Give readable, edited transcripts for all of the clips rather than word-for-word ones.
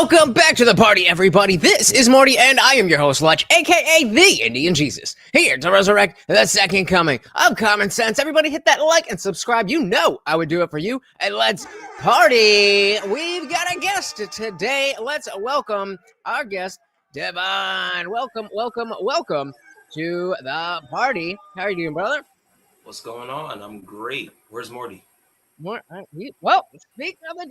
Welcome back to the party, everybody. This is Morty, and I am your host, Lutch, aka TheIndianJesus, here to resurrect the second coming of common sense. Everybody hit that like and subscribe. You know I would do it for you, and let's party. We've got a guest today. Let's welcome our guest, DeVon. Welcome to the party. How are you doing, brother? What's going on? I'm great. Where's Morty? Well, speaking of the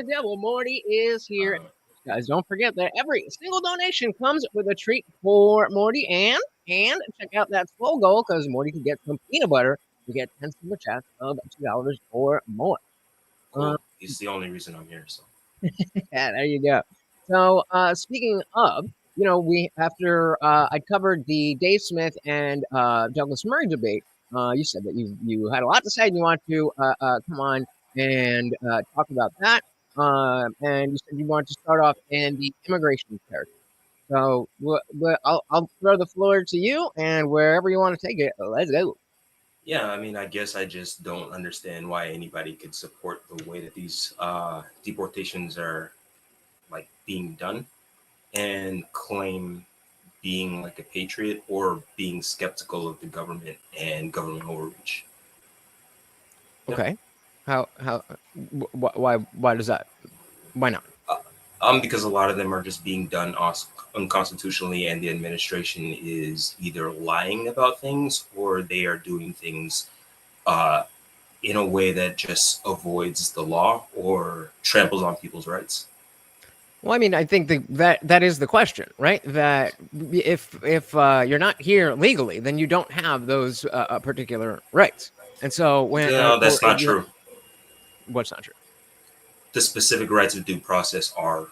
devil, Morty is here. Guys, don't forget that every single donation comes with a treat for Morty, and check out that swole goal because Morty can get some peanut butter to get 10 super chats of $2 or more. Cool. He's the only reason I'm here. So yeah, there you go. So speaking of, we after I covered the Dave Smith and Douglas Murray debate. You said that you had a lot to say and you want to come on and talk about that. And you said you wanted to start off in the immigration territory. So I'll throw the floor to you, and wherever you want to take it, let's go. Yeah, I mean, I guess I just don't understand why anybody could support the way that these deportations are like being done and claim being like a patriot or being skeptical of the government and government overreach. Okay. How why does that? Why not? Because a lot of them are just being done unconstitutionally, and the administration is either lying about things or they are doing things in a way that just avoids the law or tramples on people's rights. Well, I mean, I think that is the question, right? That if you're not here legally, then you don't have those particular rights. And so when that's not true. What's not true? The specific rights of due process are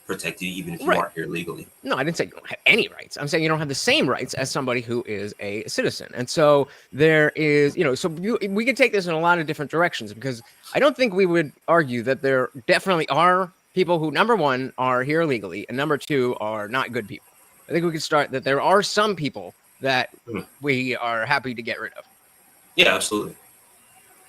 protected even if you aren't here legally. No, I didn't say you don't have any rights. I'm saying you don't have the same rights as somebody who is a citizen. And so there is, we could take this in a lot of different directions, because I don't think we would argue that there definitely are people who, number one, are here illegally, and number two, are not good people. I think we could start that there are some people that we are happy to get rid of. Yeah, absolutely.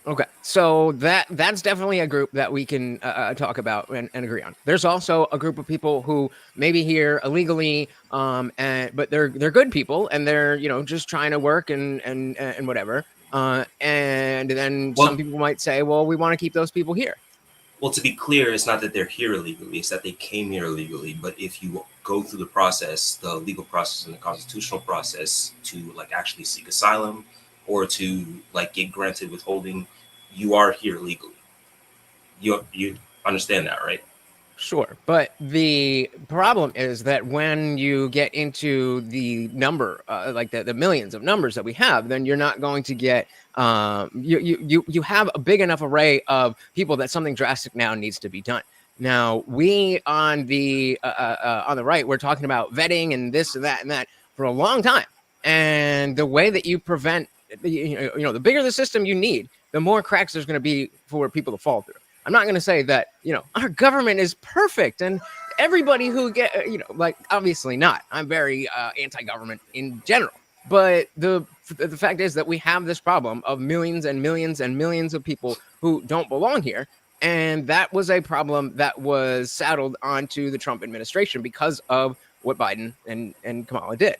Okay, so that's definitely a group that we can talk about and agree on. There's also a group of people who may be here illegally, but they're good people, and they're just trying to work and whatever. And then some people might say, well, we want to keep those people here. Well, to be clear, it's not that they're here illegally, it's that they came here illegally. But if you go through the process, the legal process and the constitutional process to actually seek asylum or to get granted withholding, you are here legally. You understand that, right? Sure. But the problem is that when you get into the number, the millions of numbers that we have, then you're not going to get, you have a big enough array of people that something drastic now needs to be done. Now, we on the right, we're talking about vetting and this and that for a long time. And the way that you prevent, the bigger the system you need, the more cracks there's going to be for people to fall through. I'm not going to say that, our government is perfect and everybody who obviously not. I'm very anti-government in general. But the fact is that we have this problem of millions and millions and millions of people who don't belong here. And that was a problem that was saddled onto the Trump administration because of what Biden and Kamala did.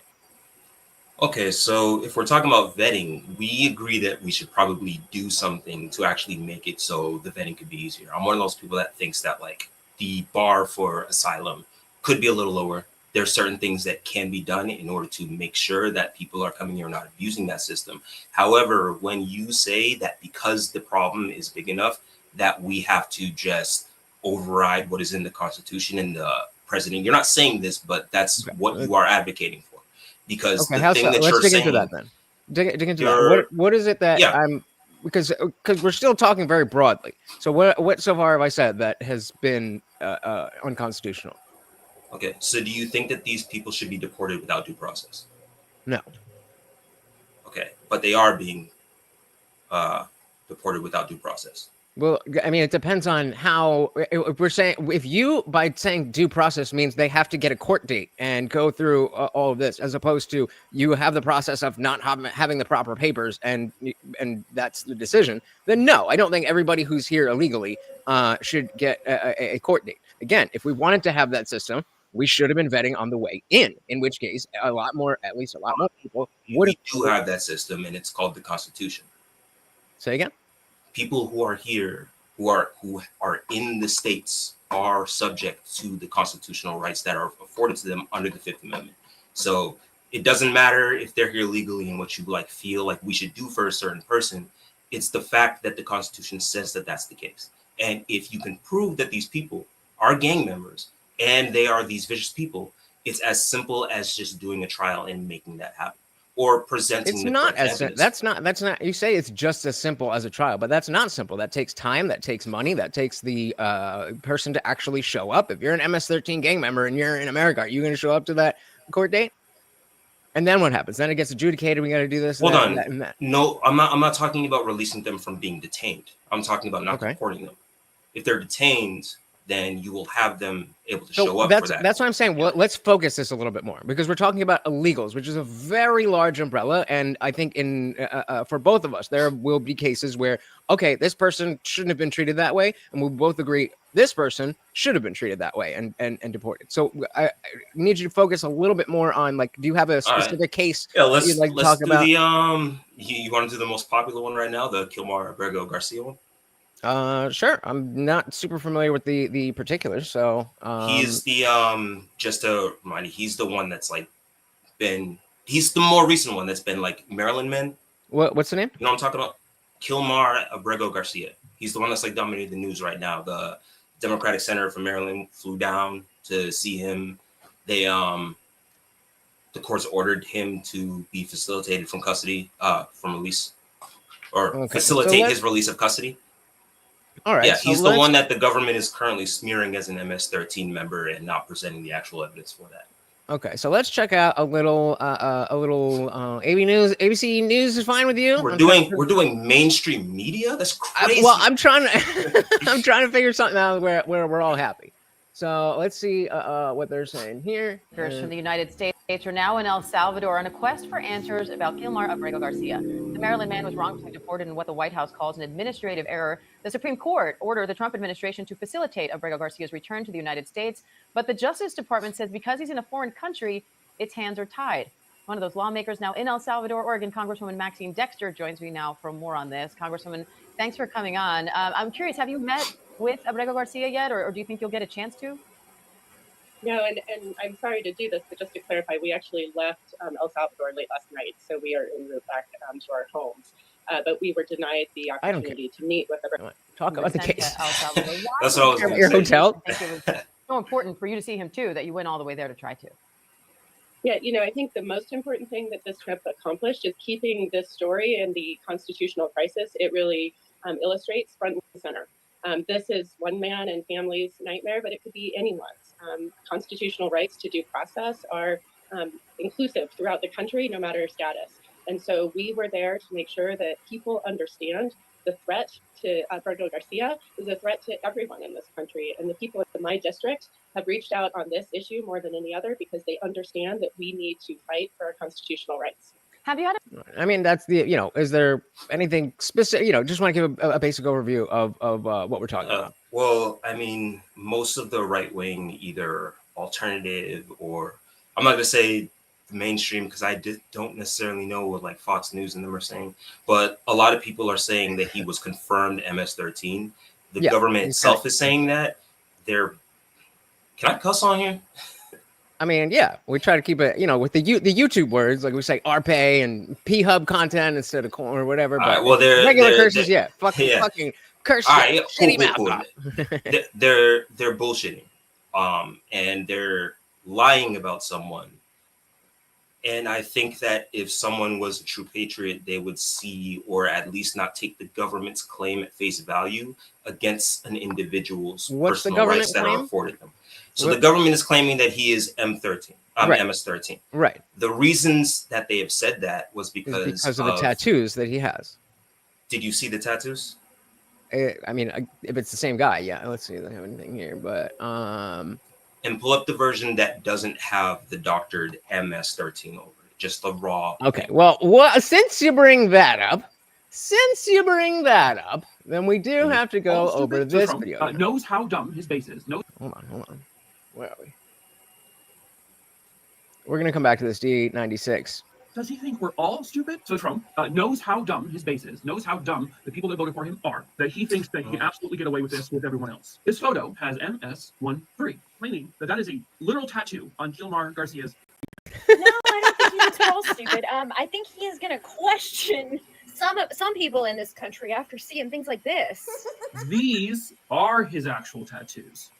Okay, so if we're talking about vetting, we agree that we should probably do something to actually make it so the vetting could be easier. I'm one of those people that thinks that the bar for asylum could be a little lower. There are certain things that can be done in order to make sure that people are coming here and not abusing that system. However, when you say that because the problem is big enough that we have to just override what is in the Constitution and the president, you're not saying this, but that's what you are advocating for. Because the thing that you're saying, let's dig into that then. Dig into that. What is it that I'm because we're still talking very broadly. So what so far have I said that has been unconstitutional? Okay, so do you think that these people should be deported without due process? No. Okay, but they are being deported without due process. Well, I mean, it depends on how. If we're saying, by saying due process means they have to get a court date and go through all of this, as opposed to you have the process of not having the proper papers and that's the decision, then no, I don't think everybody who's here illegally should get a court date. again, if we wanted to have that system, we should have been vetting on the way in which case at least a lot more people would have. We do have that system, and it's called the Constitution. Say again? People who are here, who are in the states, are subject to the constitutional rights that are afforded to them under the Fifth Amendment. So it doesn't matter if they're here legally and what you like feel like we should do for a certain person. It's the fact that the Constitution says that that's the case. And if you can prove that these people are gang members and they are these vicious people, it's as simple as just doing a trial and making that happen, or presenting. It's not as that's not. You say it's just as simple as a trial, but that's not simple. That takes time. That takes money. That takes the person to actually show up. If you're an MS-13 gang member and you're in America, are you going to show up to that court date? And then what happens? Then it gets adjudicated. We got to do this. Hold on. And that. No, I'm not talking about releasing them from being detained. I'm talking about not reporting them. If they're detained, then you will have them able to show up for that. That's what I'm saying. Well, let's focus this a little bit more, because we're talking about illegals, which is a very large umbrella. And I think for both of us, there will be cases where, okay, this person shouldn't have been treated that way. And we both agree this person should have been treated that way and deported. So I need you to focus a little bit more on, like, do you have a specific case let's talk do about? You want to do the most popular one right now, the Kilmar Abrego Garcia one? Sure. I'm not super familiar with the particulars, so he's the just to remind you, he's the one that's like he's the more recent one that's been like Maryland men. What's the name? You know what I'm talking about? Kilmar Abrego Garcia. He's the one that's like dominating the news right now. The Democratic Senator from Maryland flew down to see him. They the courts ordered him to be facilitated from custody, from release, or facilitate his release of custody. All right. Yeah, he's the one that the government is currently smearing as an MS-13 member and not presenting the actual evidence for that. Okay, so let's check out a little AB News. ABC News is fine with you? We're doing mainstream media. That's crazy. I'm trying to figure something out where we're all happy. So let's see what they're saying here. From the United States are now in El Salvador on a quest for answers about Kilmar Abrego Garcia. The Maryland man was wrongfully deported in what the White House calls an administrative error. The Supreme Court ordered the Trump administration to facilitate Abrego Garcia's return to the United States. But the Justice Department says because he's in a foreign country, its hands are tied. One of those lawmakers now in El Salvador, Oregon, Congresswoman Maxine Dexter, joins me now for more on this. Congresswoman, thanks for coming on. I'm curious, have you met with Abrego Garcia yet, or do you think you'll get a chance to? No, and I'm sorry to do this, but just to clarify, we actually left El Salvador late last night, so we are en route back to our homes. But we were denied the opportunity to meet with Abrego. Talk about the case. El Salvador. That's what I was going to say. Your hotel? I think it was so important for you to see him too, that you went all the way there to try to. Yeah, I think the most important thing that this trip accomplished is keeping this story and the constitutional crisis. It really illustrates front and center. This is one man and family's nightmare, but it could be anyone's. Constitutional rights to due process are inclusive throughout the country, no matter status. And so we were there to make sure that people understand the threat to Abrego Garcia is a threat to everyone in this country. And the people in my district have reached out on this issue more than any other because they understand that we need to fight for our constitutional rights. Have you had I mean, that's is there anything specific, just want to give a basic overview of what we're talking about? Well, I mean, most of the right wing, either alternative or I'm not going to say mainstream because I don't necessarily know what like Fox News and them are saying, but a lot of people are saying that he was confirmed MS-13. The government itself is saying that. Can I cuss on here? I mean, yeah, we try to keep it, with the YouTube words, like we say RPay and P-Hub content instead of corn or whatever. But right, well, regular curses, fucking curse. All right, shitty cool. mouth. They're bullshitting, and they're lying about someone. And I think that if someone was a true patriot, they would see, or at least not take the government's claim at face value against an individual's personal rights that are afforded them. So the government is claiming that he is MS-13. Right. The reasons that they have said that was because of the tattoos that he has. Did you see the tattoos? I mean, if it's the same guy, yeah. Let's see if I have anything here, but and pull up the version that doesn't have the doctored MS-13 over it, just the raw. Okay. Well, since you bring that up, then we do have to go All over stupid. So this Trump video. knows how dumb his base is. Knows. Hold on. Where are we? We're going to come back to this D96. Does he think we're all stupid? So Trump knows how dumb his base is, knows how dumb the people that voted for him are, that he thinks that he can absolutely get away with this with everyone else. This photo has MS13, claiming that that is a literal tattoo on Gilmar Garcia's. No, I don't think he's at all stupid. I think he is going to question some people in this country after seeing things like this. These are his actual tattoos.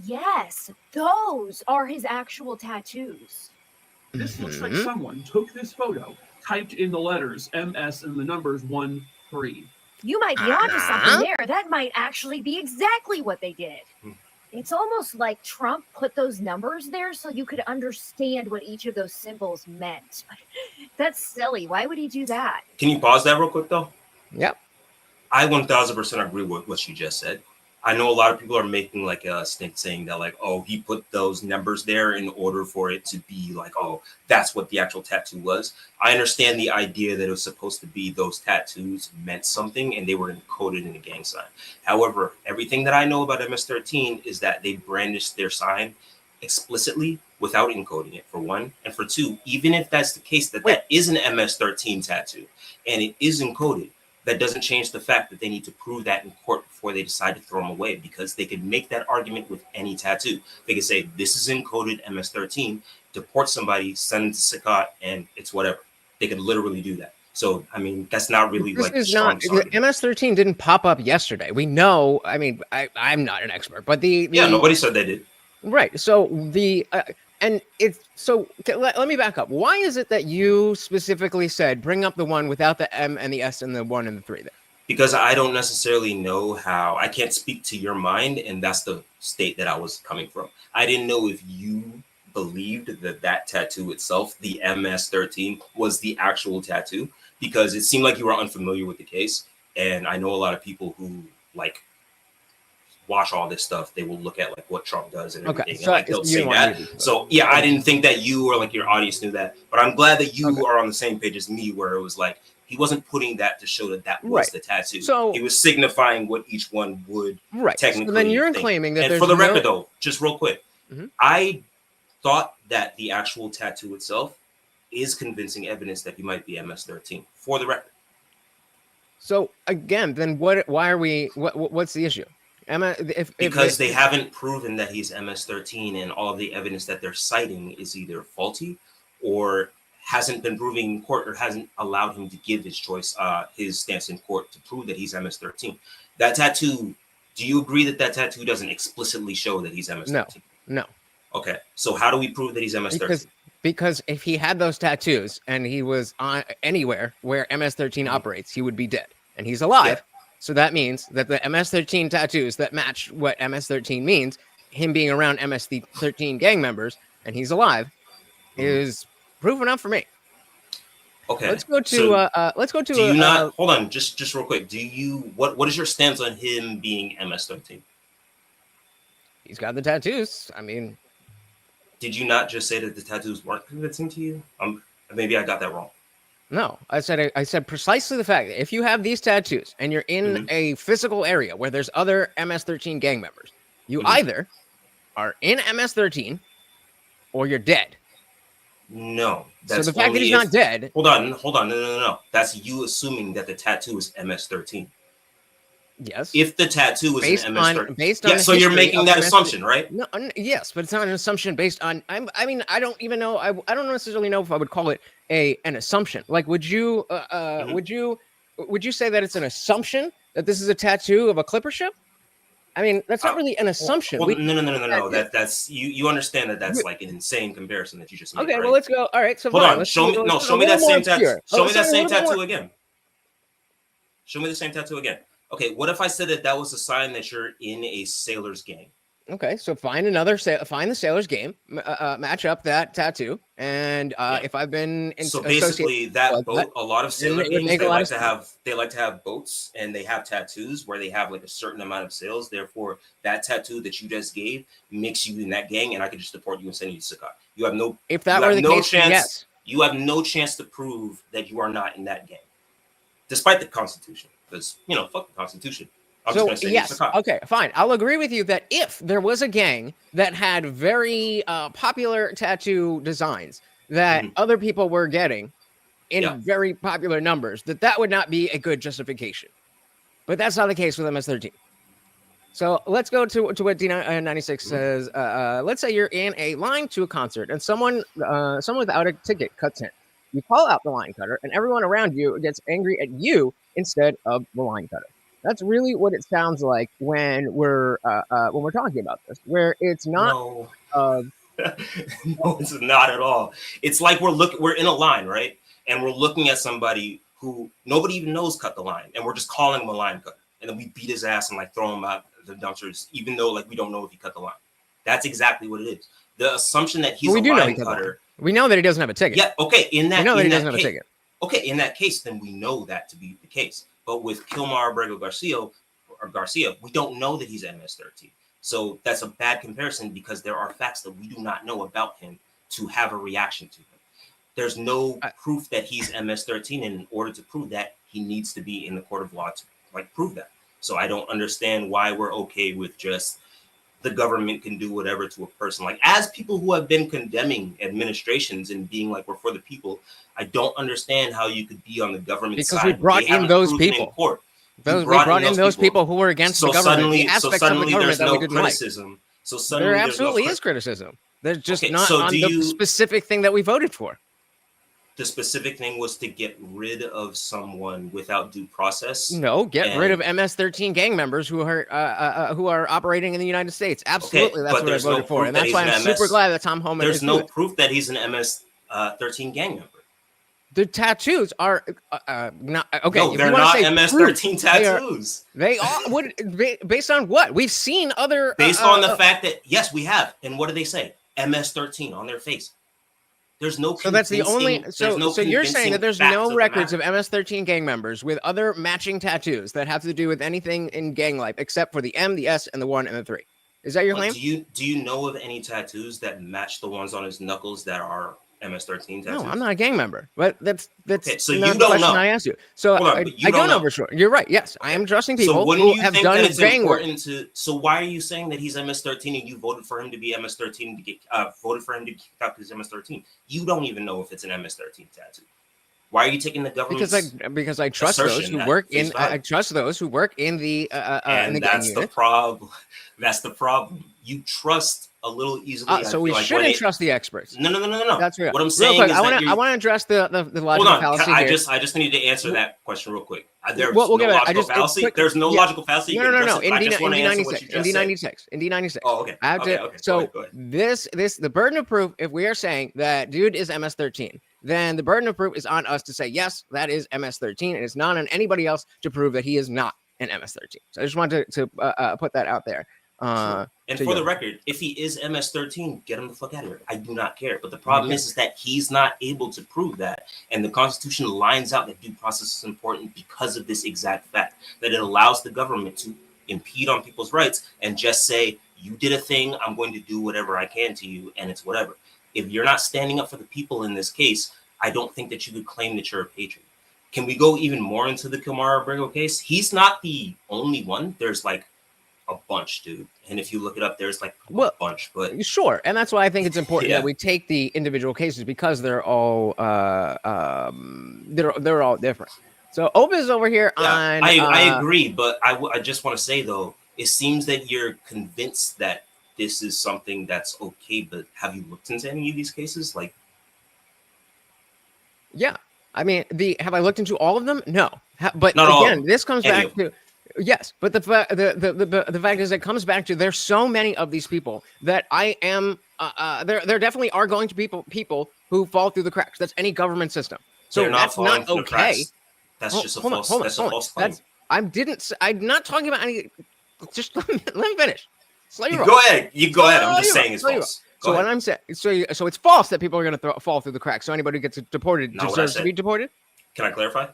Yes, those are his actual tattoos. This looks like someone took this photo, typed in the letters MS and the numbers 1, 3. You might be onto something there. That might actually be exactly what they did. It's almost like Trump put those numbers there so you could understand what each of those symbols meant. That's silly. Why would he do that? Can you pause that real quick, though? Yep. I 1000% agree with what you just said. I know a lot of people are making like a stink saying that, like, oh, he put those numbers there in order for it to be like, oh, that's what the actual tattoo was. I understand the idea that it was supposed to be those tattoos meant something and they were encoded in a gang sign. However, everything that I know about MS-13 is that they brandished their sign explicitly without encoding it, for one. And for two, even if that's the case, that is an MS-13 tattoo and it is encoded, that doesn't change the fact that they need to prove that in court before they decide to throw them away, because they can make that argument with any tattoo. They can say, this is encoded MS-13, deport somebody, send them to Sakat, and it's whatever. They can literally do that. So, I mean, that's not really This like is the strongest argument. MS-13 didn't pop up yesterday. We know, I mean, I'm not an expert, but yeah, nobody said they did. Right. So and it's so let me back up. Why is it that you specifically said bring up the one without the M and the S and the 1 and the 3 there? Because I don't necessarily know how, I can't speak to your mind, and that's the state that I was coming from. I didn't know if you believed that tattoo itself, the MS-13, was the actual tattoo, because it seemed like you were unfamiliar with the case. And I know a lot of people who like watch all this stuff, they will look at like what Trump does and everything, so and like they'll say that. So yeah, I didn't think that you or like your audience knew that, but I'm glad that you are on the same page as me, where it was like he wasn't putting that to show that was the tattoo. So he was signifying what each one would technically. So then you're think. claiming that. And for the record, though, just real quick, I thought that the actual tattoo itself is convincing evidence that he might be MS-13. For the record. So again, then why are we? What's the issue? Because they haven't proven that he's MS-13, and all of the evidence that they're citing is either faulty or hasn't been proven in court, or hasn't allowed him to give his choice, his stance in court to prove that he's MS-13. That tattoo, do you agree that tattoo doesn't explicitly show that he's MS-13? No. Okay, so how do we prove that he's MS-13? Because if he had those tattoos and he was on anywhere where MS-13 operates, he would be dead, and he's alive. Yeah. So that means that the MS-13 tattoos that match what MS-13 means, him being around MS-13 gang members and he's alive, is proof enough for me. Okay. Let's go to. Do you not? Hold on, just real quick. Do you? What is your stance on him being MS-13? He's got the tattoos. I mean, did you not just say that the tattoos weren't convincing to you? Maybe I got that wrong. No, I said precisely the fact that if you have these tattoos and you're in a physical area where there's other MS-13 gang members, you either are in MS-13 or you're dead. No. So the fact that he's not dead. Hold on. No. That's you assuming that the tattoo is MS-13. Yes. If the tattoo is an MS-13. So you're making that assumption, right? No, yes, but it's not an assumption based on. I mean, I don't even know. I don't necessarily know if I would call it an assumption. Like, would you say that it's an assumption that this is a tattoo of a clipper ship? I mean, that's not really an assumption. No. That's you understand that that's like an insane comparison that you just made. Okay, right? well, let's go. All right, so hold on. Show me that same tattoo. Show me that same tattoo again. Show me the same tattoo again. Okay, what if I said that was a sign that you're in a sailor's gang? Okay, so find the sailor's game, match up that tattoo, and if I've been so basically that boat, a lot of sailor gangs they like to have boats, and they have tattoos where they have like a certain amount of sails. Therefore, that tattoo that you just gave makes you in that gang, and I could just deport you and send you to Sakat. You have no if that were the case, yes. You have no chance to prove that you are not in that gang, despite the Constitution. because fuck the Constitution. I'm So just gonna say yes, it's a cop. okay, fine. I'll agree with you that if there was a gang that had very popular tattoo designs that Mhm. other people were getting in Yeah. very popular numbers, that would not be a good justification. But that's not the case with MS-13. So let's go to what D96 says. Let's say you're in a line to a concert and someone without a ticket cuts in. You call out the line cutter, and everyone around you gets angry at you instead of the line cutter. That's really what it sounds like when we're talking about this, where it's not. No. Uh, No, it's not at all. It's like we're in a line, right? And we're looking at somebody who nobody even knows cut the line, and we're just calling him a line cutter, and then we beat his ass and like throw him out the dumpsters, even though like we don't know if he cut the line. That's exactly what it is. The assumption that he's a line cutter. We know that he doesn't have a ticket. Yeah. Okay. In that, we know that he doesn't have a ticket. Okay. In that case, then we know that to be the case. But with Kilmar Abrego Garcia, we don't know that he's MS-13. So that's a bad comparison because there are facts that we do not know about him to have a reaction to him. There's no proof that he's MS-13, and in order to prove that, he needs to be in the court of law to like prove that. So I don't understand why we're okay with just the government can do whatever to a person. Like, as people who have been condemning administrations and being like, we're for the people, I don't understand how you could be on the government because side. we brought in those people. We brought in those people who were against the government. The aspects of the government that we didn't criticism. Like. So suddenly there absolutely is criticism. There's just not so on the specific thing that we voted for. The specific thing was to get rid of someone without due process. No, get rid of MS-13 gang members who are operating in the United States. Absolutely, that's what I voted for, and that's why I'm super glad that Tom Homan. There's no proof that he's an MS-13 gang member. The tattoos are not okay. No, they're not MS-13 tattoos. They are what based on what we've seen other based on the fact that yes, we have. And what do they say? MS-13 on their face. There's no. So that's the only. So you're saying that there's no records of MS-13 gang members with other matching tattoos that have to do with anything in gang life except for the M, the S, and the 1 and the 3. Is that your claim? Do you know of any tattoos that match the ones on his knuckles that are MS-13 tattoos? No, I'm not a gang member, but that's okay, so not you the don't question know. I asked you. So I don't know for sure. You're right. Yes, I am trusting people who have done gang work. So why are you saying that he's MS-13 and you voted for him to be MS-13 to get voted for him to kick out his MS-13? You don't even know if it's an MS-13 tattoo. Why are you taking the government's because I trust those who work in I trust those who work in the and in the that's gang the unit. problem. That's the problem. You trust a little easily. So we shouldn't trust the experts. No. That's real. What I'm saying real quick, is I want to address the logical fallacy here. I just need to answer that question real quick. There's we'll no logical fallacy. There's no logical fallacy. No. In D96. Oh, okay. I have to. Okay. So go ahead. this the burden of proof. If we are saying that dude is MS-13, then the burden of proof is on us to say yes, that is MS-13, and it's not on anybody else to prove that he is not an MS-13. So I just wanted to put that out there. Sure. And for the record, if he is MS-13, get him the fuck out of here. I do not care. But the problem is that he's not able to prove that. And the Constitution lines out that due process is important because of this exact fact, that it allows the government to impede on people's rights and just say, you did a thing, I'm going to do whatever I can to you, and it's whatever. If you're not standing up for the people in this case, I don't think that you could claim that you're a patriot. Can we go even more into the Kilmar Abrego case? He's not the only one. There's like a bunch, dude. And if you look it up, there's like a bunch. But sure, and that's why I think it's important that we take the individual cases because they're all they're all different. So Oba is over here on. I agree, but I just want to say though, it seems that you're convinced that this is something that's okay. But have you looked into any of these cases? Like, yeah, I mean, have I looked into all of them? No, but not again, this comes back to. Yes, but the fact is, it comes back to there's so many of these people that I am. There definitely are going to be people who fall through the cracks. That's any government system. So that's not okay. That's just a false claim. I'm not talking about any. Just let me finish. Go ahead. You go ahead. I'm just saying it's false. So what I'm saying, so it's false that people are going to fall through the cracks. So anybody who gets deported deserves to be deported. Can I clarify?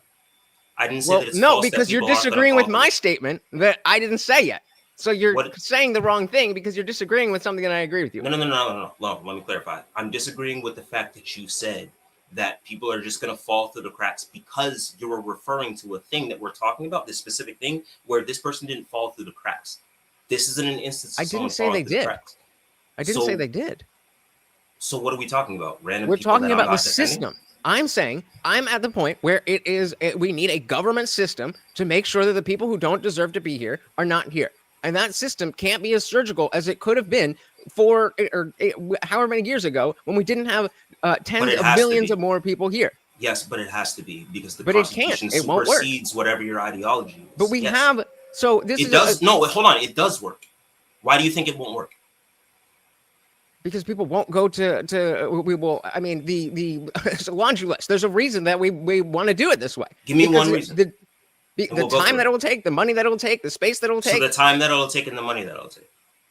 I didn't say that it's no, false because you're disagreeing with my statement that I didn't say yet. So you're saying the wrong thing because you're disagreeing with something that I agree with you. No. Let me clarify. I'm disagreeing with the fact that you said that people are just going to fall through the cracks because you're referring to a thing that we're talking about, this specific thing where this person didn't fall through the cracks. This isn't an instance of I someone didn't say falling they through the did. cracks. I didn't say they did. So what are we talking about? Random We're people talking that I'm about the not defending? system. I'm saying I'm at the point where we need a government system to make sure that the people who don't deserve to be here are not here. And that system can't be as surgical as it could have been however many years ago when we didn't have tens of millions of more people here. Yes, but it has to be because the But Constitution it won't work. supersedes whatever your ideology is. But we have, so this it is does. No, hold on. It does work. Why do you think it won't work? Because people won't go to we will. I mean, it's a laundry list. There's a reason that we want to do it this way. Give me one reason. The time that it will take, the money that it will take, the space that it will take. So the time that it'll take and the money that it'll take.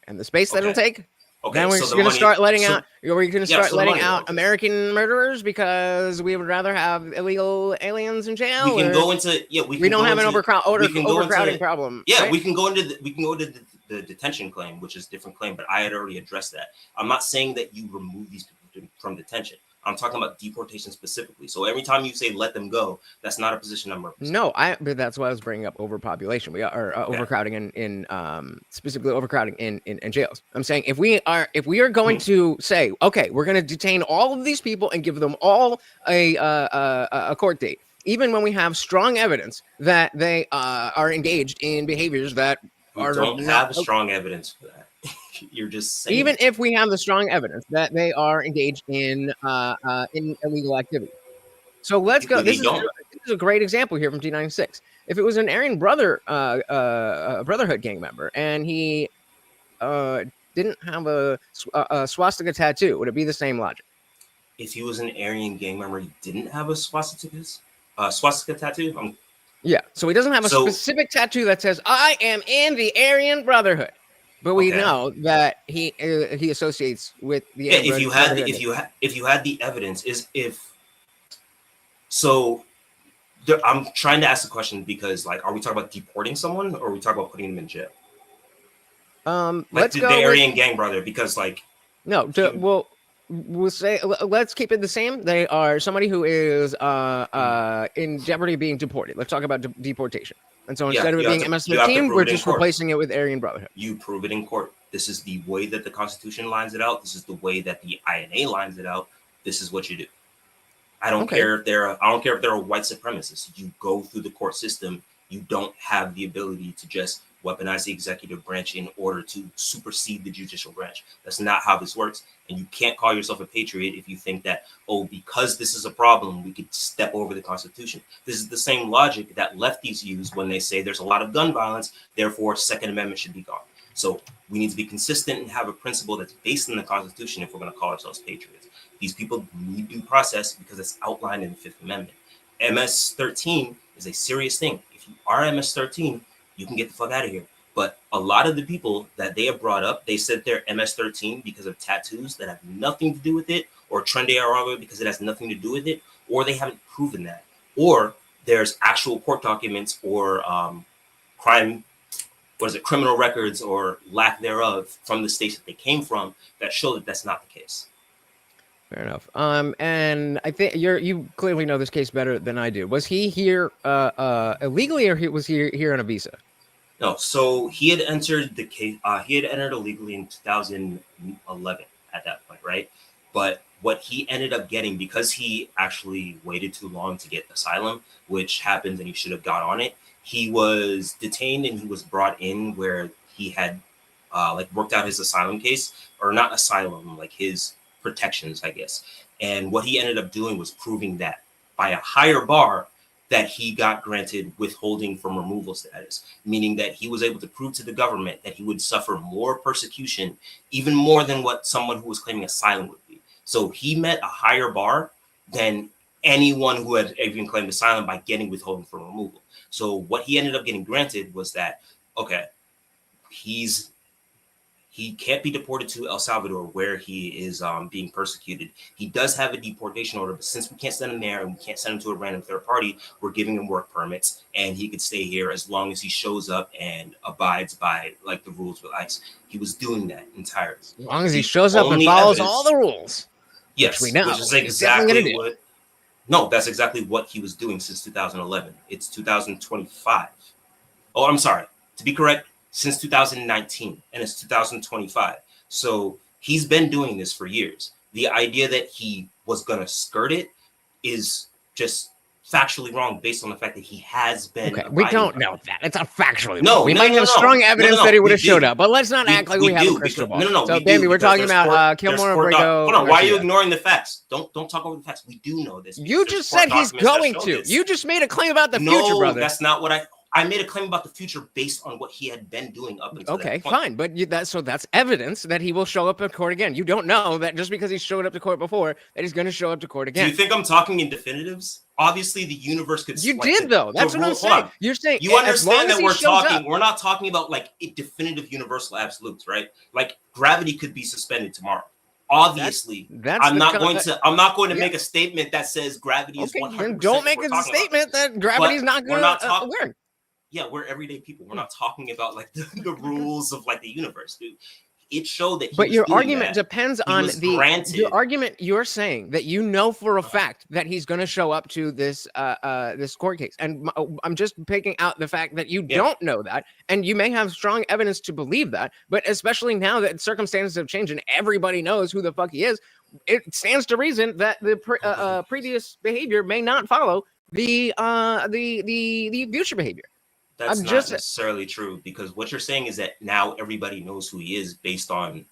And the space that it'll take. Okay, then we're so going to start letting out. We're going to start letting money, out American murderers because we would rather have illegal aliens in jail. We can go into we don't have an overcrowding problem. Yeah, right? we can go into the detention claim, which is a different claim, but I had already addressed that. I'm not saying that you remove these people from detention. I'm talking about deportation specifically. So every time you say let them go, that's not a position I'm representing. No, but that's why I was bringing up overpopulation. We are overcrowding in specifically overcrowding in jails. I'm saying if we are going to say, okay, we're going to detain all of these people and give them all a court date, even when we have strong evidence that they are engaged in behaviors that don't have strong evidence for that. You're just saying. Even if we have the strong evidence that they are engaged in illegal activity. So let's go. This is a great example here from T96. If it was an Aryan Brotherhood gang member and he didn't have a swastika tattoo, would it be the same logic? If he was an Aryan gang member, he didn't have a swastika tattoo. Yeah, so he doesn't have a specific tattoo that says "I am in the Aryan Brotherhood." But we know that he associates with the if you had the evidence I'm trying to ask the question because are we talking about deporting someone or are we talking about putting them in jail? Let's go the Aryan gang brother because we'll say let's keep it the same. They are somebody who is in jeopardy of being deported. Let's talk about deportation. And so instead of it being MS-13, we're just replacing it with Aryan Brotherhood. You prove it in court. This is the way that the Constitution lines it out. This is the way that the INA lines it out. This is what you do. I don't care if they're a white supremacist. You go through the court system. You don't have the ability to just weaponize the executive branch in order to supersede the judicial branch. That's not how this works. And you can't call yourself a patriot if you think that, because this is a problem, we could step over the Constitution. This is the same logic that lefties use when they say there's a lot of gun violence, therefore Second Amendment should be gone. So we need to be consistent and have a principle that's based in the Constitution if we're going to call ourselves patriots. These people need due process because it's outlined in the Fifth Amendment. MS-13 is a serious thing. If you are MS-13, you can get the fuck out of here. But a lot of the people that they have brought up, they said they're MS-13 because of tattoos that have nothing to do with it, or Trendy Arago because it has nothing to do with it, or they haven't proven that. Or there's actual court documents or criminal records or lack thereof from the states that they came from that show that that's not the case. Fair enough. And I think you clearly know this case better than I do. Was he here illegally, or was he here on a visa? No. So he had entered the case. He had entered illegally in 2011 at that point, right? But what he ended up getting, because he actually waited too long to get asylum, which happens, and he should have got on it. He was detained and he was brought in where he had worked out his asylum case, or not asylum, his protections, I guess. And what he ended up doing was proving that by a higher bar that he got granted withholding from removal status, meaning that he was able to prove to the government that he would suffer more persecution, even more than what someone who was claiming asylum would be. So he met a higher bar than anyone who had even claimed asylum by getting withholding from removal. So what he ended up getting granted was that, he can't be deported to El Salvador where he is being persecuted. He does have a deportation order, but since we can't send him there and we can't send him to a random third party, we're giving him work permits, and he could stay here as long as he shows up and abides by the rules with ICE. He was doing that entirely. As long as he shows up and follows all the rules. Yes, which we know. Which is exactly what. No, that's exactly what he was doing since 2011. It's 2025. Oh, I'm sorry. To be correct, since 2019, and it's 2025. So he's been doing this for years. The idea that he was going to skirt it is just factually wrong based on the fact that he has been. Okay, we don't know that. It's not factually. No, we no, might no, have no. strong evidence No, that he would we have showed do. up, but let's not act like we have a crystal ball. No. So, we Bambi, do, we're talking because about there's Kilmore court Abrego. Hold on, why are you Garcia. ignoring the facts? Don't talk over the facts. We do know this. You just said he's going to. You just made a claim about the future, brother. No, that's not what I made a claim about the future based on what he had been doing up until that point. Fine, but that's evidence that he will show up at court again. You don't know that just because he showed up to court before that he's going to show up to court again. Do you think I'm talking in definitives? Obviously, the universe could. You did though. That's what I'm saying. You're saying you understand that we're talking. Up, we're not talking about like definitive universal absolutes, right? Like gravity could be suspended tomorrow. Obviously, I'm not going to make a statement that says gravity is 100%. Then don't make a statement that gravity's not going to work. Yeah, we're everyday people. We're not talking about like the rules of like the universe, dude. It showed that. But your argument depends on your argument. You're saying that you know for a fact that he's going to show up to this this court case, and I'm just picking out the fact that you don't know that, and you may have strong evidence to believe that. But especially now that circumstances have changed and everybody knows who the fuck he is, it stands to reason that the previous behavior may not follow the future behavior. That's not necessarily true, because what you're saying is that now everybody knows who he is based on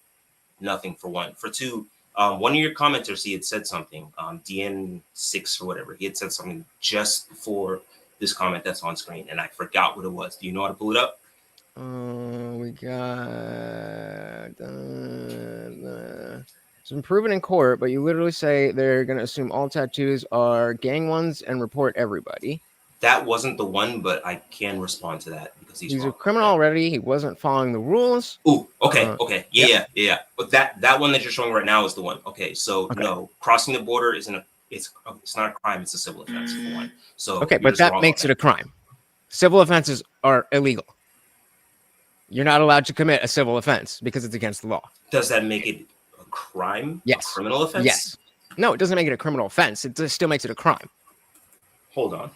nothing, for one. For two, one of your commenters, he had said something, DN6 or whatever. He had said something just before this comment that's on screen, and I forgot what it was. Do you know how to pull it up? We got it's been proven in court, but you literally say they're going to assume all tattoos are gang ones and report everybody. That wasn't the one, but I can respond to that because he's a criminal already. He wasn't following the rules. Ooh, okay. Yeah. But that one that you're showing right now is the one. Okay, so no, crossing the border it's not a crime, it's a civil offense for one. So but that makes it a crime. Civil offenses are illegal. You're not allowed to commit a civil offense because it's against the law. Does that make it a crime? Yes. A criminal offense? Yes. No, it doesn't make it a criminal offense. It still makes it a crime. Hold on.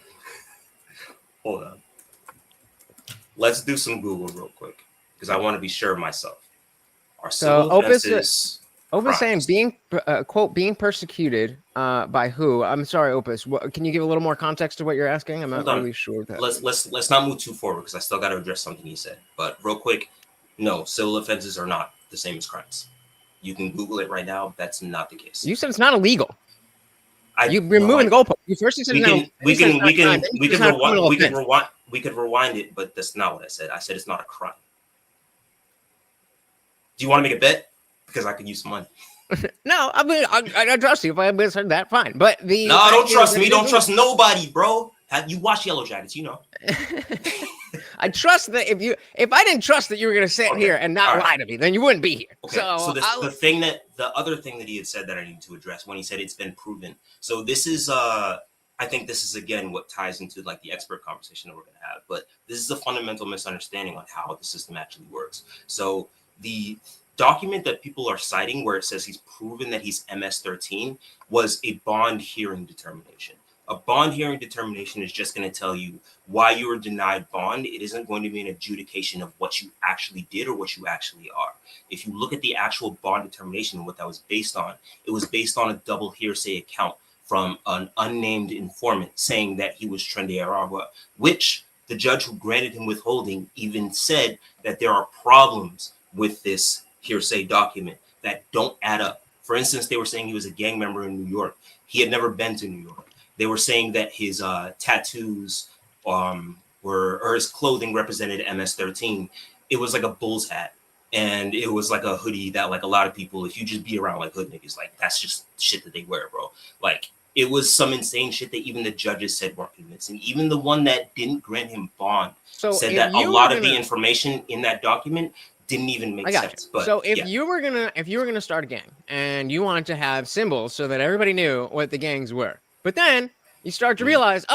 Let's do some Google real quick because I want to be sure of myself. Are civil offenses Opus saying quote being persecuted by who? I'm sorry, Opus. Can you give a little more context to what you're asking? I'm not really sure. That let's not move too forward because I still got to address something he said. But real quick, no, civil offenses are not the same as crimes. You can Google it right now. That's not the case. You said it's not illegal. You're removing the goalpost. You first said we could rewind it, but that's not what I said. I said it's not a crime. Do you want to make a bet? Because I could use some money. No, I trust you. If I misheard that, fine. But don't trust me. Don't trust nobody, bro. You watch Yellow Jackets, you know. I trust that if I didn't trust that you were going to sit here and not lie to me, then you wouldn't be here. Okay. So the other thing that he had said that I need to address when he said it's been proven. So this is I think this is again what ties into like the expert conversation that we're going to have. But this is a fundamental misunderstanding on how the system actually works. So the document that people are citing where it says he's proven that he's MS-13 was a bond hearing determination. A bond hearing determination is just going to tell you why you were denied bond. It isn't going to be an adjudication of what you actually did or what you actually are. If you look at the actual bond determination and what that was based on, it was based on a double hearsay account from an unnamed informant saying that he was Tren de Aragua, which the judge who granted him withholding even said that there are problems with this hearsay document that don't add up. For instance, they were saying he was a gang member in New York. He had never been to New York. They were saying that his tattoos or his clothing represented MS-13. It was like a bull's hat, and it was like a hoodie that like a lot of people, if you just be around like hood niggas, like that's just shit that they wear, bro. Like it was some insane shit that even the judges said weren't convincing. Even the one that didn't grant him bond said that a lot of the information in that document didn't even make sense. But so if you were gonna start a gang and you wanted to have symbols so that everybody knew what the gangs were, but then you start to realize,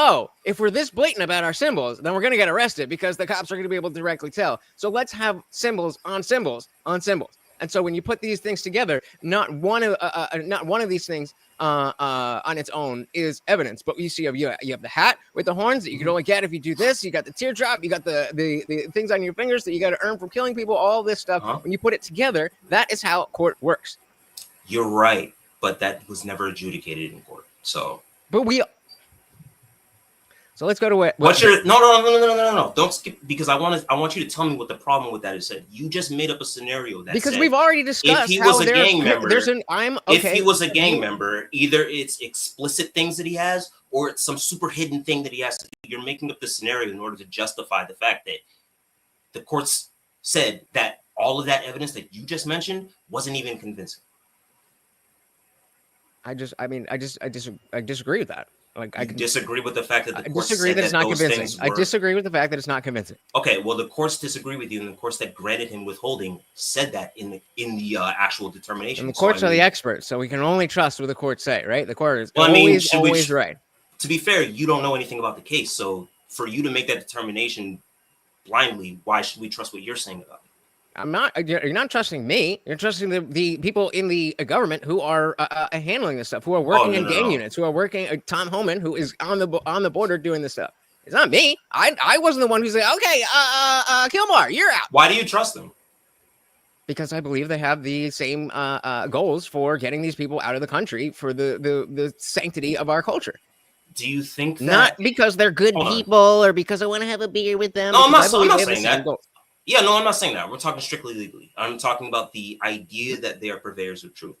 if we're this blatant about our symbols, then we're going to get arrested because the cops are going to be able to directly tell. So let's have symbols on symbols on symbols. And so when you put these things together, not one of these things on its own is evidence. But you see, you have the hat with the horns that you can only get if you do this. You got the teardrop. You got the things on your fingers that you got to earn from killing people. All this stuff. When you put it together, that is how court works. You're right, but that was never adjudicated in court. So, so let's go to what. What's your no? Don't skip, because I want you to tell me what the problem with that is. Said you just made up a scenario that because said, we've already discussed if he was a gang member, if he was a gang member, either it's explicit things that he has or it's some super hidden thing that he has to do. You're making up the scenario in order to justify the fact that the courts said that all of that evidence that you just mentioned wasn't even convincing. I disagree with that. Like, I disagree with the fact that the courts disagree said that it's not convincing. I disagree with the fact that it's not convincing. Okay, well, the courts disagree with you, and the courts that granted him withholding said that in the actual determination. And the courts are the experts, so we can only trust what the courts say, right? The court is always right. To be fair, you don't know anything about the case, so for you to make that determination blindly, why should we trust what you're saying about it? You're not trusting me. You're trusting the people in the government who are handling this stuff, who are working in gang units, who are working. Tom Homan, who is on the border doing this stuff. It's not me. I wasn't the one who said, okay, Kilmar, you're out. Why do you trust them? Because I believe they have the same goals for getting these people out of the country for the sanctity of our culture. Do you think that... Not because they're good people or because I want to have a beer with them? No, I'm not saying that. Yeah, no, I'm not saying that. We're talking strictly legally. I'm talking about the idea that they are purveyors of truth.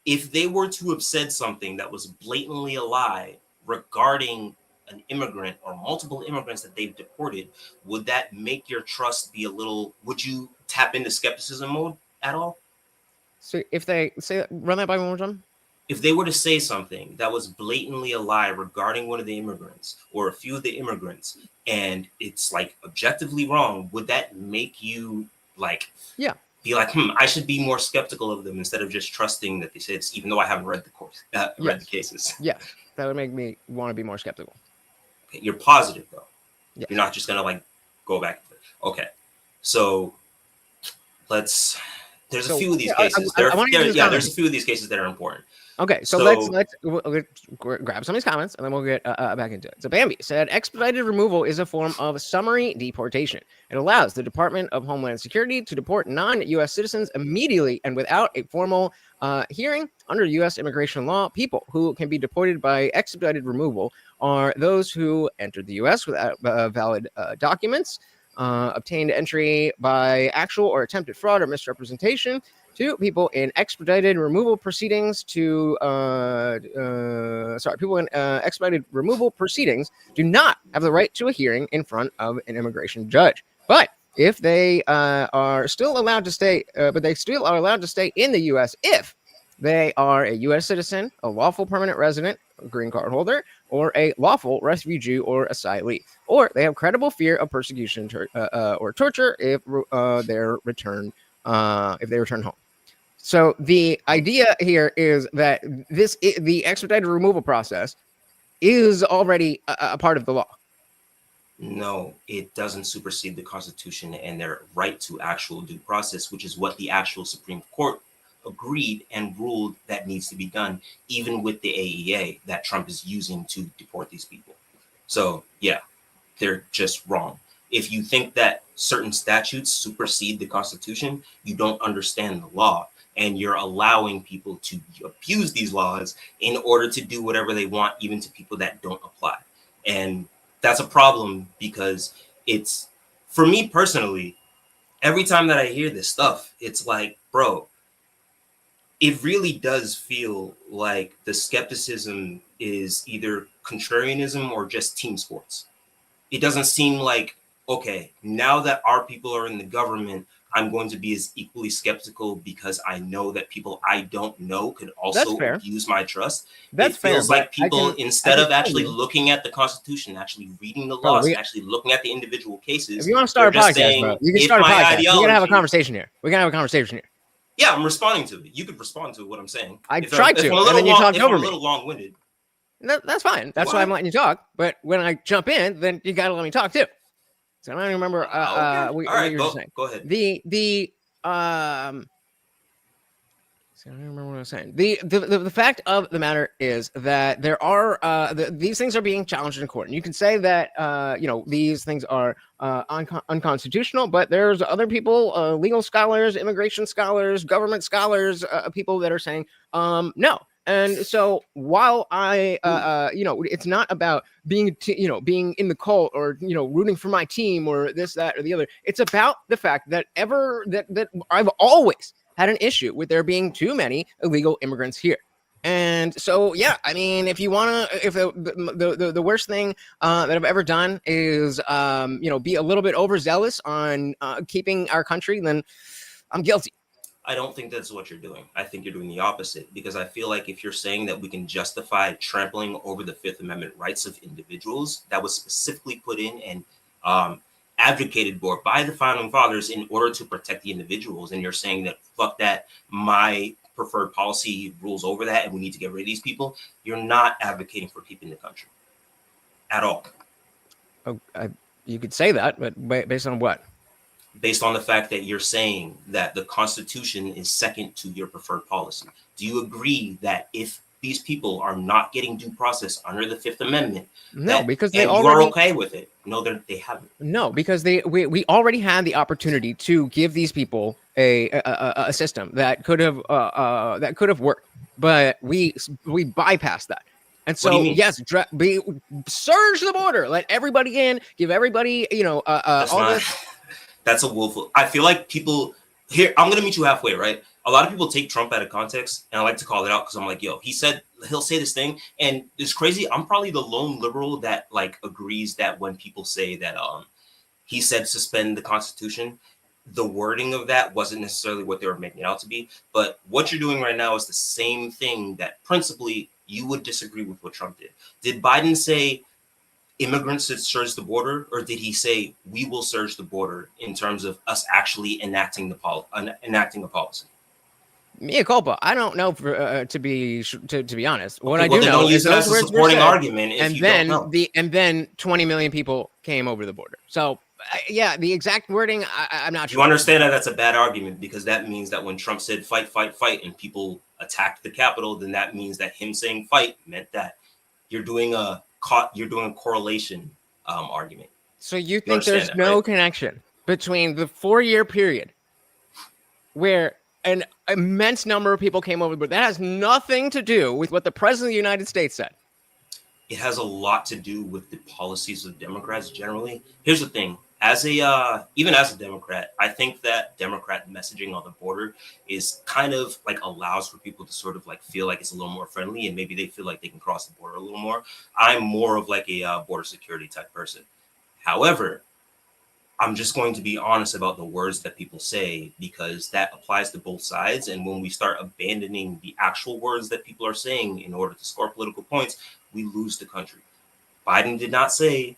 If they were to have said something that was blatantly a lie regarding an immigrant or multiple immigrants that they've deported, would that make your trust be a little... Would you tap into skepticism mode at all? So if they say... Run that by one more time. If they were to say something that was blatantly a lie regarding one of the immigrants or a few of the immigrants, and it's like objectively wrong, would that make you like be like, I should be more skeptical of them instead of just trusting that they said, even though I haven't read read the cases? Yeah, that would make me want to be more skeptical. Okay, you're positive though. Yeah. You're not just gonna like go back. Okay, so there's a few of these cases. There's a few of these cases that are important. Okay, so let's grab some of these comments and then we'll get back into it. So Bambi said, expedited removal is a form of summary deportation. It allows the Department of Homeland Security to deport non-U.S. citizens immediately and without a formal hearing under U.S. immigration law. People who can be deported by expedited removal are those who entered the U.S. without valid documents, obtained entry by actual or attempted fraud or misrepresentation, to people in expedited removal proceedings people in expedited removal proceedings do not have the right to a hearing in front of an immigration judge. But if they are still allowed to stay, they still are allowed to stay in the U.S. if they are a U.S. citizen, a lawful permanent resident, a green card holder, or a lawful refugee or asylee, or they have credible fear of persecution or torture if they return home. So the idea here is that the expedited removal process is already a part of the law. No, it doesn't supersede the Constitution and their right to actual due process, which is what the actual Supreme Court agreed and ruled that needs to be done, even with the AEA that Trump is using to deport these people. So, yeah, they're just wrong. If you think that certain statutes supersede the Constitution, you don't understand the law. And you're allowing people to abuse these laws in order to do whatever they want, even to people that don't apply. And that's a problem because it's, for me personally, every time that I hear this stuff, it's like, bro, it really does feel like the skepticism is either contrarianism or just team sports. It doesn't seem like, okay, now that our people are in the government, I'm going to be as equally skeptical because I know that people I don't know could also abuse my trust. It feels like people, instead of actually looking at the Constitution, actually reading the laws, actually looking at the individual cases. If you want to start a podcast, bro, you can start a podcast. We're going to have a conversation here. Yeah, I'm responding to it. You could respond to what I'm saying. I tried to, and then you talked over me. A little long-winded. That's fine. That's why I'm letting you talk. But when I jump in, then you got to let me talk too. So I don't even remember what you were saying. Go ahead. I don't remember what I was saying. The fact of the matter is that there are these things are being challenged in court, and you can say that these things are unconstitutional, but there's other people, legal scholars, immigration scholars, government scholars, people that are saying no. And so while it's not about being being in the cult or rooting for my team or this, that, or the other. It's about the fact that that I've always had an issue with there being too many illegal immigrants here. And so, yeah, I mean, if you want to, if the worst thing that I've ever done is, be a little bit overzealous on keeping our country, then I'm guilty. I don't think that's what you're doing. I think you're doing the opposite, because I feel like if you're saying that we can justify trampling over the Fifth Amendment rights of individuals that was specifically put in and advocated for by the founding fathers in order to protect the individuals, and you're saying that fuck that, my preferred policy rules over that and we need to get rid of these people, you're not advocating for keeping the country at all. Oh, you could say that, but based on what? Based on the fact that you're saying that the Constitution is second to your preferred policy. Do you agree that if these people are not getting due process under the Fifth Amendment, no, because you are okay with it? No, they haven't. No, because we already had the opportunity to give these people a system that could have worked, but we bypassed that. And so, yes, surge the border, let everybody in, give everybody, That's a woeful. I feel like people here. I'm gonna meet you halfway, right? A lot of people take Trump out of context, and I like to call it out because I'm like, yo, he'll say this thing, and it's crazy. I'm probably the lone liberal that like agrees that when people say that he said suspend the Constitution, the wording of that wasn't necessarily what they were making it out to be. But what you're doing right now is the same thing that principally you would disagree with what Trump did. Did Biden say immigrants should surge the border, or did he say we will surge the border in terms of us actually enacting a policy? Mea culpa. I don't know to be honest. What I do know don't is use it as a supporting argument. And then 20 million people came over the border. So yeah, the exact wording I'm not sure. You understand that that's a bad argument, because that means that when Trump said fight, fight, fight, and people attacked the Capitol, then that means that him saying fight meant that. You're doing a correlation argument. So you think there's no connection between the 4-year period where an immense number of people came over, but that has nothing to do with what the president of the United States said? It has a lot to do with the policies of Democrats generally. Here's the thing. Even as a Democrat, I think that Democrat messaging on the border is kind of like allows for people to sort of like feel like it's a little more friendly, and maybe they feel like they can cross the border a little more. I'm more of like a border security type person. However, I'm just going to be honest about the words that people say, because that applies to both sides. And when we start abandoning the actual words that people are saying in order to score political points, we lose the country. Biden did not say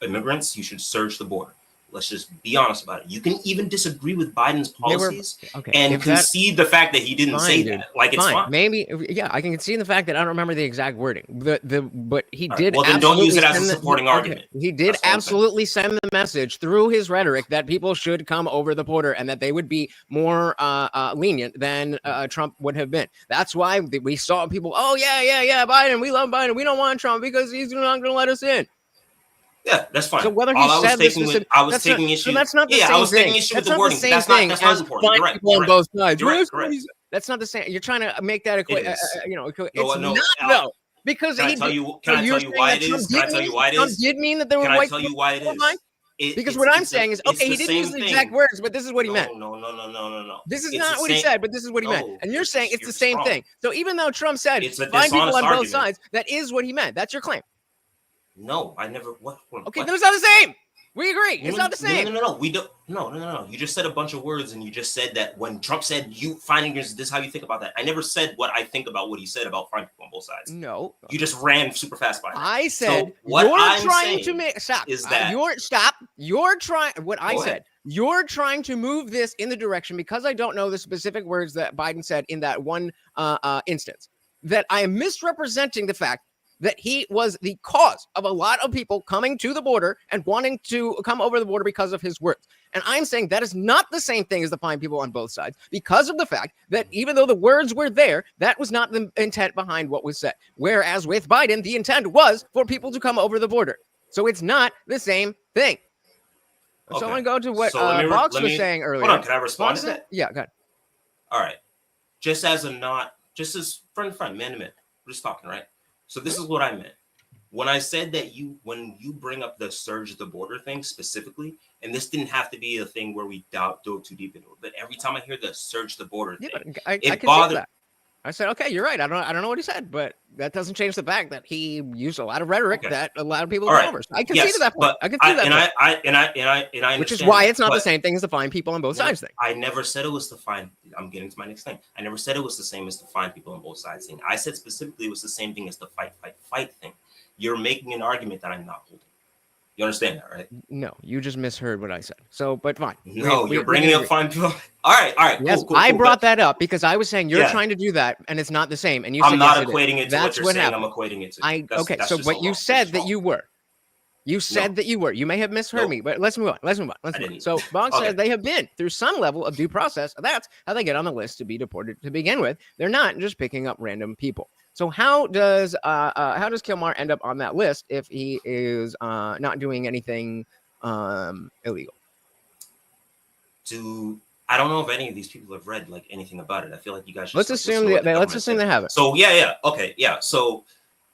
immigrants, you should surge the border. Let's just be honest about it. You can even disagree with Biden's policies and concede the fact that he didn't say that. Like, it's fine. Maybe, yeah, I can concede the fact that I don't remember the exact wording. But he did. Well, then don't use it as a supporting argument. He did absolutely send the message through his rhetoric that people should come over the border and that they would be more lenient than Trump would have been. That's why we saw people. Oh yeah, Biden. We love Biden. We don't want Trump because he's not going to let us in. Yeah, that's fine. So whether he said this, I was taking issue. That's not the same thing. I was taking issue with the wording. That's not as important. You're right. On both sides. Correct. That's not the same. You're trying to make that equation. It's not though. Because can I tell you why it is? Can I tell you why it is? Did mean that there were white people. Can I tell you why it is? Because what I'm saying is, okay, he didn't use the exact words, but this is what he meant. No. This is not what he said, but this is what he meant. And you're saying it's the same thing. So even though Trump said find people on both sides, that is what he meant. That's your claim. No, I never. What? Okay, then it's not the same. We agree. It's not the same. No. We don't. No. You just said a bunch of words, and you just said that when Trump said you finding this is how you think about that. I never said what I think about what he said about finding people on both sides. No. You just ran super fast by that. I said what you're trying to make stop. Is that You're trying. What I said. You're trying to move this in the direction, because I don't know the specific words that Biden said in that one instance, that I am misrepresenting the fact that he was the cause of a lot of people coming to the border and wanting to come over the border because of his words. And I'm saying that is not the same thing as the fine people on both sides, because of the fact that even though the words were there, that was not the intent behind what was said. Whereas with Biden, the intent was for people to come over the border. So it's not the same thing. Okay. So I want to go to what Box was saying earlier. Hold on, can I respond to that? Yeah, go ahead. All right. Just as friend to friend, man to man. We're just talking, right? So this is what I meant. When I said that when you bring up the surge the border thing specifically, and this didn't have to be a thing where we dove too deep into it, but every time I hear the surge the border thing, it bothered. I said, okay, you're right. I don't know what he said, but that doesn't change the fact that he used a lot of rhetoric that a lot of people go over. So I can see to that point. I can see that. I which is why it's not the same thing as the fine people on both sides thing. I never said it was the fine. I'm getting to my next thing. I never said it was the same as the fine people on both sides thing. I said specifically it was the same thing as the fight thing. You're making an argument that I'm not holding. You understand that, right? No, you just misheard what I said. So, but fine. No, you're bringing up fine people. All right. Yes, cool, I brought that up because I was saying you're trying to do that, and it's not the same. And you said I'm not equating it to what you're saying. I'm equating it to. Okay, so what you said that you were. You said that you were. You may have misheard me, but let's move on. So Boggs says they have been through some level of due process. That's how they get on the list to be deported to begin with. They're not just picking up random people. So how does Kilmar end up on that list if he is not doing anything illegal? I don't know if any of these people have read anything about it. I feel like you guys. Let's assume they haven't. So So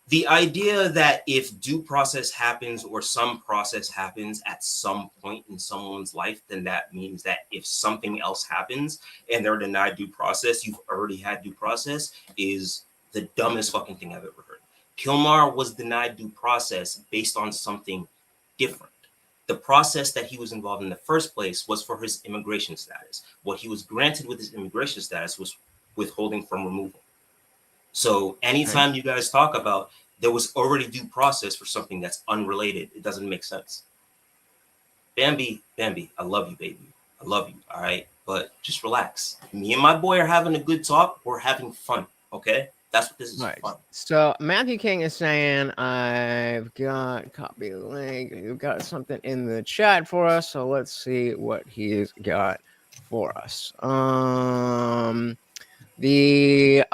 the idea that if due process happens or some process happens at some point in someone's life, then that means that if something else happens and they're denied due process, you've already had due process is the dumbest fucking thing I've ever heard. Kilmar was denied due process based on something different. The process that he was involved in the first place was for his immigration status. What he was granted with his immigration status was withholding from removal. So anytime you guys talk about there was already due process for something that's unrelated, it doesn't make sense. Bambi, I love you, baby. I love you, all right? But just relax. Me and my boy are having a good talk. We're having fun, okay? That's what this is fun. So Matthew King is saying, I've got copy link. You've got something in the chat for us. So let's see what he's got for us. The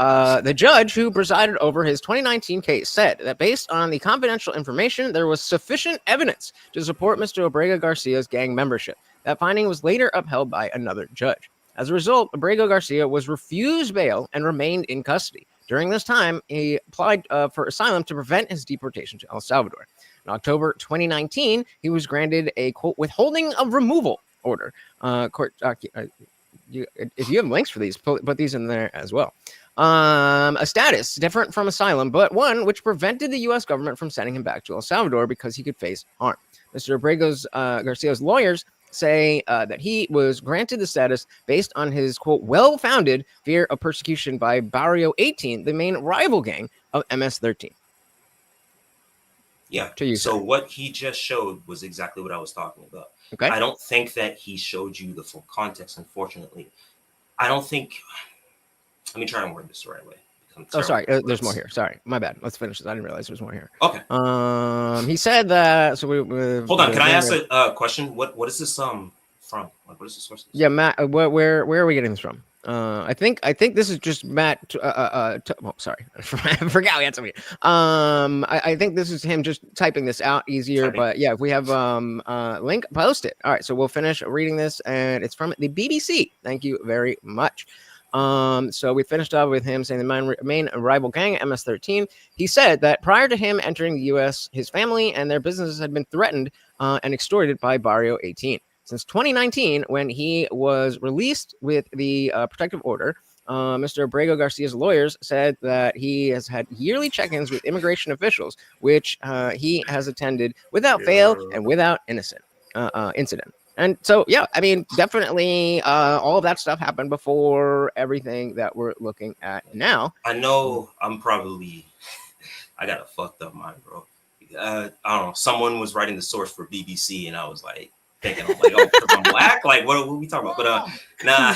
judge who presided over his 2019 case said that based on the confidential information, there was sufficient evidence to support Mr. Abrego Garcia's gang membership. That finding was later upheld by another judge. As a result, Abrego Garcia was refused bail and remained in custody. During this time, he applied for asylum to prevent his deportation to El Salvador. In October 2019, he was granted a, quote, withholding of removal order. If you have links for these, put these in there as well. A status different from asylum, but one which prevented the U.S. government from sending him back to El Salvador because he could face harm. Mr. Abrego Garcia's lawyers say that he was granted the status based on his, quote, well-founded fear of persecution by Barrio 18, the main rival gang of MS-13. Yeah. So what he just showed was exactly what I was talking about. Okay. I don't think that he showed you the full context, unfortunately. I don't think... Let me try and word this the right way. Oh, sorry. There's more here. Sorry. My bad. Let's finish this. I didn't realize there was more here. Okay. He said that... So hold on. Can I ask a question? What is this from? Like, what is the source? Yeah, Matt. Where are we getting this from? I think this is just Matt. Sorry, I forgot we had something. I think this is him just typing this out easier. But yeah, if we have link, post it. All right, so we'll finish reading this, and it's from the BBC. Thank you very much. So we finished up with him saying the main rival gang, MS-13. He said that prior to him entering the U.S., his family and their businesses had been threatened and extorted by Barrio 18. Since 2019, when he was released with the protective order, Mr. Abrego Garcia's lawyers said that he has had yearly check-ins with immigration officials, which he has attended without fail and without incident. And so, yeah, I mean, definitely all of that stuff happened before everything that we're looking at now. I know I got a fucked up mind, bro. I don't know. Someone was writing the source for BBC, and I was like, thinking, I'm like, oh, I'm black? Like, what are we talking about? But nah.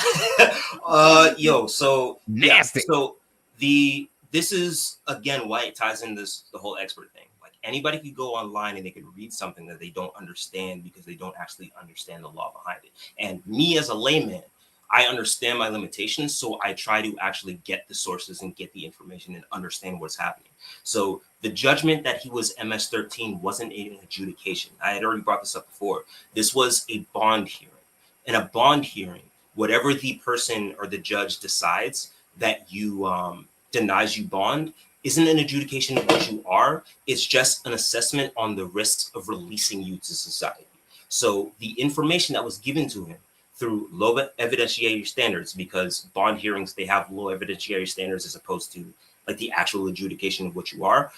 So nasty. Yeah, so the this is again why it ties in the whole expert thing. Like anybody could go online and they could read something that they don't understand because they don't actually understand the law behind it. And me as a layman, I understand my limitations, so I try to actually get the sources and get the information and understand what's happening. So the judgment that he was MS-13 wasn't an adjudication. I had already brought this up before. This was a bond hearing. In a bond hearing, whatever the person or the judge decides that you denies you bond isn't an adjudication of what you are. It's just an assessment on the risks of releasing you to society. So the information that was given to him through low evidentiary standards, because bond hearings, they have low evidentiary standards as opposed to like the actual adjudication of what you are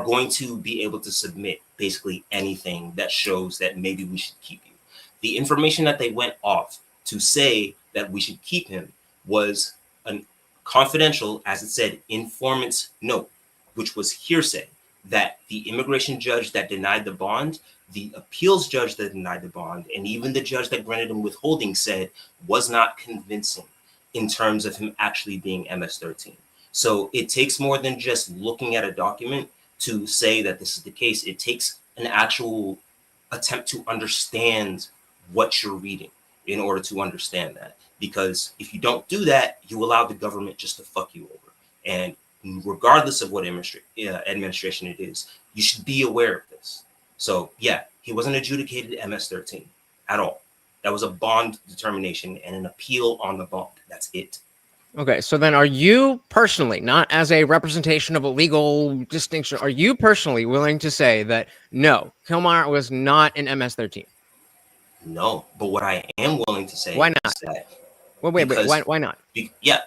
going to be able to submit basically anything that shows that maybe we should keep you. The information that they went off to say that we should keep him was a confidential, as it said, informant's note, which was hearsay, that the immigration judge that denied the bond, the appeals judge that denied the bond, and even the judge that granted him withholding said was not convincing in terms of him actually being MS-13. So it takes more than just looking at a document to say that this is the case. It takes an actual attempt to understand what you're reading in order to understand that. Because if you don't do that, you allow the government just to fuck you over. And regardless of what administration it is, you should be aware of this. So yeah, he wasn't adjudicated MS-13 at all. That was a bond determination and an appeal on the bond. That's it. Okay, so then are you personally, not as a representation of a legal distinction, are you personally willing to say that no, Kilmar was not an MS-13? No, but what I am willing to say Why not? is that Well, wait, why not?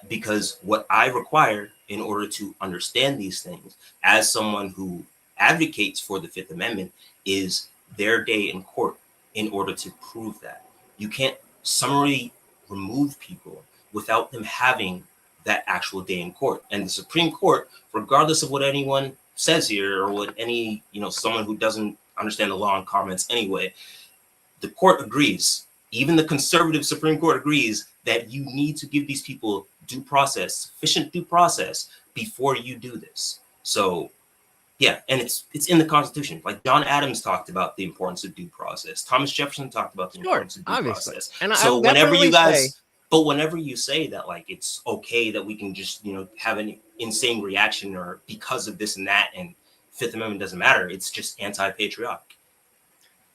Because what I require in order to understand these things as someone who advocates for the Fifth Amendment is their day in court in order to prove that. You can't summarily remove people without them having that actual day in court. And the Supreme Court, regardless of what anyone says here or what any, someone who doesn't understand the law and comments anyway, the court agrees, even the conservative Supreme Court agrees that you need to give these people due process, sufficient due process before you do this. So yeah, and it's in the Constitution. Like John Adams talked about the importance of due process. Thomas Jefferson talked about the importance of due process. And so whenever you say that like it's okay that we can just have an insane reaction or because of this and that and Fifth Amendment doesn't matter, it's just anti-patriotic.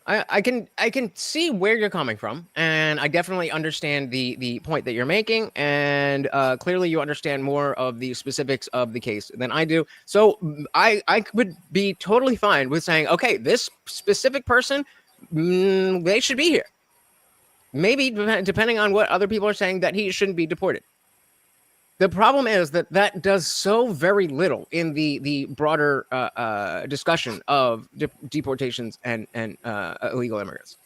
I can see where you're coming from, and I definitely understand the point that you're making, and clearly you understand more of the specifics of the case than I do. So I would be totally fine with saying, okay, this specific person, they should be here. Maybe depending on what other people are saying, that he shouldn't be deported. The problem is that does so very little in the broader discussion of deportations and illegal immigrants.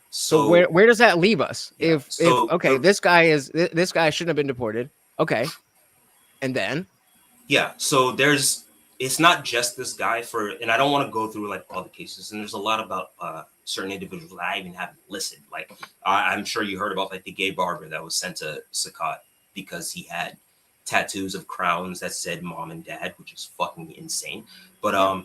So where does that leave us? Yeah, this guy shouldn't have been deported. Okay, and then so it's not just this guy and I don't want to go through like all the cases, and there's a lot about certain individuals that I even haven't listed. Like I'm sure you heard about like the gay barber that was sent to Sakat because he had tattoos of crowns that said mom and dad, which is fucking insane. But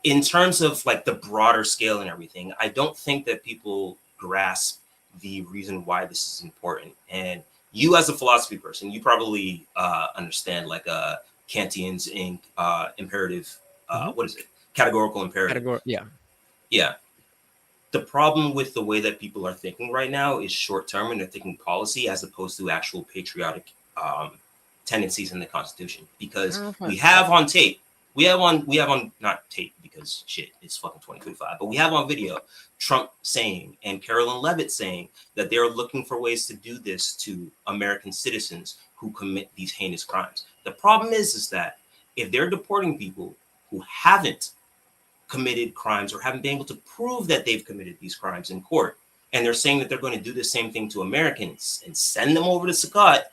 in terms of like the broader scale and everything, I don't think that people grasp the reason why this is important. And you as a philosophy person, you probably understand like Kantian's imperative, what is it? Categorical imperative. Yeah. The problem with the way that people are thinking right now is short-term, and they're thinking policy as opposed to actual patriotic tendencies in the Constitution. Because we have on tape, not tape because shit, it's fucking 2025, but we have on video Trump saying and Carolyn Levitt saying that they're looking for ways to do this to American citizens who commit these heinous crimes. The problem is that if they're deporting people who haven't committed crimes or haven't been able to prove that they've committed these crimes in court, and they're saying that they're going to do the same thing to Americans and send them over to Sakat,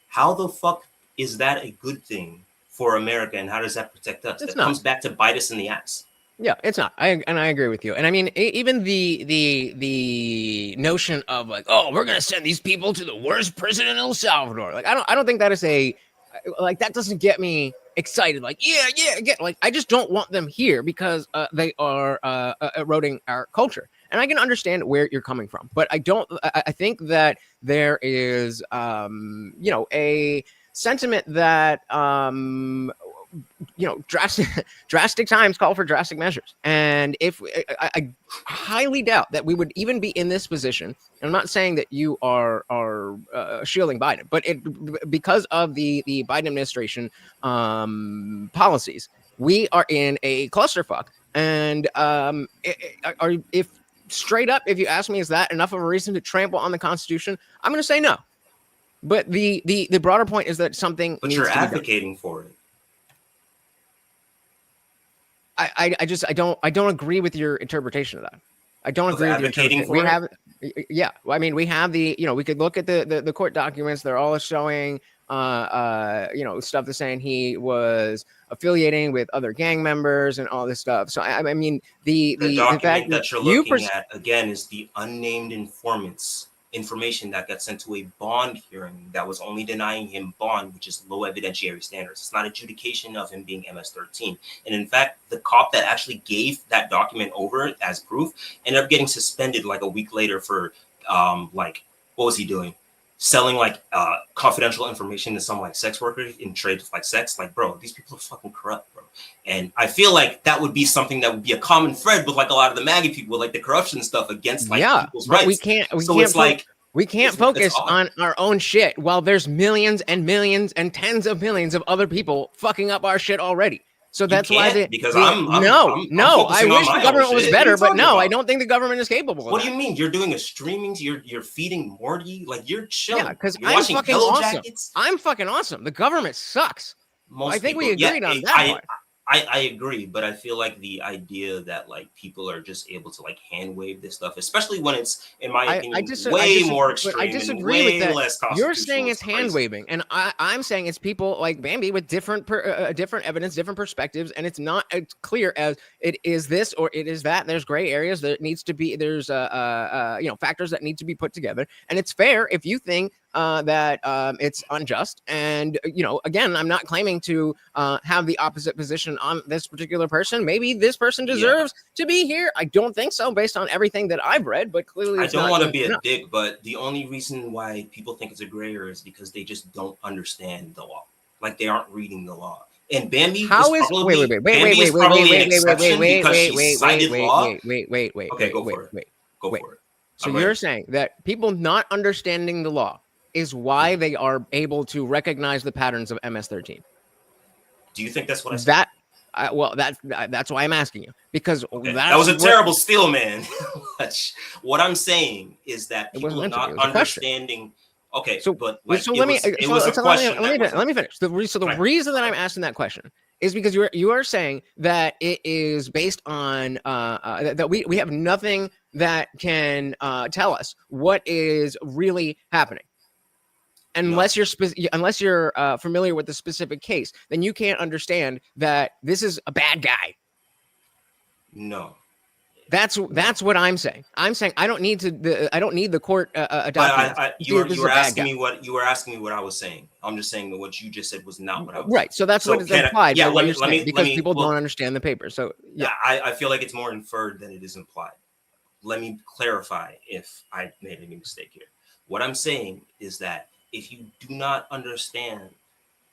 how the fuck is that a good thing for America, and how does that protect us? That comes back to bite us in the ass. Yeah, it's not. I agree with you. And I mean, even the notion of like, oh, we're gonna send these people to the worst prison in El Salvador. Like, I don't think that is like that doesn't get me excited. Like, get like I just don't want them here because they are eroding our culture. And I can understand where you're coming from, but I don't. I think that there is, a sentiment that drastic times call for drastic measures. And if I highly doubt that we would even be in this position. I'm not saying that you are shielding Biden, but because of the Biden administration policies, we are in a clusterfuck. And if straight up, if you ask me, is that enough of a reason to trample on the Constitution? I'm going to say no. But the broader point is that something. But needs you're to be done. advocating for it. I don't agree with your interpretation of that. I don't agree with your Advocating interpretation. for it? Yeah. I mean, we have we could look at the court documents. They're all showing, stuff that's saying he was affiliating with other gang members and all this stuff. So I mean, the document fact that you're looking at again is the unnamed informants information that got sent to a bond hearing that was only denying him bond, which is low evidentiary standards. It's not adjudication of him being MS-13. And in fact, the cop that actually gave that document over as proof ended up getting suspended like a week later for what was he doing? Selling confidential information to some sex workers in trade with sex. Bro, these people are fucking corrupt, bro. And I feel like that would be something that would be a common thread with a lot of the MAGA people, the corruption stuff against people's rights. We can't focus on our own shit while there's millions and millions and tens of millions of other people fucking up our shit already. So that's why I wish the government was better, but no, I don't think the government is capable. What do you mean? You're doing a streaming? You're feeding Morty? You're chilling. Yeah, because I'm fucking awesome. I'm fucking awesome. The government sucks. I think we agreed on that part. I agree, but I feel like the idea that people are just able to hand wave this stuff, especially when it's, in my opinion, way more extreme. I disagree with that. Less You're saying it's hand waving, and I'm saying it's people like Bambi with different evidence, different perspectives, and it's not as clear as it is this or it is that. There's gray areas that needs to be. There's factors that need to be put together, and it's fair if you think that it's unjust. And again, I'm not claiming to have the opposite position on this particular person. Maybe this person deserves to be here. I don't think so, based on everything that I've read. But clearly, I don't want to be a dick, but the only reason why people think it's a gray area is because they just don't understand the law. They aren't reading the law. And Bambi wait. Okay, go for it. Go for it. So you're saying that people not understanding the law is why they are able to recognize the patterns of MS-13. Do you think that's what I said? That's why I'm asking you, because that was a terrible steal, man. What I'm saying is that people not understanding. Okay, so but let me finish. The reason that I'm asking that question is because you are saying that it is based on that we have nothing that can tell us what is really happening. Unless you're familiar with the specific case, then you can't understand that this is a bad guy. No, that's what I'm saying. I'm saying I don't need the court document. You were asking me what I was saying. I'm just saying that what you just said was not what I was right. So that's what is implied. Because people don't understand the paper. So I feel like it's more inferred than it is implied. Let me clarify if I made any mistake here. What I'm saying is that if you do not understand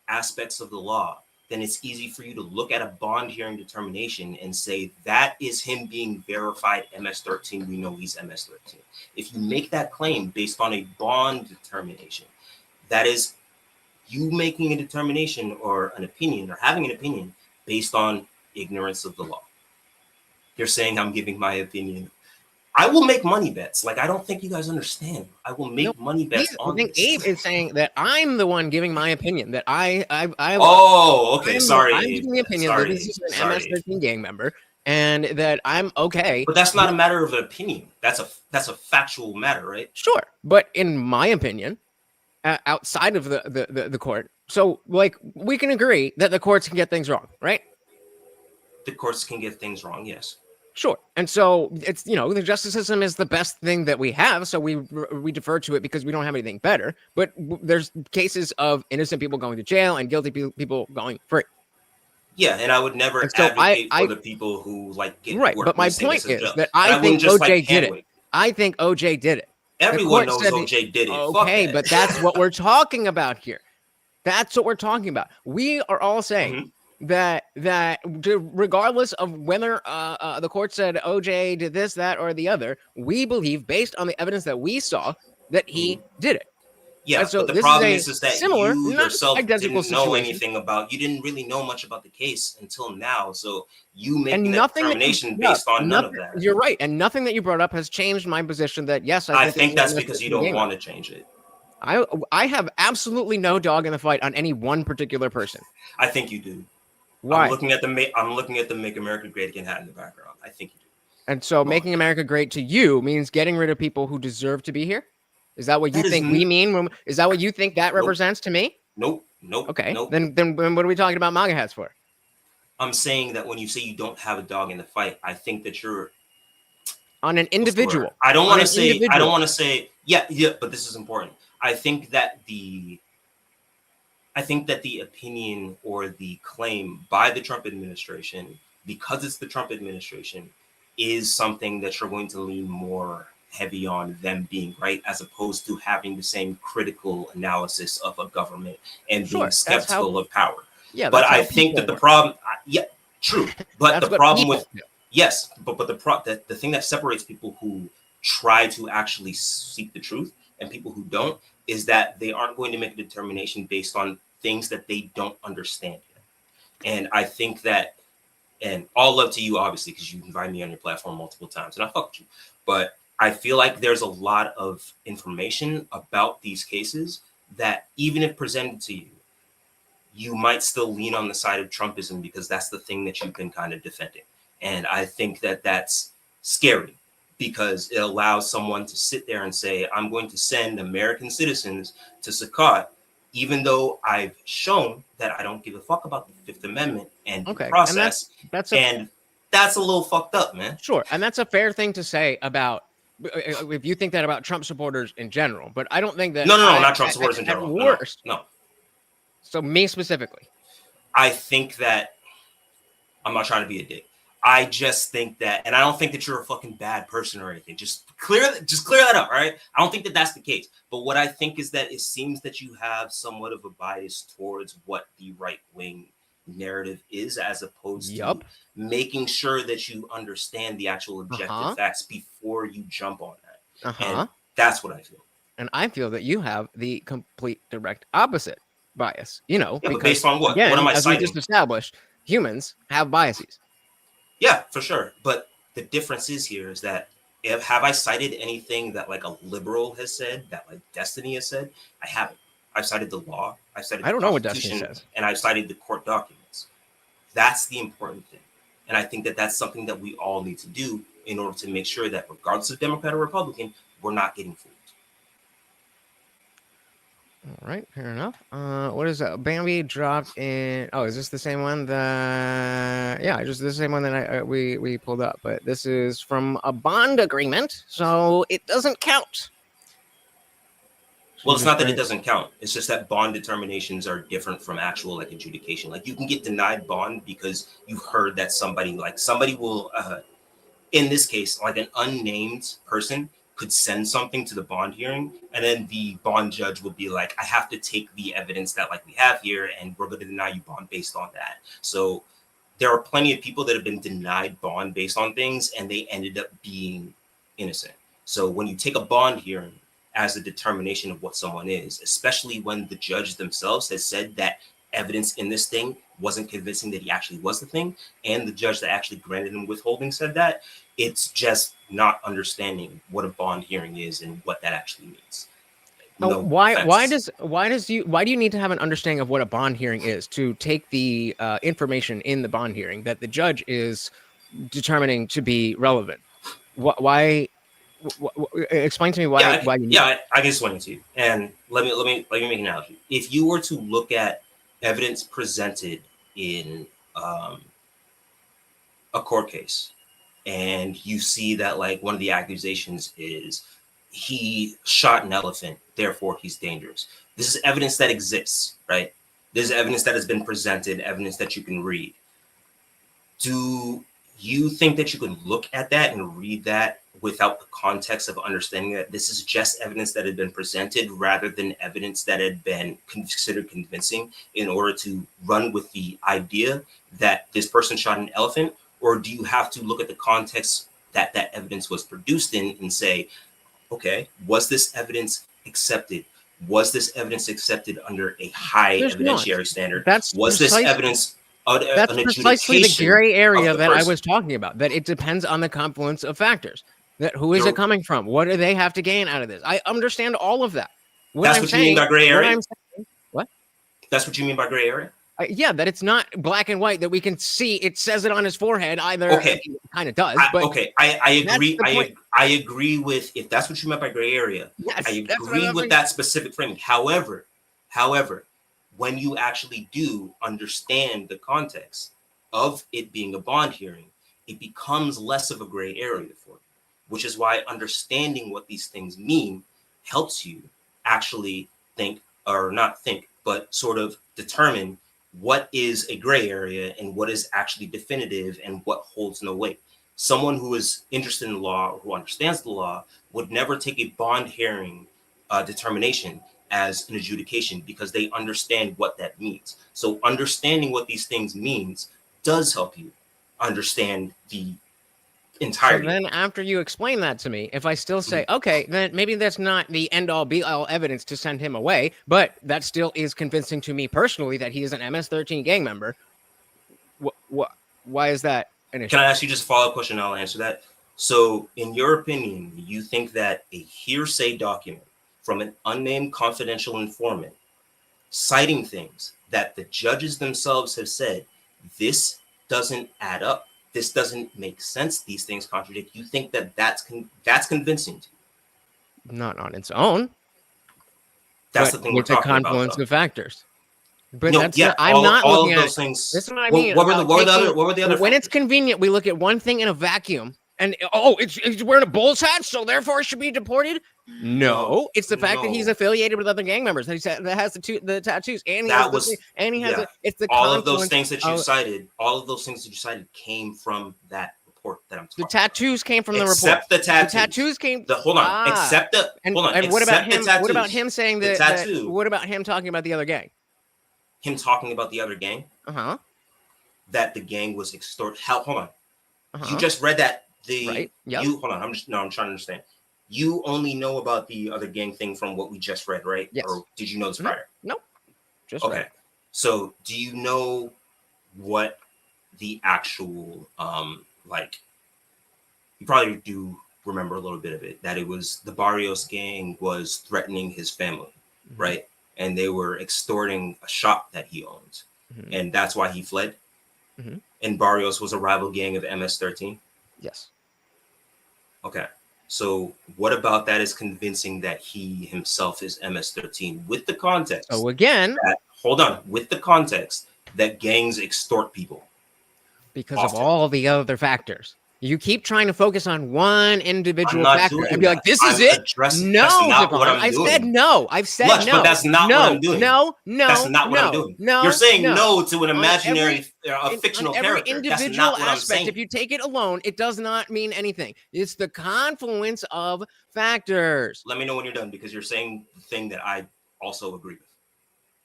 aspects of the law, then it's easy for you to look at a bond hearing determination and say that is him being verified MS-13. We know he's MS-13. If you make that claim based on a bond determination, that is you making a determination or an opinion or having an opinion based on ignorance of the law. You're saying I'm giving my opinion. I will make money bets. I don't think you guys understand. I will make money bets on this. I think Abe is saying that I'm the one giving my opinion. That I. Oh, okay. Sorry, I'm giving the opinion that this is an MS-13 gang member, and that I'm okay. But that's not a matter of opinion. That's a factual matter, right? Sure, but in my opinion, outside of the court, so we can agree that the courts can get things wrong, right? The courts can get things wrong, yes. Sure. And so it's, the justice system is the best thing that we have. So we defer to it because we don't have anything better. But there's cases of innocent people going to jail and guilty people going free. Yeah, and I would never And so advocate for the people who get right. who But my say point this is jail. that And I think wouldn't just OJ did hand it. wave. I think OJ did it. Everyone knows OJ did it. Okay, Fuck that. but that's what we're talking about here. That's what we're talking about. We are all saying that regardless of whether the court said OJ did this, that, or the other, we believe, based on the evidence that we saw, that he did it. Yeah, so but the problem is that similar, you yourself identical didn't know situation. anything about. You didn't really know much about the case until now. So you making And that determination based on none of that. You're right, and nothing that you brought up has changed my position. That yes, I think that's because you don't want to change it. I have absolutely no dog in the fight on any one particular person. I think you do. Why? I'm looking at the Make America Great Again hat in the background. I think you do. And so making America great to you means getting rid of people who deserve to be here? Is that what you think we mean? Is that what you think that represents to me? Nope. Okay. Nope. Then what are we talking about MAGA hats for? I'm saying that when you say you don't have a dog in the fight, I think that you're on an individual. I don't want to say yeah, but this is important. I think that the opinion or the claim by the Trump administration, because it's the Trump administration, is something that you're going to lean more heavy on them being right, as opposed to having the same critical analysis of a government and being skeptical of power. Yeah, but I think that the problem, true. But the problem with the thing that separates people who try to actually seek the truth and people who don't is that they aren't going to make a determination based on things that they don't understand yet. And I think that, and all love to you, obviously, because you invited me on your platform multiple times, and I fuck with you. But I feel like there's a lot of information about these cases that even if presented to you, you might still lean on the side of Trumpism because that's the thing that you've been kind of defending. And I think that that's scary because it allows someone to sit there and say, I'm going to send American citizens to Saqqat, even though I've shown that I don't give a fuck about the Fifth Amendment and the process. And that's a little fucked up, man. Sure. And that's a fair thing to say about, if you think that about Trump supporters in general, but I don't think that. No, not Trump supporters in general. At worst. No. So me specifically. I think that, I'm not trying to be a dick. I just think that, and I don't think that you're a fucking bad person or anything. Just clear that up, all right? I don't think that that's the case. But what I think is that it seems that you have somewhat of a bias towards what the right-wing narrative is, as opposed to making sure that you understand the actual objective facts before you jump on that. And that's what I feel. And I feel that you have the complete direct opposite bias, because but based on what? Again, what am I as citing? we just established, humans have biases. Yeah, for sure. But the difference is here is that have I cited anything that like a liberal has said, that like Destiny has said? I haven't. I've cited the law. I've cited I don't know what Destiny says. And I've cited the court documents. That's the important thing. And I think that that's something that we all need to do in order to make sure that regardless of Democrat or Republican, we're not getting fooled. All right, fair enough. What is that? Bambi dropped in. Oh, is this the same one that? Yeah, just the same one that we pulled up. But this is from a bond agreement, so it doesn't count. Well, it's not that it doesn't count. It's just that bond determinations are different from actual like adjudication. Like you can get denied bond because you've heard that somebody will, in this case, like an unnamed person could send something to the bond hearing, and then the bond judge would be like, I have to take the evidence that like we have here, and we're going to deny you bond based on that. So there are plenty of people that have been denied bond based on things, and they ended up being innocent. So when you take a bond hearing as a determination of what someone is, especially when the judge themselves has said that evidence in this thing wasn't convincing that he actually was the thing, and the judge that actually granted him withholding said that, it's just not understanding what a bond hearing is and what that actually means. Why do you need to have an understanding of what a bond hearing is to take the information in the bond hearing that the judge is determining to be relevant? Why? Explain to me why you need I can explain it to you. And let me make an analogy. If you were to look at evidence presented in a court case, and you see that like one of the accusations is he shot an elephant, therefore he's dangerous. This is evidence that exists, right? There's evidence that has been presented, evidence that you can read. Do you think that you can look at that and read that without the context of understanding that this is just evidence that had been presented rather than evidence that had been considered convincing in order to run with the idea that this person shot an elephant? Or do you have to look at the context that that evidence was produced in and say, okay, was this evidence accepted? Was this evidence accepted under a high evidentiary standard? Was this evidence that's an precisely the adjudication gray area of the that I person? was talking about, that it depends on the confluence of factors. That who is it coming from? What do they have to gain out of this? I understand all of that. That's what you mean by gray area? What? That's what you mean by gray area? Yeah, that it's not black and white, that we can see. It says it on his forehead. Either okay, it kind of does. But I agree. I agree with, if that's what you meant by gray area. Yes, I agree with that specific framing. However, when you actually do understand the context of it being a bond hearing, it becomes less of a gray area for you, which is why understanding what these things mean helps you actually think, or not think, but sort of determine what is a gray area and what is actually definitive and what holds no weight. Someone who is interested in the law, who understands the law, would never take a bond hearing determination as an adjudication because they understand what that means. So understanding what these things means does help you understand the entirety. So then after you explain that to me, if I still say, okay, then maybe that's not the end all be all evidence to send him away, but that still is convincing to me personally that he is an MS-13 gang member. Why is that an issue? Can I ask you just a follow-up question and I'll answer that? So in your opinion, you think that a hearsay document from an unnamed confidential informant citing things that the judges themselves have said, this doesn't add up, this doesn't make sense, these things contradict, you think that that's convincing to you? Not on its own. That's the thing we're talking about. With the confluence of factors. But no, that's yeah, not, I'm not all looking of at those things. This is what I mean. What were the other? When it's convenient, we look at one thing in a vacuum, and it's wearing a Bulls hat, so therefore it should be deported. No, it's the fact that he's affiliated with other gang members. That has the tattoos, and he has it's the all of those things that you cited. All of those things that you cited came from that report that I'm talking. The tattoos came from the report. Except the tattoos. The tattoos came. Hold on. Except the. Hold on. And what about him? What about him saying that? Tattoo. What about him talking about the other gang? Him talking about the other gang? That the gang was extort. Hold on. You just read that you hold on. I'm trying to understand. You only know about the other gang thing from what we just read, right? Yes. Or did you know this prior? Nope. Just okay. Read. So do you know what the actual like? You probably do remember a little bit of it. That it was the Barrios gang was threatening his family, right? And they were extorting a shop that he owns, and that's why he fled. And Barrios was a rival gang of MS-13. Yes. Okay. So what about that is convincing that he himself is MS-13 with the context? So again, with the context that gangs extort people. Because of all the other factors. You keep trying to focus on one individual factor and be like, this is it. No, I said no. I've said no. But that's not what I'm doing. No. That's not what I'm doing. No. You're saying no to an imaginary, fictional character. Every individual aspect, if you take it alone, it does not mean anything. It's the confluence of factors. Let me know when you're done, because you're saying the thing that I also agree with.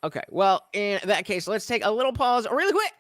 Okay. Well, in that case, let's take a little pause really quick.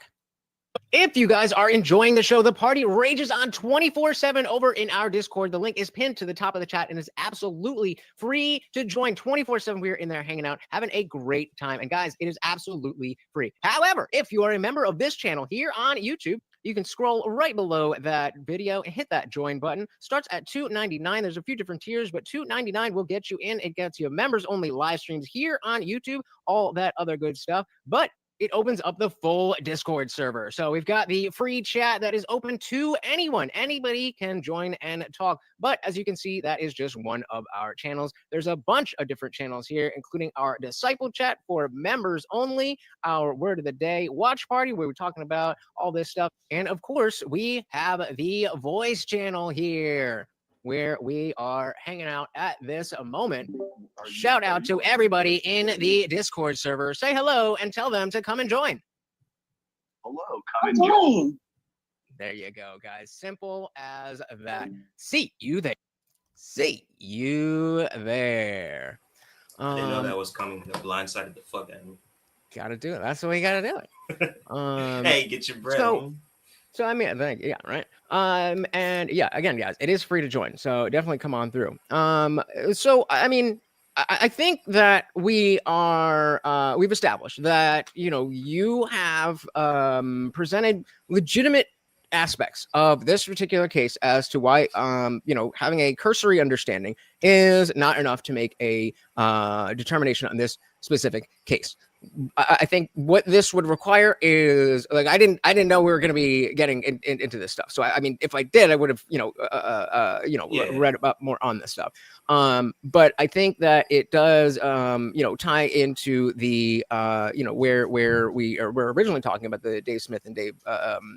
If you guys are enjoying the show, the party rages on 24/7 over in our Discord. The link is pinned to the top of the chat and is absolutely free to join 24/7. We're in there hanging out, having a great time. And guys, it is absolutely free. However, if you are a member of this channel here on YouTube, you can scroll right below that video and hit that join button. Starts at $2.99. There's a few different tiers, but $2.99 will get you in. It gets you members only live streams here on YouTube, all that other good stuff. But it opens up the full Discord server. So we've got the free chat that is open to anyone. Anybody can join and talk. But as you can see, that is just one of our channels. There's a bunch of different channels here, including our disciple chat for members only, our word of the day watch party, where we're talking about all this stuff. And of course, we have the voice channel here, where we are hanging out at this moment. Shout out to everybody in the Discord server. Say hello and tell them to come and join. Hello, come and join. There you go, guys. Simple as that. See you there. See you there. I didn't know that was coming. That blindsided the fuck out of me. Gotta do it. That's the way you gotta do it. Hey, get your bread. So I mean, yeah, right. And yeah, again, guys, it is free to join, so definitely come on through. So I mean, I think that we've established that you have presented legitimate aspects of this particular case as to why having a cursory understanding is not enough to make a determination on this specific case. I think what this would require is, like, I didn't know we were going to be getting into this stuff. So I mean, if I did, I would have read about more on this stuff. But I think that it does tie into the where we were originally talking about the Dave Smith and Dave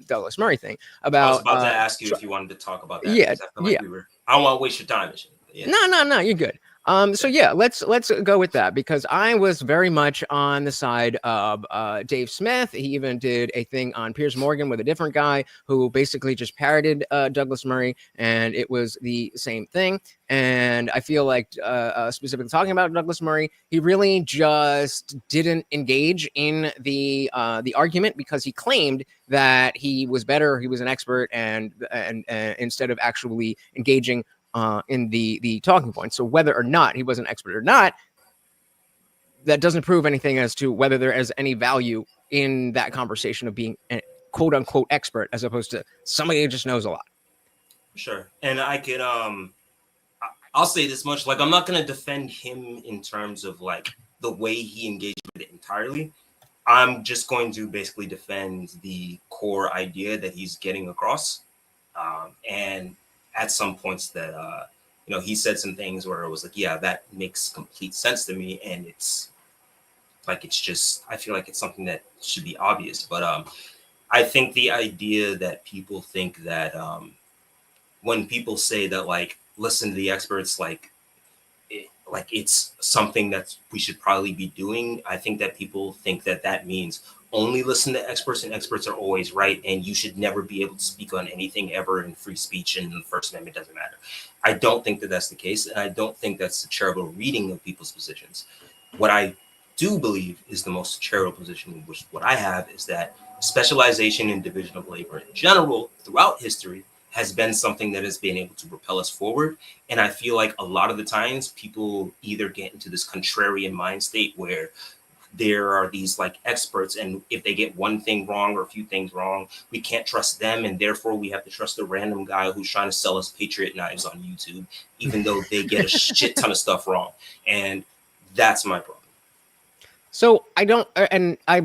Douglas Murray thing. I was about to ask you if you wanted to talk about that. Yeah, I feel like I don't want to waste your time. Yeah. No, you're good. So yeah, let's go with that, because I was very much on the side of Dave Smith. He even did a thing on Piers Morgan with a different guy who basically just parroted Douglas Murray, and it was the same thing. And I feel like specifically talking about Douglas Murray, he really just didn't engage in the argument, because he claimed that he was better, he was an expert, and instead of actually engaging in the talking points. So whether or not he was an expert or not, that doesn't prove anything as to whether there is any value in that conversation of being a quote unquote expert, as opposed to somebody who just knows a lot. Sure. And I could I'll say this much, like, I'm not going to defend him in terms of like the way he engaged with it entirely. I'm just going to basically defend the core idea that he's getting across. And at some points that he said some things where it was like, yeah, that makes complete sense to me, and it's just, I feel like it's something that should be obvious. But I think the idea that people think that when people say that, like, listen to the experts, like it's something that we should probably be doing, I think that people think that means only listen to experts, and experts are always right, and you should never be able to speak on anything ever in free speech, and the First Amendment doesn't matter. I don't think that that's the case, and I don't think that's the charitable reading of people's positions. What I do believe is the most charitable position, which what I have, is that specialization and division of labor in general throughout history has been something that has been able to propel us forward. And I feel like a lot of the times people either get into this contrarian mind state where there are these like experts, and if they get one thing wrong or a few things wrong, we can't trust them, and therefore we have to trust the random guy who's trying to sell us Patriot knives on YouTube, even though they get a shit ton of stuff wrong. And that's my problem. So I don't, and I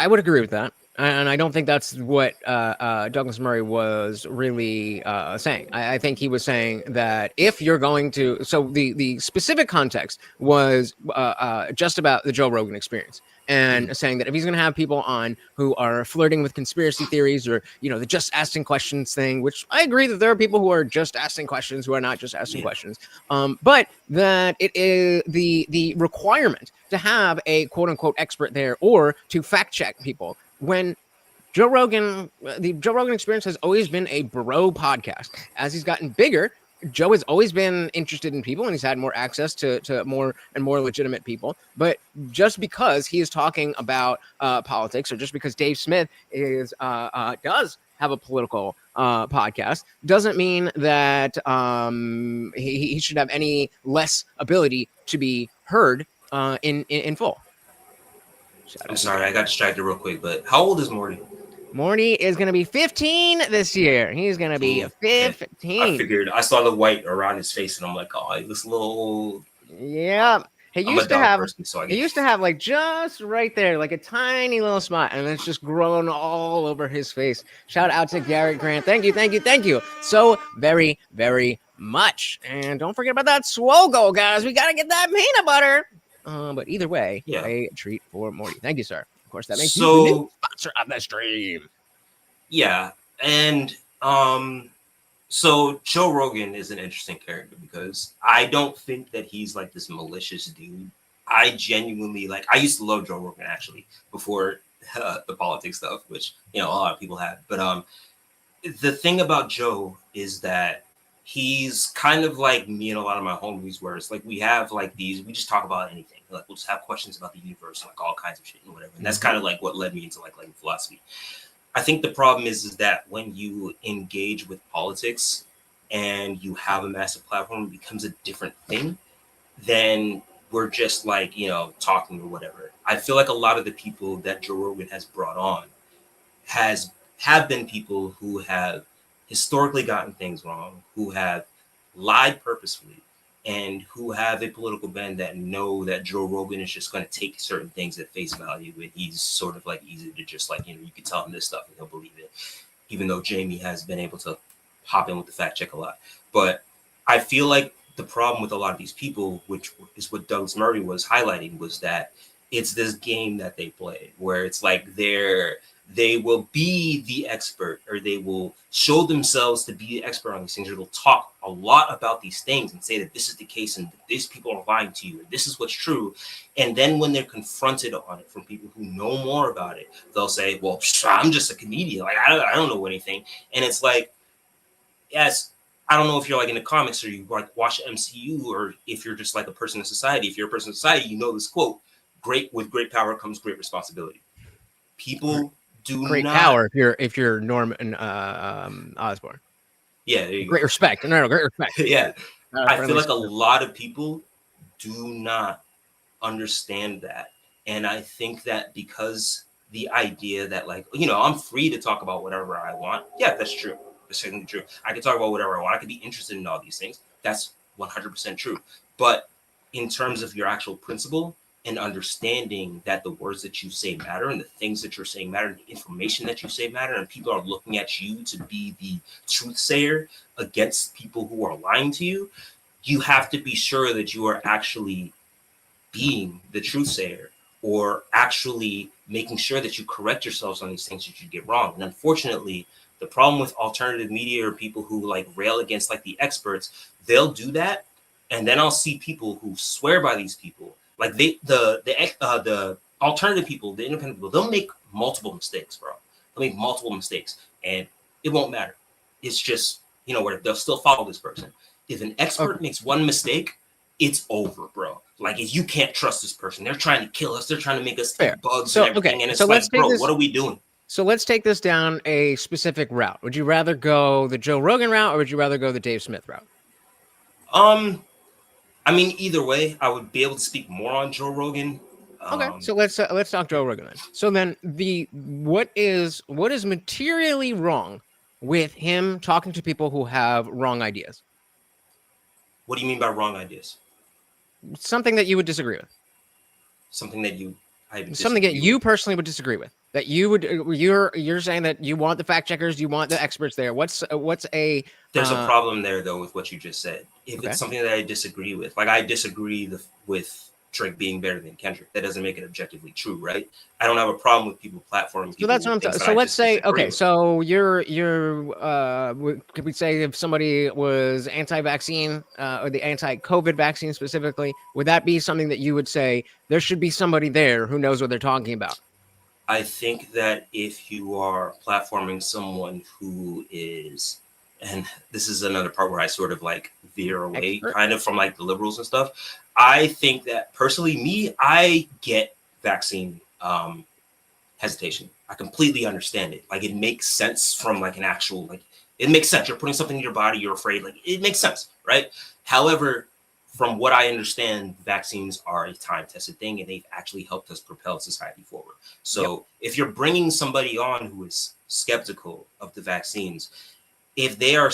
would agree with that. And I don't think that's what Douglas Murray was really saying. I think he was saying that if you're going to, so the specific context was just about the Joe Rogan Experience, and saying that if he's going to have people on who are flirting with conspiracy theories, or the just asking questions thing, which I agree that there are people who are just asking questions who are not just asking questions, but that it is the requirement to have a quote unquote expert there, or to fact check people. When the Joe Rogan Experience has always been a bro podcast. As he's gotten bigger, Joe has always been interested in people, and he's had more access to more and more legitimate people. But just because he is talking about politics, or just because Dave Smith does have a political podcast, doesn't mean that he should have any less ability to be heard in full. I'm sorry, I got distracted real quick, but how old is Morty? Morty is going to be 15 this year. He's going to be 15. I figured, I saw the white around his face, and I'm like, oh, he looks a little old. Yeah. He I'm a used to dog have person, so I he get used to have like just right there, like a tiny little spot, and it's just grown all over his face. Shout out to Garrett Grant. Thank you so very, very much. And don't forget about that Swogo, guys. We gotta get that peanut butter. But either way, Yeah. a treat for Morty. Thank you, sir. Of course, that makes you the So new sponsor of the stream. yeah, and so Joe Rogan is an interesting character because I don't think that he's like this malicious dude. I genuinely like. I used to love Joe Rogan actually before the politics stuff, which a lot of people had. But the thing about Joe is that he's kind of like me and a lot of my homies, where it's like we have like we just talk about anything. Like we'll just have questions about the universe, like all kinds of shit and whatever. And that's kind of like what led me into like philosophy. I think the problem is that when you engage with politics and you have a massive platform, it becomes a different thing than we're just like, talking or whatever. I feel like a lot of the people that Joe Rogan has brought on have been people who have historically gotten things wrong, who have lied purposefully, and who have a political bend that know that Joe Rogan is just going to take certain things at face value, and he's sort of like easy to just like, you can tell him this stuff and he'll believe it, even though Jamie has been able to hop in with the fact check a lot. But I feel like the problem with a lot of these people, which is what Douglas Murray was highlighting, was that it's this game that they play where it's like they will be the expert, or they will show themselves to be the expert on these things, or they'll talk a lot about these things and say that this is the case and these people are lying to you and this is what's true. And then when they're confronted on it from people who know more about it, they'll say, well, I'm just a comedian. Like, I don't know anything. And it's like, yes, I don't know if you're like in the comics or you like watch MCU, or if you're just like a person in society. If you're a person in society, you know this quote: with great power comes great responsibility. People do Great not power if you're Norman Osborn. Yeah, there you Great go. respect. No, great respect. Yeah. I feel like a spirit. lot of people do not understand that. And I think that because the idea that like, I'm free to talk about whatever I want. Yeah, that's true. That's certainly true. I can talk about whatever I want. I can be interested in all these things. That's 100% true. But in terms of your actual principle and understanding that the words that you say matter and the things that you're saying matter and the information that you say matter, and people are looking at you to be the truth sayer against people who are lying to you, you have to be sure that you are actually being the truth sayer, or actually making sure that you correct yourselves on these things that you get wrong. And unfortunately, the problem with alternative media or people who like rail against like the experts, they'll do that. And then I'll see people who swear by these people, like the alternative people, the independent people, they'll make multiple mistakes, bro. They'll make multiple mistakes and it won't matter. It's just, where they'll still follow this person. If an expert makes one mistake, it's over, bro. Like, if you can't trust this person, they're trying to kill us. They're trying to make us eat bugs and everything. And it's like, bro, what are we doing? So let's take this down a specific route. Would you rather go the Joe Rogan route, or would you rather go the Dave Smith route? I mean, either way, I would be able to speak more on Joe Rogan. Okay, so let's talk Joe Rogan then. So then, what is materially wrong with him talking to people who have wrong ideas? What do you mean by wrong ideas? Something that you would disagree with. Something that you personally would disagree with. That you're saying that you want the fact checkers, you want the experts there. There's a problem there though with what you just said. If it's something that I disagree with, like I disagree with Drake being better than Kendrick, that doesn't make it objectively true, right? I don't have a problem with people platforming. So that's what I'm saying. So let's say, okay, so could we say if somebody was anti-vaccine or the anti-COVID vaccine specifically, would that be something that you would say there should be somebody there who knows what they're talking about? I think that if you are platforming someone who is, and this is another part where I sort of like veer away kind of from like the liberals and stuff. I think that personally, I get vaccine hesitation. I completely understand it. Like, it makes sense from like an actual, like, it makes sense. You're putting something in your body, you're afraid, like it makes sense, right? However, from what I understand, vaccines are a time-tested thing, and they've actually helped us propel society forward. So if you're bringing somebody on who is skeptical of the vaccines, if they are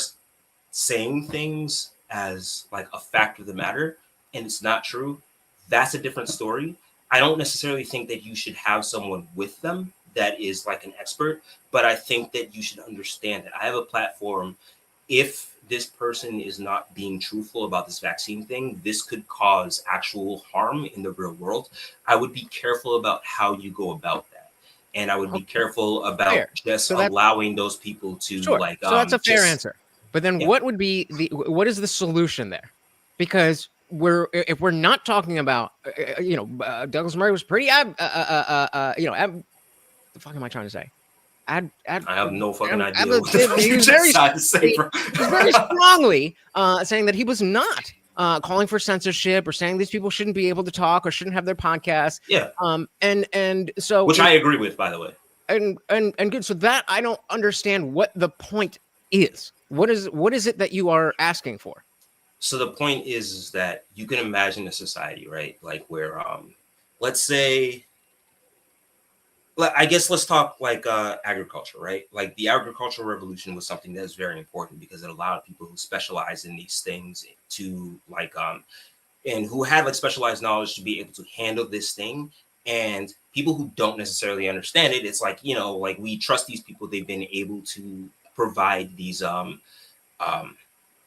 saying things as like a fact of the matter and it's not true, that's a different story. I don't necessarily think that you should have someone with them that is like an expert, but I think that you should understand that I have a platform. If this person is not being truthful about this vaccine thing, this could cause actual harm in the real world. I would be careful about how you go about that. And I would be careful about Fair. just So that's- allowing those people to Sure. like, So that's a fair just- answer. But then Yeah. what would be what is the solution there? Because if we're not talking about, Douglas Murray was pretty, the fuck am I trying to say? I have no fucking idea what what the fuck you just decided to say, bro. He was very strongly saying that he was not calling for censorship or saying these people shouldn't be able to talk or shouldn't have their podcasts. Yeah. And so, which I agree with, by the way. And good. So that I don't understand what the point is. What is it that you are asking for? So the point is that you can imagine a society, right? Like where, let's say, I guess let's talk like agriculture, right? Like the agricultural revolution was something that was very important because it allowed people who specialize in these things to like, and who had like specialized knowledge to be able to handle this thing. And people who don't necessarily understand it, it's like, like we trust these people. They've been able to provide these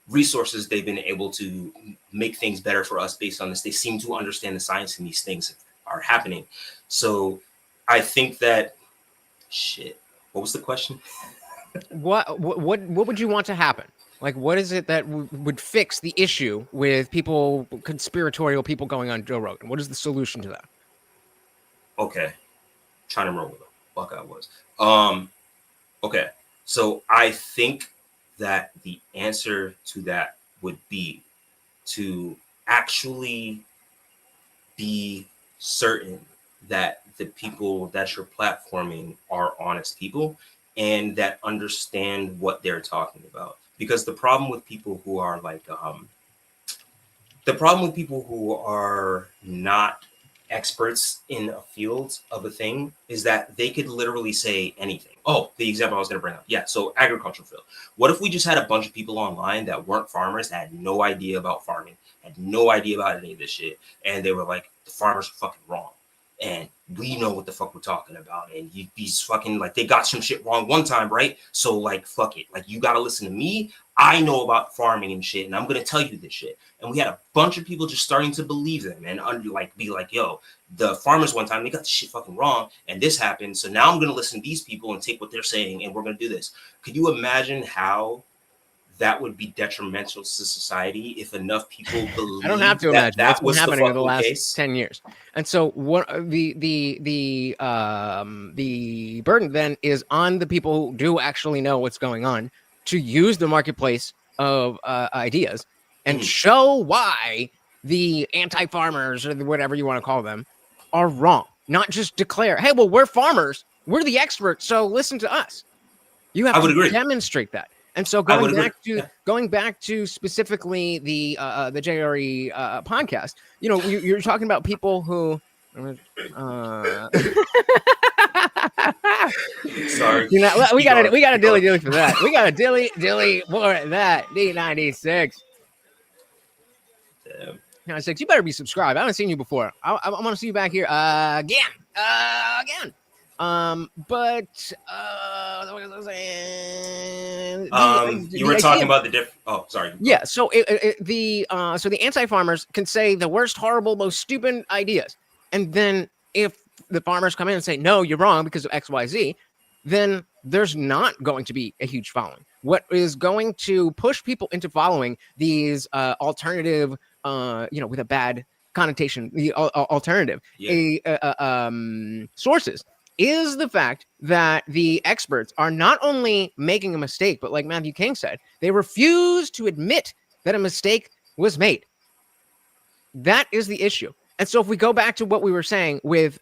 resources. They've been able to make things better for us based on this. They seem to understand the science and these things are happening. So I think that what was the question? What would you want to happen? Like, what is it that would fix the issue with people, conspiratorial people going on Joe Rogan? What is the solution to that? Okay. Trying to remember what the fuck I was. Okay. So I think that the answer to that would be to actually be certain that the people that you're platforming are honest people and that understand what they're talking about. Because the problem with people who are like, the problem with people who are not experts in a field of a thing is that they could literally say anything. Oh, the example I was going to bring up. Yeah. So agricultural field. What if we just had a bunch of people online that weren't farmers, that had no idea about farming, had no idea about any of this shit. And they were like, the farmers are fucking wrong. And we know what the fuck we're talking about. And you'd be fucking like, they got some shit wrong one time, right? So like, fuck it. Like, you got to listen to me. I know about farming and shit, and I'm going to tell you this shit. And we had a bunch of people just starting to believe them and be like, yo, the farmers one time, they got the shit fucking wrong. And this happened. So now I'm going to listen to these people and take what they're saying. And we're going to do this. Could you imagine how that would be detrimental to society if enough people believe? I don't have to imagine. That's been was happening in the last case? 10 years. And so what the burden then is on the people who do actually know what's going on to use the marketplace of ideas and show why the anti-farmers or whatever you want to call them are wrong. Not just declare, hey, well, we're farmers, we're the experts, so listen to us. You have to demonstrate that. And so going back to specifically the JRE podcast, you're talking about people who sorry, we got a dilly for that. We got a dilly for that. D96. Damn. 96. You better be subscribed. I haven't seen you before. I want to see you back here again. What was I saying? You were talking about the different. Oh, sorry. Yeah. So the anti-farmers can say the worst, horrible, most stupid ideas, and then if the farmers come in and say no, you're wrong because of X, Y, Z, then there's not going to be a huge following. What is going to push people into following these alternative, with a bad connotation, the alternative sources, is the fact that the experts are not only making a mistake, but like Matthew King said, they refuse to admit that a mistake was made. That is the issue. And so if we go back to what we were saying with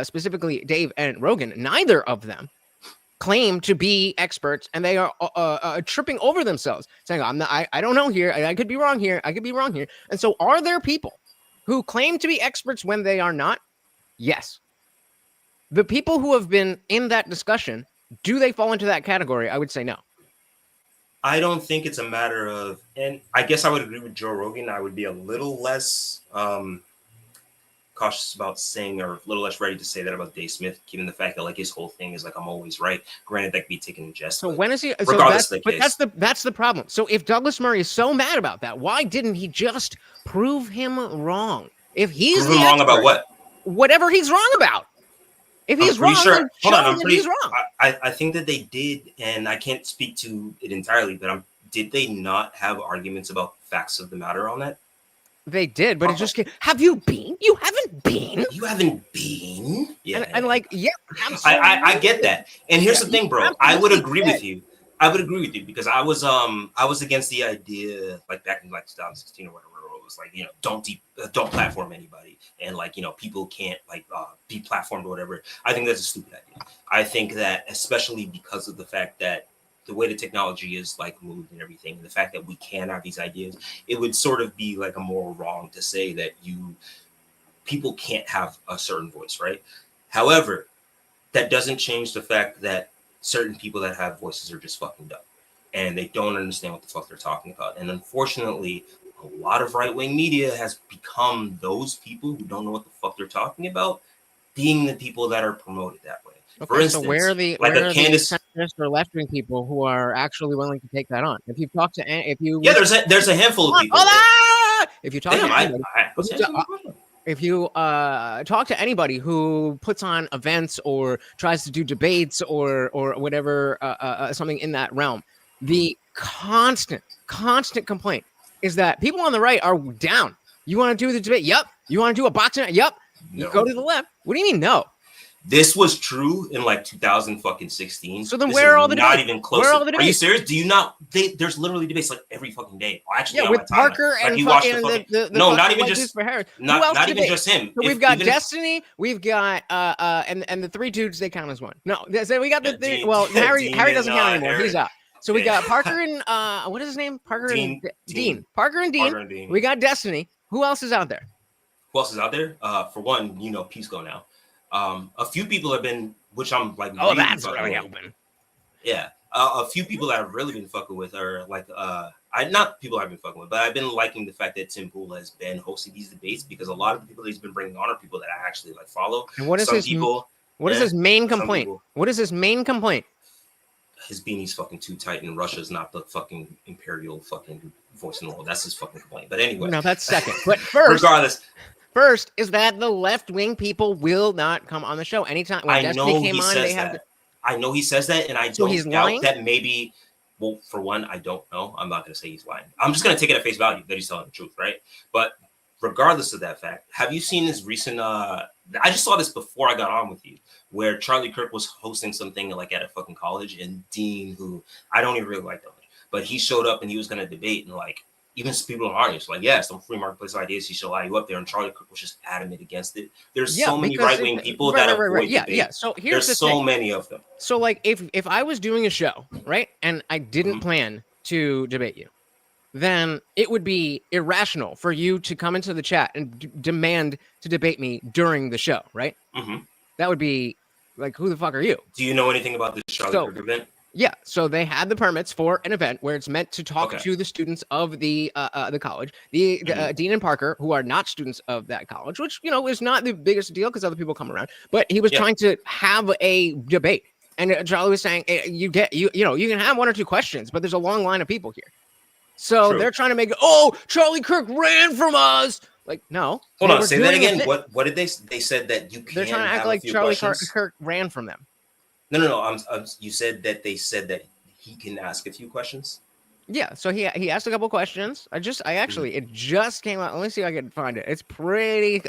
specifically Dave and Rogan, neither of them claim to be experts, and they are tripping over themselves, saying, I don't know here. I could be wrong here. I could be wrong here. And so are there people who claim to be experts when they are not? Yes. The people who have been in that discussion, do they fall into that category? I would say no. I don't think it's a matter of, and I guess I would agree with Joe Rogan. I would be a little less cautious about saying, or a little less ready to say that about Dave Smith, given the fact that like his whole thing is like I'm always right. Granted, that could be taken in jest. So when is he? Regardless So of the case. that's the problem. So if Douglas Murray is so mad about that, why didn't he just prove him wrong? If he's Prove him wrong about what? Whatever he's wrong about. If he's wrong, sure. then show him that he's wrong. I think that they did, and I can't speak to it entirely, but did they not have arguments about facts of the matter on that? They did, but it just have you been? You haven't been. You haven't been. Yeah, and like yeah, I get that. And here's the thing, bro. I would agree with you. I would agree with you because I was against the idea like back in like 2016 or whatever. It was like, you know, don't platform anybody, and like, you know, people can't like be platformed or whatever. I think that's a stupid idea. I think that especially because of the fact that the way the technology is like moved and everything, and the fact that we can have these ideas, it would sort of be like a moral wrong to say that people can't have a certain voice, right? However, that doesn't change the fact that certain people that have voices are just fucking dumb and they don't understand what the fuck they're talking about. And unfortunately, a lot of right-wing media has become those people who don't know what the fuck they're talking about, being the people that are promoted that way. Okay, for instance, so where are the centrist or left-wing people who are actually willing to take that on? If you talk to, there's a handful of people. If you talk to anybody, if you talk to anybody who puts on events or tries to do debates or whatever, something in that realm, the constant complaint is that people on the right are down. You want to do the debate? Yep. You want to do a boxing? Yep. No. You go to the left. What do you mean no? This was true in like 2016. So then where are all the not debates? even close? Where are all the debates? Are you serious? Do you not? There's literally debates like every fucking day. Well, actually, yeah, with Parker and fucking no, not even just for Harris. not even just him. So we've got Destiny. We've got and the three dudes, they count as one. No, so we got the three. Well, Harry doesn't count anymore. Harry. He's out. So we got Parker and what is his name? Parker and Dean. Parker and Dean. We got Destiny. Who else is out there? Who else is out there? For one, you know, Pisco now. A few people have been, which I'm like, oh, that's really helping. Yeah, a few people that I've really been fucking with are like, not people I've been fucking with, but I've been liking the fact that Tim Pool has been hosting these debates because a lot of the people that he's been bringing on are people that I actually like follow. And what is his main complaint? What is his main complaint? His beanie's fucking too tight, and Russia's not the fucking imperial fucking voice in the world. That's his fucking complaint. But anyway, no, that's second. But first, regardless. First is that the left-wing people will not come on the show anytime. When Destiny came on, they have. I know he says that, and I don't doubt that maybe. Well, for one, I don't know. I'm not going to say he's lying. I'm just going to take it at face value that he's telling the truth, right? But regardless of that fact, have you seen his recent? I just saw this before I got on with you, where Charlie Kirk was hosting something like at a fucking college, and Dean, who I don't even really like that much, but he showed up and he was going to debate, and like. Even some people in the audience like, yes, some free marketplace ideas, he should allow you up there. And Charlie Cook was just adamant against it. There's so many right-wing people that avoid debate. Yeah. So here's there's so many of them. So like if I was doing a show, right, and I didn't plan to debate you, then it would be irrational for you to come into the chat and demand to debate me during the show, right? Mm-hmm. That would be like, who the fuck are you? Do you know anything about this Charlie Kirk event? Yeah, so they had the permits for an event where it's meant to talk to the students of the college, the Dean and Parker, who are not students of that college, which, you know, is not the biggest deal because other people come around. But he was trying to have a debate, and Charlie was saying, you can have one or two questions, but there's a long line of people here. So they're trying to make it, Charlie Kirk ran from us. Like, no. Hold on, say that again. What did they said that you can't. They're trying to act like Charlie Kirk ran from them. No. You said that they said that he can ask a few questions. Yeah, so he asked a couple questions. It just came out. Let me see if I can find it. It's pretty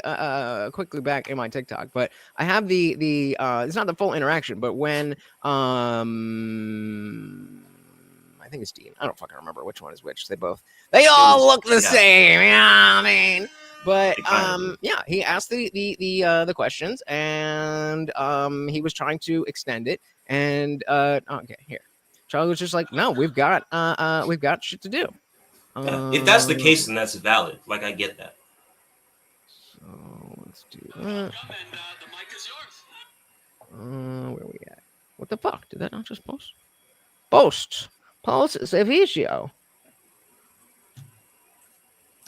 quickly back in my TikTok, but I have the it's not the full interaction, but when I think it's Dean. I don't fucking remember which one is which. They all look the same. Yeah, I mean. But he asked the questions, and he was trying to extend it. And here, Charlie was just like, "No, we've got shit to do." If that's the case, then that's valid. Like, I get that. So let's do that. The mic is yours. Where we at? What the fuck? Did that not just post? Post servicio.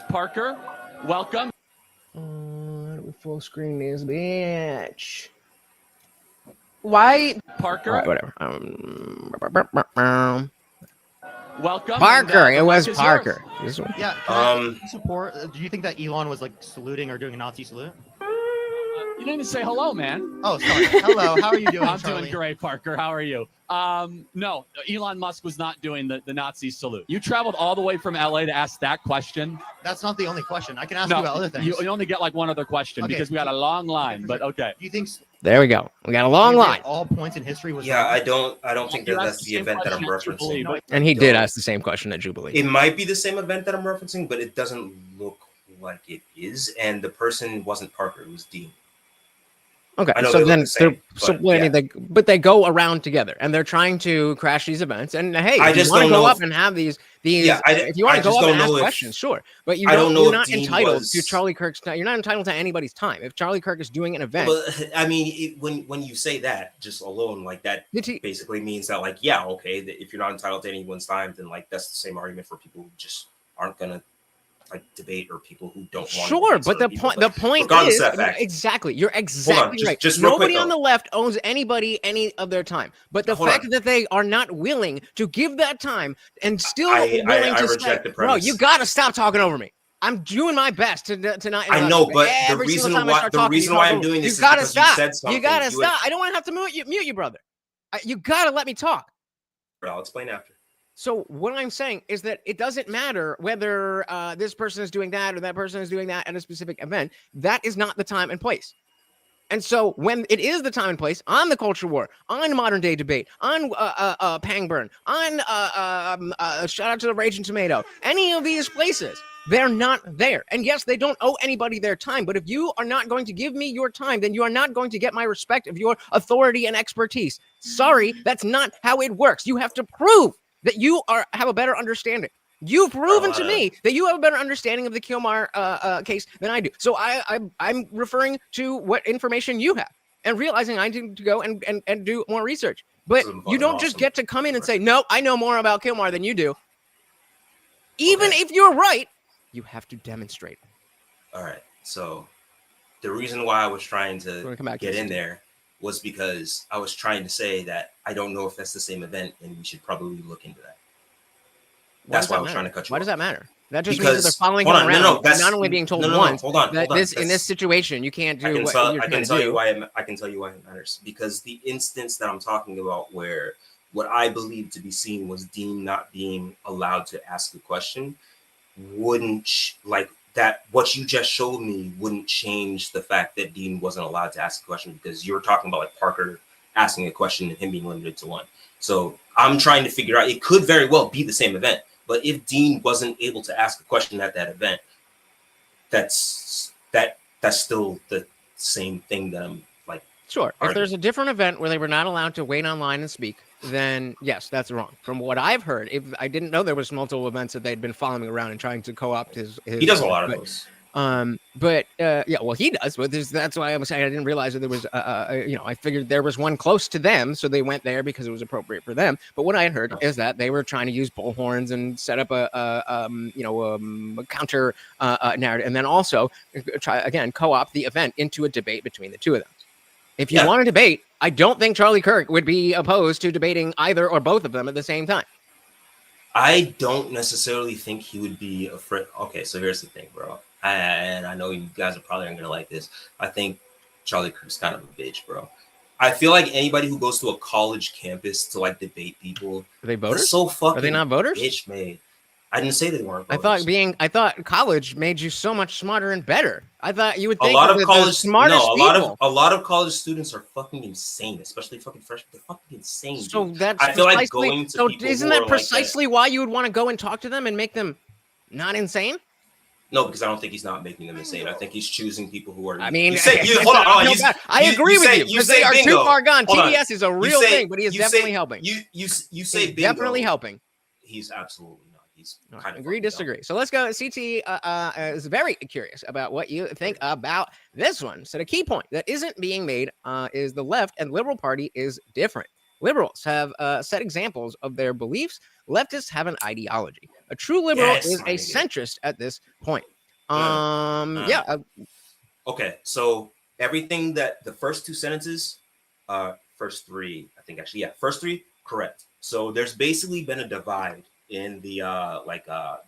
Parker, welcome. How do we full screen this bitch. Why, Parker? All right, whatever. Welcome. Parker. And, It the was mic is Parker. yours. This one. Yeah. Can I support? Do you think that Elon was like saluting or doing a Nazi salute? You didn't even say hello, man. Oh, sorry. Hello. How are you doing, I'm Charlie? doing great, Parker. How are you? No, Elon Musk was not doing the Nazi salute. You traveled all the way from LA to ask that question. That's not the only question. I can ask you about other things. You only get like one other question because we got a long line. But okay. Do you think? There we go. We got a long line. All points in history was. Yeah, wrong? I don't think that that's the event that I'm referencing. And he did ask the same question at Jubilee. It might be the same event that I'm referencing, but it doesn't look like it is. And the person wasn't Parker; it was Dean. Okay, I know so they then look the same, but they go around together and they're trying to crash these events. And hey, I if you just want to don't go know up if- and have these, Yeah, if you want I to go just up and don't ask know if- questions, sure, but I don't know you're if not Dean entitled was- to Charlie Kirk's. You're not entitled to anybody's time. If Charlie Kirk is doing an event, But I mean, when you say that just alone, like that basically means that, like, yeah, okay, that if you're not entitled to anyone's time, then like that's the same argument for people who just aren't gonna like debate or people who don't want. sure, but the point regardless is of that fact, exactly. You're exactly right. just real Nobody quick, on though. the left owns anybody any of their time. But the Hold fact on. that they are not willing to give that time and still I willing to say, reject the "Bro, premise. you got to stop talking over me." I'm doing my best to not. I know, interrupt you, but the every single reason time I why start talking, you talk I'm over me. doing this You is gotta because stop. you said something. You gotta stop. I don't want to have to mute you, brother. You gotta let me talk. I'll explain after. So what I'm saying is that it doesn't matter whether this person is doing that or that person is doing that at a specific event. That is not the time and place. And so when it is the time and place on the culture war, on modern day debate, on Pangburn, on shout out to the Raging Tomato, any of these places, they're not there. And yes, they don't owe anybody their time. But if you are not going to give me your time, then you are not going to get my respect of your authority and expertise. Sorry, that's not how it works. You have to prove that you have a better understanding. You've proven to me that you have a better understanding of the Kilmar case than I do. So I'm referring to what information you have and realizing I need to go and do more research. But you don't just get to come in and say, no, I know more about Kilmar than you do. Even if you're right, you have to demonstrate. All right. So the reason why I was trying to get in there was because I was trying to say that I don't know if that's the same event and we should probably look into that. That's why I was trying to cut you off. Why does that matter? That just means that they're following him around. Not only being told once that in this situation you can't do what you're trying to do. I can tell you why it matters. Because the instance that I'm talking about where what I believe to be seen was Dean not being allowed to ask a question wouldn't like that. What you just showed me wouldn't change the fact that Dean wasn't allowed to ask a question, because you're talking about like Parker asking a question and him being limited to one. So I'm trying to figure out, it could very well be the same event. But if Dean wasn't able to ask a question at that event, that's still the same thing that I'm like. Sure. If there's a different event where they were not allowed to wait online and speak, then yes, that's wrong. From what I've heard, if I didn't know there was multiple events that they'd been following around and trying to co-opt his he does a lot of those. Yeah, well, he does. But that's why I was saying I didn't realize that there was, I figured there was one close to them, so they went there because it was appropriate for them. But what I had heard is that they were trying to use bullhorns and set up a counter narrative, and then also try again co-opt the event into a debate between the two of them. If you want to debate, I don't think Charlie Kirk would be opposed to debating either or both of them at the same time. I don't necessarily think he would be afraid. Okay, so here's the thing, bro. And I know you guys are probably not gonna like this. I think Charlie Kirk's kind of a bitch, bro. I feel like anybody who goes to a college campus to like debate people, are they voters? So fucking are they not voters? Bitch made. I didn't say they weren't voters. I thought college made you so much smarter and better. I thought you would think a lot of the college smartest people. a lot of college students are fucking insane, especially fucking freshmen. They're fucking insane. So dude. that's I feel like going to people isn't that precisely why you would want to go and talk to them and make them not insane? No, because I don't think he's not making them insane. I think he's choosing people who are. I mean, I agree with you. They are too far gone. TBS is a real thing, but he is definitely helping. You say bingo. Definitely helping. He's absolutely not. He's kind of agree, disagree. Dumb. So let's go. CT is very curious about what you think about this one. So the key point that isn't being made is the left and liberal party is different. Liberals have set examples of their beliefs. Leftists have an ideology. A true liberal is a centrist at this point. Okay, so everything that the first two sentences, first three, I think actually, yeah, first three, correct. So there's basically been a divide in the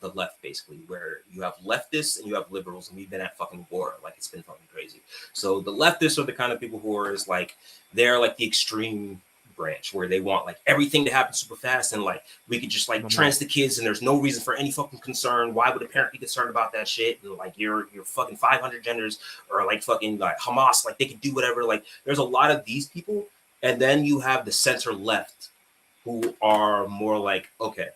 the left, basically, where you have leftists and you have liberals, and we've been at fucking war, like it's been fucking crazy. So the leftists are the kind of people who are is like they're like the extreme branch where they want like everything to happen super fast and like we could just like trans the kids and there's no reason for any fucking concern. Why would a parent be concerned about that shit? And like you're fucking 500 genders or like fucking like Hamas, like they can do whatever. Like there's a lot of these people, and then you have the center left who are more like, okay,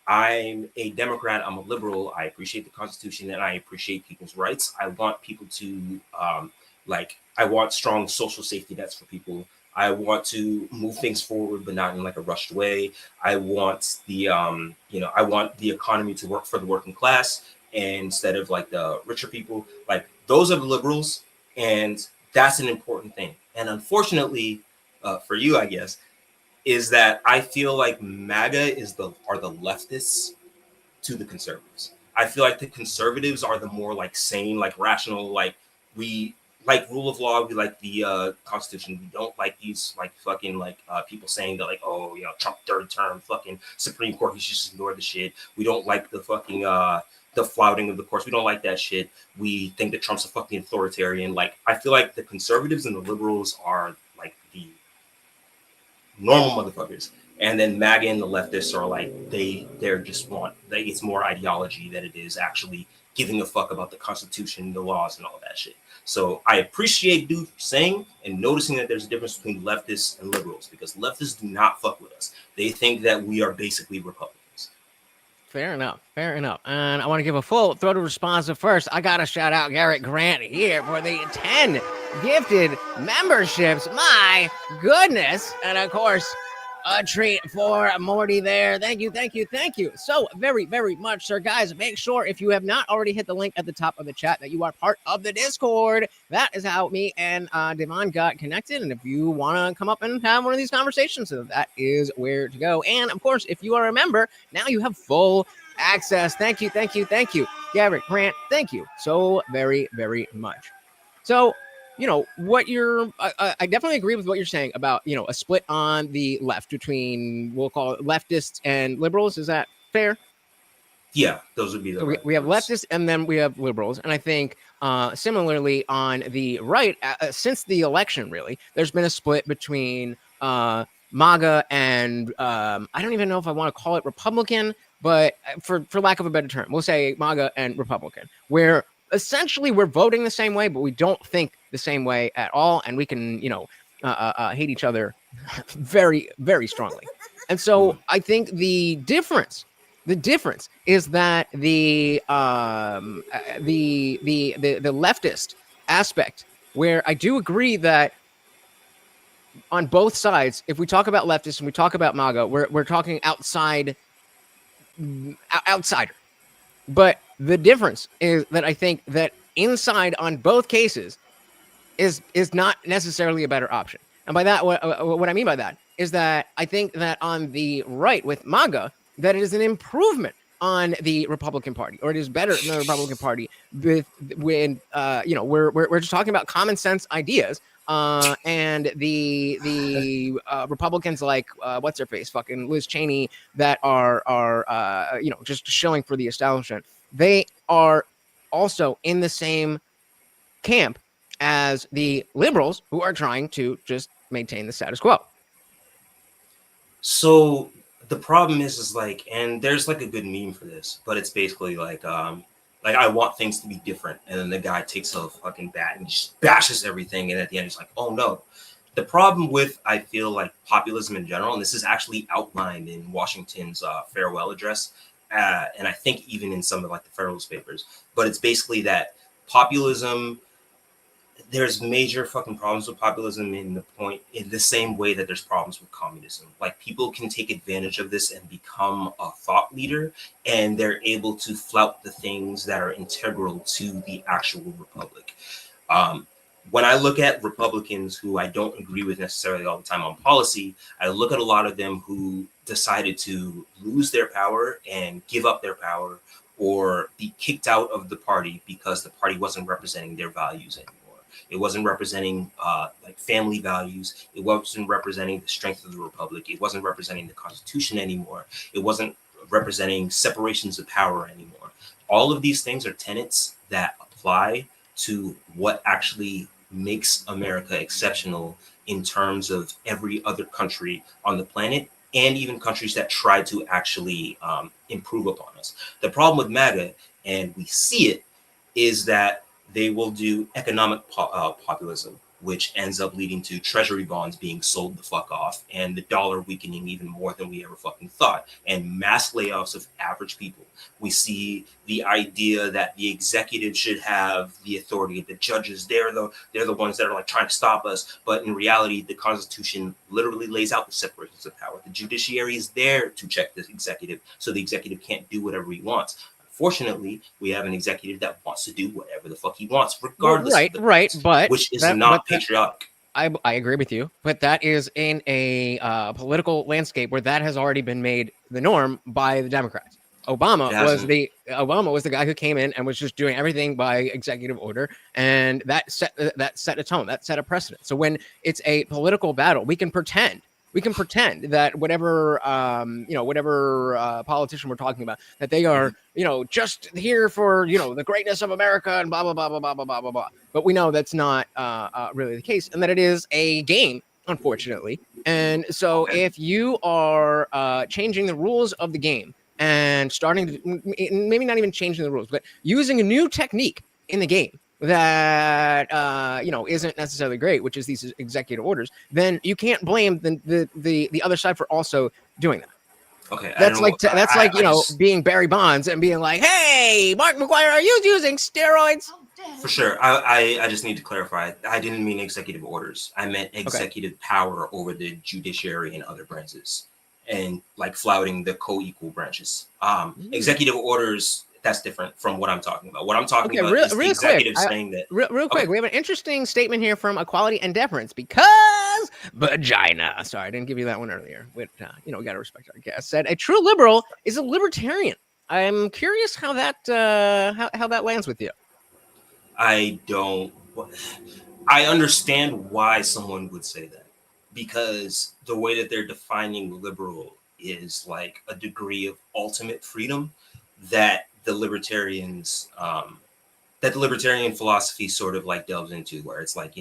I'm a Democrat, I'm a liberal, I appreciate the Constitution and I appreciate people's rights. I want people to I want strong social safety nets for people. I want to move things forward, but not in like a rushed way. I want the I want the economy to work for the working class instead of like the richer people. Like those are the liberals, and that's an important thing. And unfortunately, for you, I guess, is that I feel like MAGA are the leftists to the conservatives. I feel like the conservatives are the more like sane, like rational, like we like rule of law, we like the Constitution. We don't like these like fucking like people saying that like, oh, you know, Trump third term, fucking Supreme Court, he should just ignore the shit. We don't like the fucking the flouting of the courts. We don't like that shit. We think that Trump's a fucking authoritarian. Like I feel like the conservatives and the liberals are like the normal motherfuckers. And then MAGA and the leftists are like they're just it's more ideology than it is actually giving a fuck about the Constitution, the laws, and all that shit. So I appreciate dude saying and noticing that there's a difference between leftists and liberals, because leftists do not fuck with us. They think that we are basically Republicans. Fair enough. Fair enough. And I want to give a full throated response. But first, I got to shout out Garrett Grant here for the 10 gifted memberships. My goodness. And of course, a treat for Morty there. Thank you, thank you, thank you so very, very much, sir. Guys, make sure if you have not already hit the link at the top of the chat that you are part of the Discord. That is how me and DeVon got connected. And if you want to come up and have one of these conversations, so that is where to go. And of course, if you are a member, now you have full access. Thank you, thank you, thank you. Garrett Grant, thank you so very, very much. So, you know, what I definitely agree with what you're saying about, you know, a split on the left between, we'll call it leftists and liberals. Is that fair? Yeah, those would be the we have leftists and then we have liberals. And I think similarly on the right, since the election, really, there's been a split between MAGA and I don't even know if I want to call it Republican, but for lack of a better term, we'll say MAGA and Republican, where essentially we're voting the same way, but we don't think the same way at all. And we can, you know, hate each other very, very strongly. And so I think the difference is that the leftist aspect, where I do agree that on both sides, if we talk about leftists and we talk about MAGA, we're talking outsider. But the difference is that I think that inside on both cases is not necessarily a better option. And by that, what I mean by that is that I think that on the right with MAGA, that it is an improvement on the Republican Party, or it is better than the Republican Party when you know, we're just talking about common sense ideas. And the Republicans like what's their face, fucking Liz Cheney, that are you know, just shilling for the establishment. They are also in the same camp as the liberals, who are trying to just maintain the status quo. So the problem is like, and there's like a good meme for this, but it's basically like I want things to be different, and then the guy takes a fucking bat and just bashes everything, and at the end he's like, oh no. The problem with, I feel like, populism in general, and this is actually outlined in Washington's farewell address, and I think even in some of like the Federalist Papers, but it's basically that populism, there's major fucking problems with populism in the same way that there's problems with communism. Like people can take advantage of this and become a thought leader, and they're able to flout the things that are integral to the actual republic. When I look at Republicans who I don't agree with necessarily all the time on policy, I look at a lot of them who decided to lose their power and give up their power, or be kicked out of the party because the party wasn't representing their values anymore. It wasn't representing like family values. It wasn't representing the strength of the republic. It wasn't representing the Constitution anymore. It wasn't representing separations of power anymore. All of these things are tenets that apply to what actually makes America exceptional in terms of every other country on the planet, and even countries that try to actually improve upon us. The problem with MAGA, and we see it, is that they will do economic populism, which ends up leading to treasury bonds being sold the fuck off and the dollar weakening even more than we ever fucking thought, and mass layoffs of average people. We see the idea that the executive should have the authority, the judges, they're the ones that are like trying to stop us. But in reality, the Constitution literally lays out the separations of power. The judiciary is there to check the executive, so the executive can't do whatever he wants. Fortunately, we have an executive that wants to do whatever the fuck he wants, regardless of the right, but which is not patriotic. I agree with you, but that is in a political landscape where that has already been made the norm by the Democrats. Obama was the guy who came in and was just doing everything by executive order, and that set a tone, that set a precedent. So when it's a political battle, we can pretend that whatever politician we're talking about, that they are just here for the greatness of America and blah blah blah blah blah blah blah blah. But we know that's not really the case, and that it is a game, unfortunately. And so if you are changing the rules of the game and starting to maybe not even changing the rules, but using a new technique in the game that isn't necessarily great, which is these executive orders, then you can't blame the other side for also doing that. Okay, that's like being Barry Bonds and being like, "Hey, Mark McGuire, are you using steroids?" For sure. I just need to clarify. I didn't mean executive orders. I meant executive power over the judiciary and other branches, and like flouting the co-equal branches. Executive orders, that's different from what I'm talking about. What I'm talking about is the executive saying that. Real quick, we have an interesting statement here from Equality and Deference, because vagina. Sorry, I didn't give you that one earlier. But, we got to respect our guest. Said a true liberal is a libertarian. I'm curious how that how that lands with you. I understand why someone would say that, because the way that they're defining liberal is like a degree of ultimate freedom that the libertarian philosophy sort of like delves into, where it's like,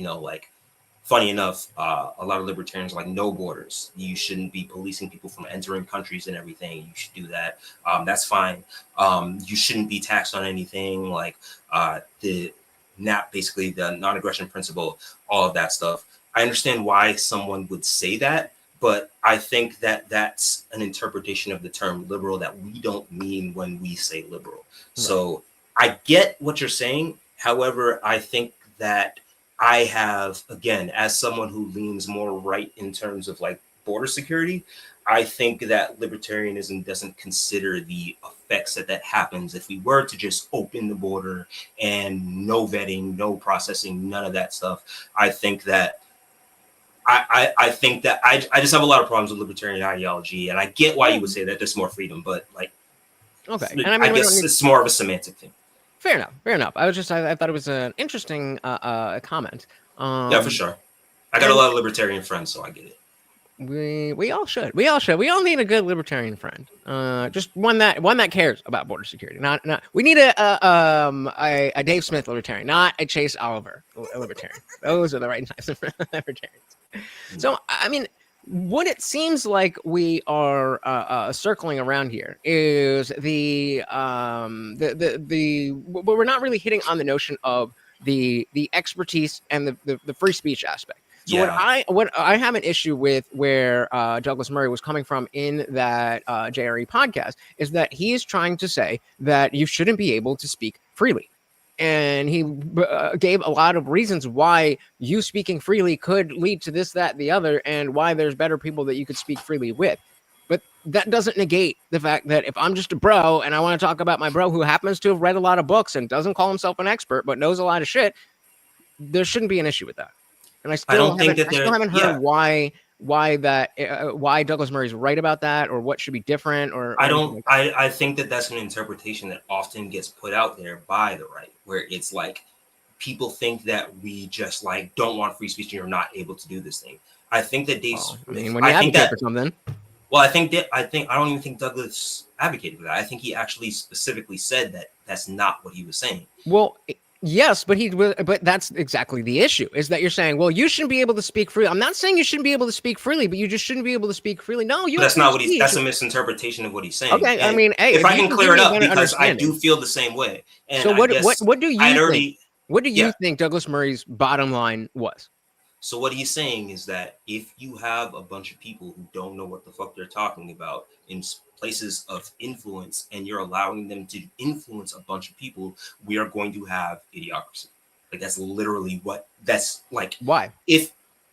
funny enough, a lot of libertarians are like, no borders. You shouldn't be policing people from entering countries and everything. You should do that. That's fine. You shouldn't be taxed on anything, like basically the non-aggression principle, all of that stuff. I understand why someone would say that, but I think that that's an interpretation of the term liberal that we don't mean when we say liberal. Right. So I get what you're saying. However, I think that I have, again, as someone who leans more right in terms of like border security, I think that libertarianism doesn't consider the effects that happens if we were to just open the border and no vetting, no processing, none of that stuff. I think that I think that I just have a lot of problems with libertarian ideology, and I get why you would say that there's more freedom, but like, and I guess it's more of a semantic thing. Fair enough. I thought it was an interesting comment. Yeah, for sure. I got a lot of libertarian friends, so I get it. We all should. We all need a good libertarian friend. Just one that cares about border security. Not we need a Dave Smith libertarian, not a Chase Oliver libertarian. Those are the right types of libertarians. So I mean, what it seems like we are circling around here is the we're not really hitting on the notion of the expertise and the free speech aspect. So what I have an issue with where Douglas Murray was coming from in that JRE podcast is that he is trying to say that you shouldn't be able to speak freely. And he gave a lot of reasons why you speaking freely could lead to this, that, the other, and why there's better people that you could speak freely with. But that doesn't negate the fact that if I'm just a bro and I want to talk about my bro who happens to have read a lot of books and doesn't call himself an expert but knows a lot of shit, there shouldn't be an issue with that. And I still haven't heard why Douglas Murray's right about that, or what should be different, or I think that that's an interpretation that often gets put out there by the right, where it's like people think that we just like don't want free speech and you're not able to do this thing. I think that when you advocate for something. Well, I don't even think Douglas advocated for that. I think he actually specifically said that that's not what he was saying. Well, yes, but that's exactly the issue, is that you're saying, well, you shouldn't be able to speak freely. I'm not saying you shouldn't be able to speak freely, but you just shouldn't be able to speak freely. No, but that's not what that's a misinterpretation of what he's saying. Okay, And I mean, hey, if I can clear it up, because I do feel the same way. And so what do you think? What do you think Douglas Murray's bottom line was? So what he's saying is that if you have a bunch of people who don't know what the fuck they're talking about in places of influence, and you're allowing them to influence a bunch of people, we are going to have idiocracy. Like, that's literally what that's like. Why?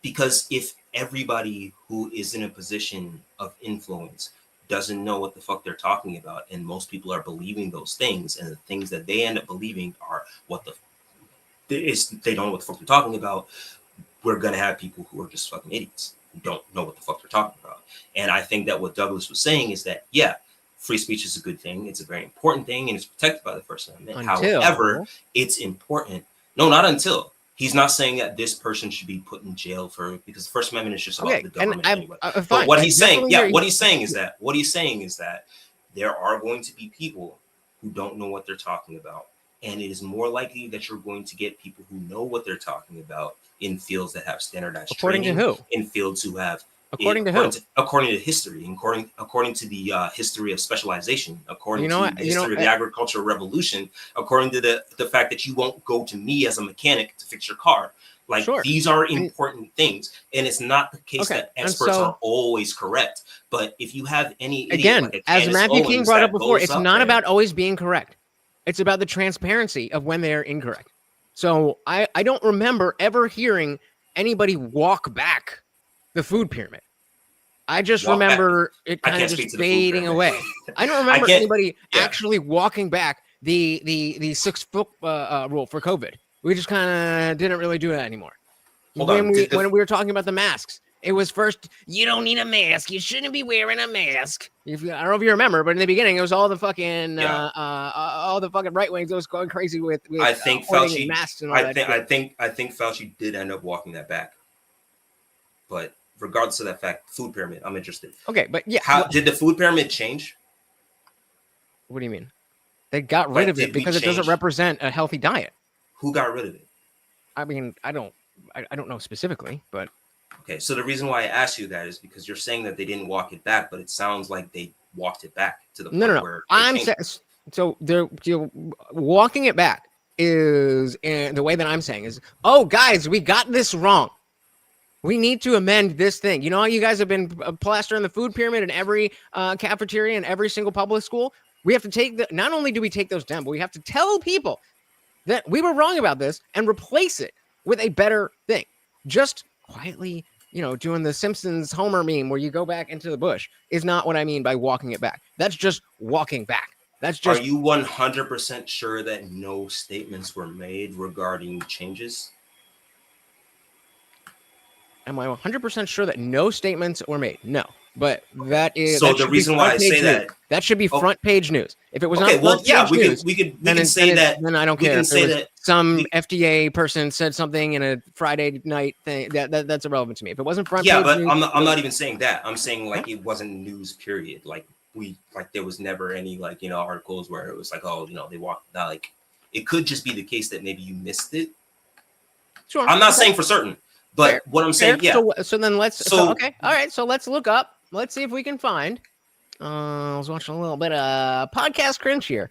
Because if everybody who is in a position of influence doesn't know what the fuck they're talking about, and most people are believing those things, and the things that they end up believing are they don't know what the fuck they're talking about, we're going to have people who are just fucking idiots who don't know what the fuck they're talking about. And I think that what Douglas was saying is that, yeah, free speech is a good thing. It's a very important thing, and it's protected by the First Amendment. However, it's important. No, not until. He's not saying that this person should be put in jail because the First Amendment is just about the government anyway. But what he's saying is that there are going to be people who don't know what they're talking about. And it is more likely that you're going to get people who know what they're talking about in fields that have standardized training. According to who? In fields who have. According to who? According to history, according to the history of specialization, according to the history of the agricultural revolution, according to the fact that you won't go to me as a mechanic to fix your car. Like, these are important things, and it's not the case that experts are always correct. But if you have any again, as Matthew King brought up before, it's not about always being correct. It's about the transparency of when they're incorrect. So I don't remember ever hearing anybody walk back the food pyramid. I just remember it kind of just fading away. I don't remember anybody actually walking back the 6-foot rule for COVID. We just kind of didn't really do that anymore. When we were talking about the masks, it was first, you don't need a mask. You shouldn't be wearing a mask. I don't know if you remember, but in the beginning, it was all the fucking right wings that was going crazy with I think Fauci masks and all that. I think Fauci did end up walking that back. But regardless of that fact, food pyramid, I'm interested. Okay, but yeah, how did the food pyramid change? What do you mean? They got rid of it because it doesn't represent a healthy diet. Who got rid of it? I mean, I don't know specifically, but. Okay, so the reason why I asked you that is because you're saying that they didn't walk it back, but it sounds like they walked it back to the point where I'm saying so they're walking it back is the way that I'm saying is, oh guys, we got this wrong. We need to amend this thing. You know how you guys have been plastering the food pyramid in every cafeteria in every single public school? We have to not only do we take those down, but we have to tell people that we were wrong about this and replace it with a better thing. Just quietly, doing the Simpsons Homer meme where you go back into the bush is not what I mean by walking it back. That's just walking back. That's just. Are you 100% sure that no statements were made regarding changes? Am I 100% sure that no statements were made? No. But that is. So the reason why I say that should be front page news. If it was not we can say that. Then I don't care. Say that some FDA person said something in a Friday night thing. That's irrelevant to me. If it wasn't front page but news, I'm not even saying that. I'm saying like it wasn't news. Period. Like there was never any articles where it was like, oh, they walked that. Like it could just be the case that maybe you missed it. Sure. I'm not saying for certain, but what I'm saying, So then okay, all right. So let's look up. Let's see if we can find. I was watching a little bit of podcast cringe here.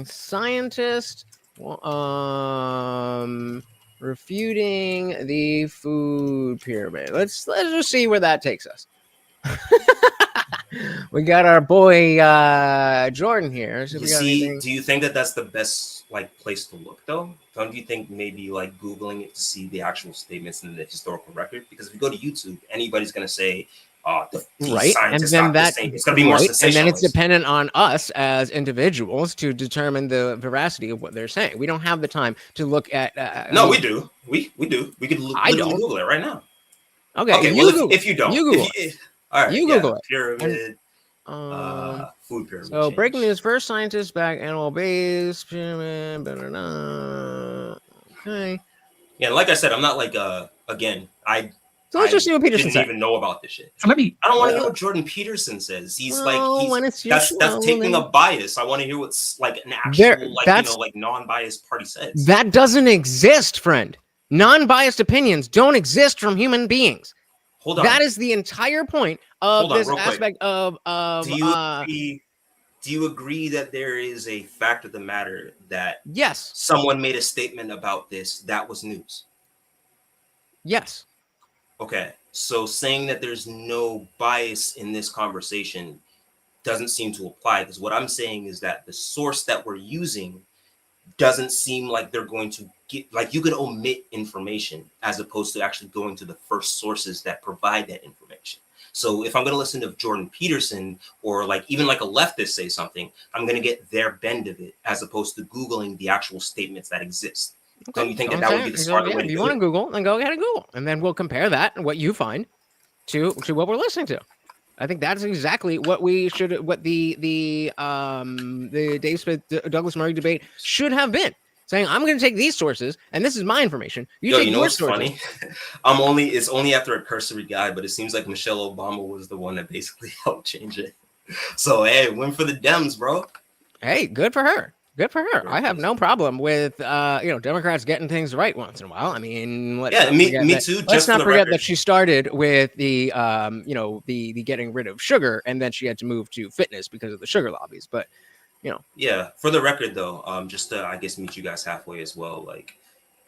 Scientist refuting the food pyramid. Let's just see where that takes us. We got our boy Jordan here. Do you think that that's the best place to look though? Don't you think maybe Googling it to see the actual statements in the historical record? Because if you go to YouTube, anybody's gonna say, right, and then it's gonna be more sensationalist. And then it's dependent on us as individuals to determine the veracity of what they're saying. We don't have the time to look at. No, we do. We do. We could Google it right now. Okay. If you don't, you Google it. All right, you Google it. Pyramid. Food pyramid. So breaking news: first scientists back animal-based pyramid. Okay. Yeah, like I said, I'm not like again. So let's just see what Peterson didn't said. even know about this shit. So let me. I don't want to hear what Jordan Peterson says. He's when it's your that's show, taking then- a bias. I want to hear what's like an actual like non-biased party says. That doesn't exist, friend. Non-biased opinions don't exist from human beings. Hold on. That is the entire point of this aspect of Do you agree that there is a fact of the matter that yes, someone made a statement about this that was news? Yes. Okay. So saying that there's no bias in this conversation doesn't seem to apply, because what I'm saying is that the source that we're using doesn't seem like they're going to get, like, you could omit information as opposed to actually going to the first sources that provide that information. So if I'm going to listen to Jordan Peterson or like even like a leftist say something, I'm going to get their bend of it as opposed to Googling the actual statements that exist. Okay. Don't you think that would be the smarter way to If you do want it? to Google, then go ahead and Google, and then we'll compare that and what you find to what we're listening to. I think that's exactly what we should, what the Dave Smith Douglas Murray debate should have been. Saying, I'm going to take these sources, and this is my information. You take know your what's sources. funny? It's only after a cursory guide, but it seems like Michelle Obama was the one that basically helped change it. So hey, win for the Dems, bro. Hey, good for her. Good for her. I have no problem with Democrats getting things right once in a while. I mean, me too. Let's not forget that she started with the the getting rid of sugar, and then she had to move to fitness because of the sugar lobbies. But yeah, for the record though, just to I guess meet you guys halfway as well. Like,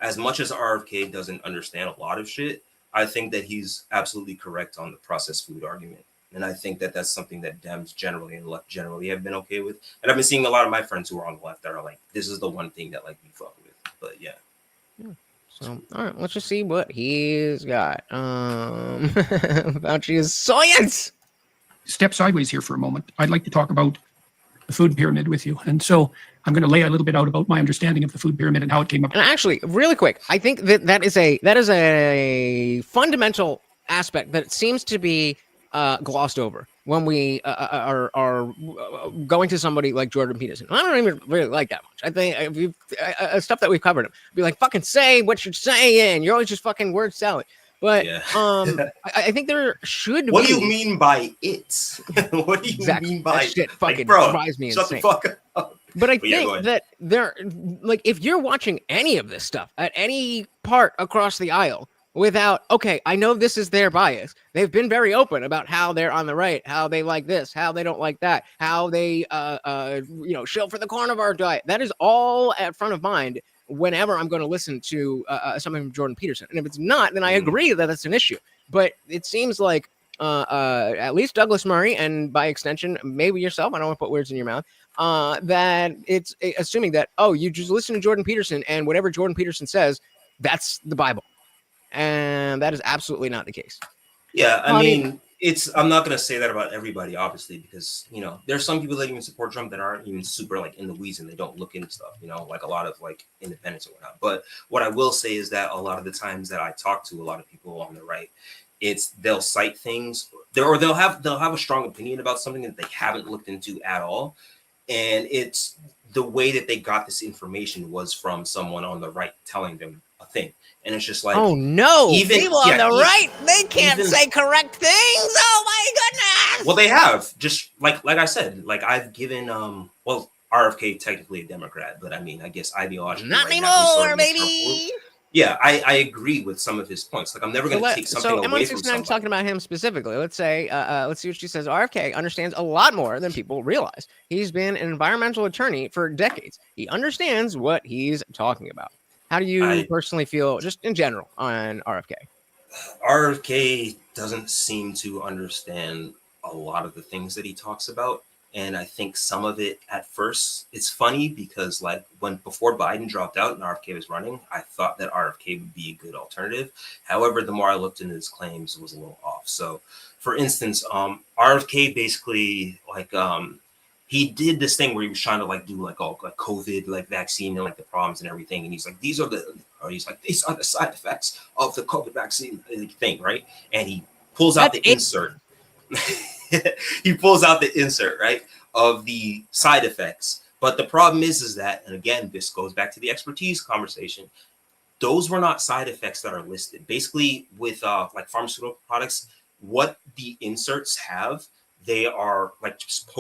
as much as RFK doesn't understand a lot of shit, I think that he's absolutely correct on the processed food argument. And I think that that's something that Dems generally and left generally have been okay with. And I've been seeing a lot of my friends who are on the left that are like, this is the one thing that like we fuck with. But yeah. So all right, let's just see what he's got. Fauci's science. Step sideways here for a moment. I'd like to talk about the food pyramid with you. And so I'm going to lay a little bit out about my understanding of the food pyramid and how it came up. And actually, really quick, I think that is a fundamental aspect that seems to be glossed over when we are going to somebody like Jordan Peterson. I don't even really like that much. I think stuff that we've covered him, be like, fucking say what you're saying. You're always just fucking word salad. But yeah. I think there should what be. What do you mean by it? What do you mean by that shit? Fucking bro, drives me shut insane. the fuck up. But I think that there, like, if you're watching any of this stuff at any part across the aisle without, okay, I know this is their bias. They've been very open about how they're on the right, how they like this, how they don't like that, how they, shill for the carnivore diet. That is all at front of mind whenever I'm going to listen to something from Jordan Peterson. And if it's not, then I agree that that's an issue. But it seems like at least Douglas Murray, and by extension, maybe yourself, I don't want to put words in your mouth, that it's assuming that, oh, you just listen to Jordan Peterson and whatever Jordan Peterson says, that's the Bible. And that is absolutely not the case. Yeah, I mean, I'm not going to say that about everybody, obviously, because, there's some people that even support Trump that aren't even super like in the weeds and they don't look into stuff, like a lot of like independents or whatnot. But what I will say is that a lot of the times that I talk to a lot of people on the right, they'll cite things or they'll have a strong opinion about something that they haven't looked into at all. And it's the way that they got this information was from someone on the right telling them a thing. And it's just like, oh no, even people on the right, they can't say correct things. Oh my goodness. Well, they have, just like I said, like I've given RFK technically a Democrat, but I mean, I guess ideologically not right anymore, baby. Yeah, I agree with some of his points. Like I'm never going to take something away from somebody. Talking about him specifically. Let's say, let's see what she says. RFK understands a lot more than people realize. He's been an environmental attorney for decades. He understands what he's talking about. How do you personally feel, just in general, on RFK? RFK doesn't seem to understand a lot of the things that he talks about. And I think some of it at first, it's funny because like before Biden dropped out and RFK was running, I thought that RFK would be a good alternative. However, the more I looked into his claims, it was a little off. So for instance, RFK basically he did this thing where he was trying to like do like all like COVID like vaccine and like the problems and everything. And he's like, these are the side effects of the COVID vaccine thing, right? And he pulls out the insert. He pulls out the insert, right, of the side effects. But the problem is that, and again, this goes back to the expertise conversation. those were not side effects that are listed. Basically, with like pharmaceutical products, what the inserts have, they are like just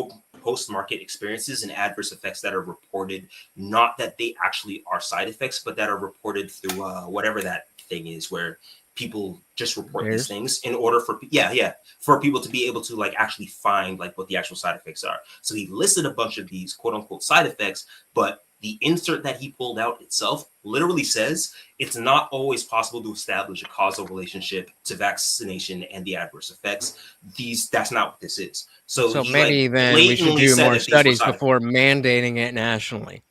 post-market experiences and adverse effects that are reported, not that they actually are side effects, but that are reported through whatever that thing is, where people just report these things in order for for people to be able to like actually find like what the actual side effects are. So he listed a bunch of these quote unquote side effects, but the insert that he pulled out itself literally says it's not always possible to establish a causal relationship to vaccination and the adverse effects. That's not what this is. So maybe like then we should do more studies effects before mandating it nationally.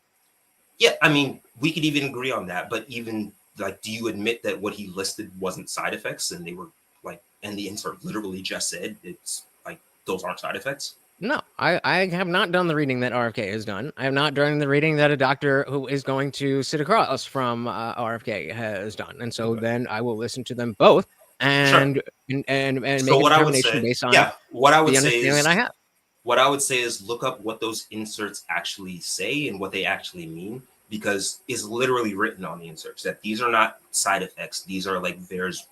Yeah, I mean, we could even agree on that, but even like, do you admit that what he listed wasn't side effects, and they were like, and the insert literally just said it's like those aren't side effects? No, I have not done the reading that RFK has done. I have not done the reading that a doctor who is going to sit across from RFK has done, and so then I will listen to them both and make a determination based on what I would the say understanding is, that I have. What I would say is look up what those inserts actually say and what they actually mean, because it's literally written on the inserts that these are not side effects. These are like there's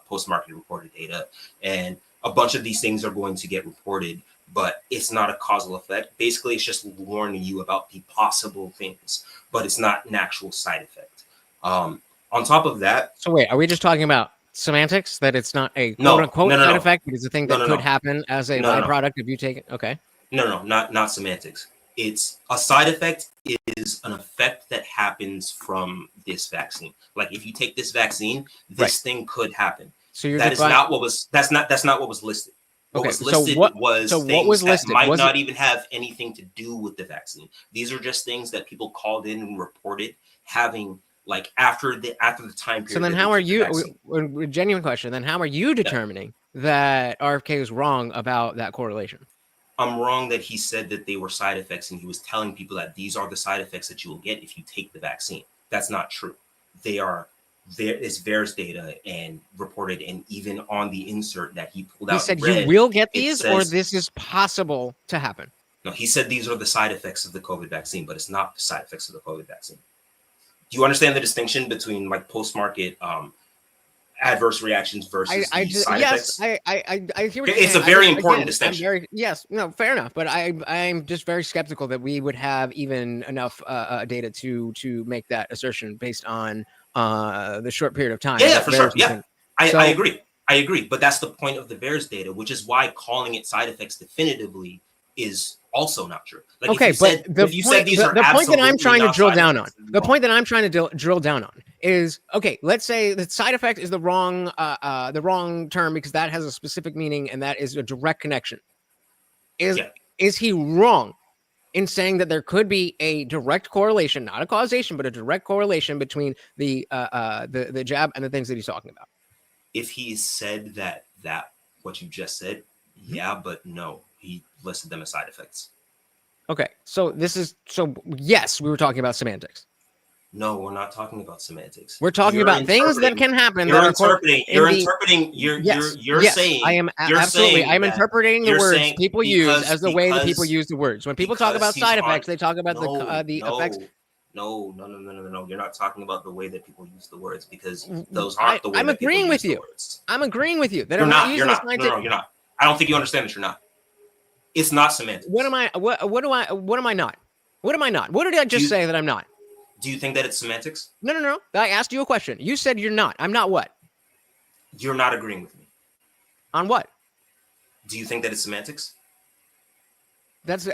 post-market reported data, and a bunch of these things are going to get reported, but it's not a causal effect. Basically, it's just warning you about the possible things, but it's not an actual side effect. On top of that, so wait, are we just talking about semantics, that it's not a quote unquote side effect, but it's a thing that could happen as a byproduct if you take it? Okay. No, not semantics. It's a side effect is an effect that happens from this vaccine. Like if you take this vaccine, this thing could happen. So that's not what was listed. What was listed was things that might not even have anything to do with the vaccine. These are just things that people called in and reported having like after the time period. So then how are you, a genuine question, then how are you determining that RFK is wrong about that correlation? I'm wrong that he said that they were side effects, and he was telling people that these are the side effects that you will get if you take the vaccine. That's not true. They are there is VAERS data and reported, and even on the insert that he pulled out. He said you will get these, or this is possible to happen. No, he said these are the side effects of the COVID vaccine, but it's not the side effects of the COVID vaccine. Do you understand the distinction between like post-market adverse reactions versus side effects? I hear what it's a very important distinction. Fair enough, but I'm just very skeptical that we would have even enough data to make that assertion based on the short period of time. Yeah, for sure. Yeah, I agree, but that's the point of the VAERS data, which is why calling it side effects definitively is also not true. Like okay, but the point that I'm trying to drill down on, the point that I'm trying to drill down on is, okay, let's say the side effect is the wrong term because that has a specific meaning and that is a direct connection. Is he wrong in saying that there could be a direct correlation, not a causation, but a direct correlation between the jab and the things that he's talking about? If he said that what you just said, yeah, but no. He listed them as side effects. Okay, so yes, we were talking about semantics. No, we're not talking about semantics. We're talking about things that can happen. You're saying. I am absolutely. I'm interpreting the words people use as the way that people use the words. When people talk about side effects, they talk about the effects. No. You're not talking about the way that people use the words, because those aren't the way. I'm agreeing with you. I'm agreeing with you. You're not. You're not. I don't think you understand that you're not. It's not semantics. What am I? What am I not? What am I not? What did I just say that I'm not? Do you think that it's semantics? No. I asked you a question. You said you're not. I'm not what? You're not agreeing with me. On what? Do you think that it's semantics? That's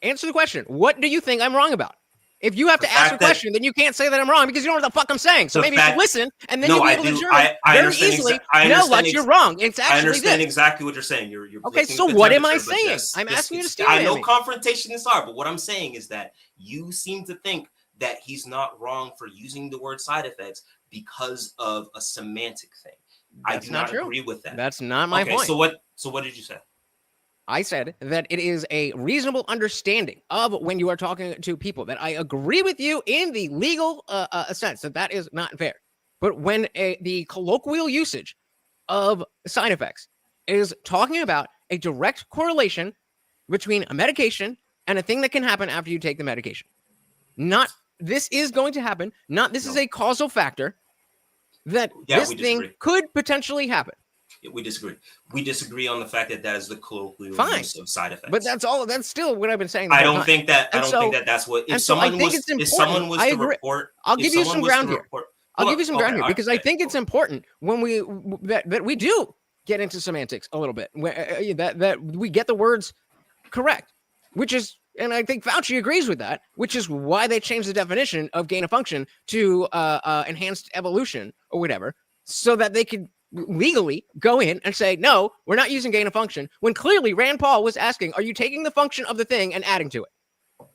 answer the question. What do you think I'm wrong about? If you have to ask a question, then you can't say that I'm wrong because you don't know what the fuck I'm saying. So maybe you should listen, and then you'll be able to determine very easily what you're wrong. It's actually I understand exactly what you're saying. You're okay, so what am I saying? I'm asking you to stand. I know confrontation is hard, but what I'm saying is that you seem to think that he's not wrong for using the word side effects because of a semantic thing. I do not agree with that. That's not my point. So what did you say? I said that it is a reasonable understanding of when you are talking to people, that I agree with you in the legal sense that is not fair. But when the colloquial usage of side effects is talking about a direct correlation between a medication and a thing that can happen after you take the medication, not this is going to happen, not this is a causal factor, that Yeah, this we thing disagree. could potentially happen. We disagree. We disagree on the fact that that is the colloquial Fine. use of side effects. But that's all. That's still what I've been saying. The I whole don't time. think that. I And don't so- think that that's what. If and so I someone think was, it's if important. someone was I to agree. report, I'll if give you someone some was to ground here. report- I'll Hold give you on. some ground Okay, here all because right, I think cool. it's important when that we do get into semantics a little bit, that we get the words correct, which is, and I think Fauci agrees with that, which is why they changed the definition of gain of function to enhanced evolution or whatever, so that they could legally go in and say, no, we're not using gain of function, when clearly Rand Paul was asking, are you taking the function of the thing and adding to it?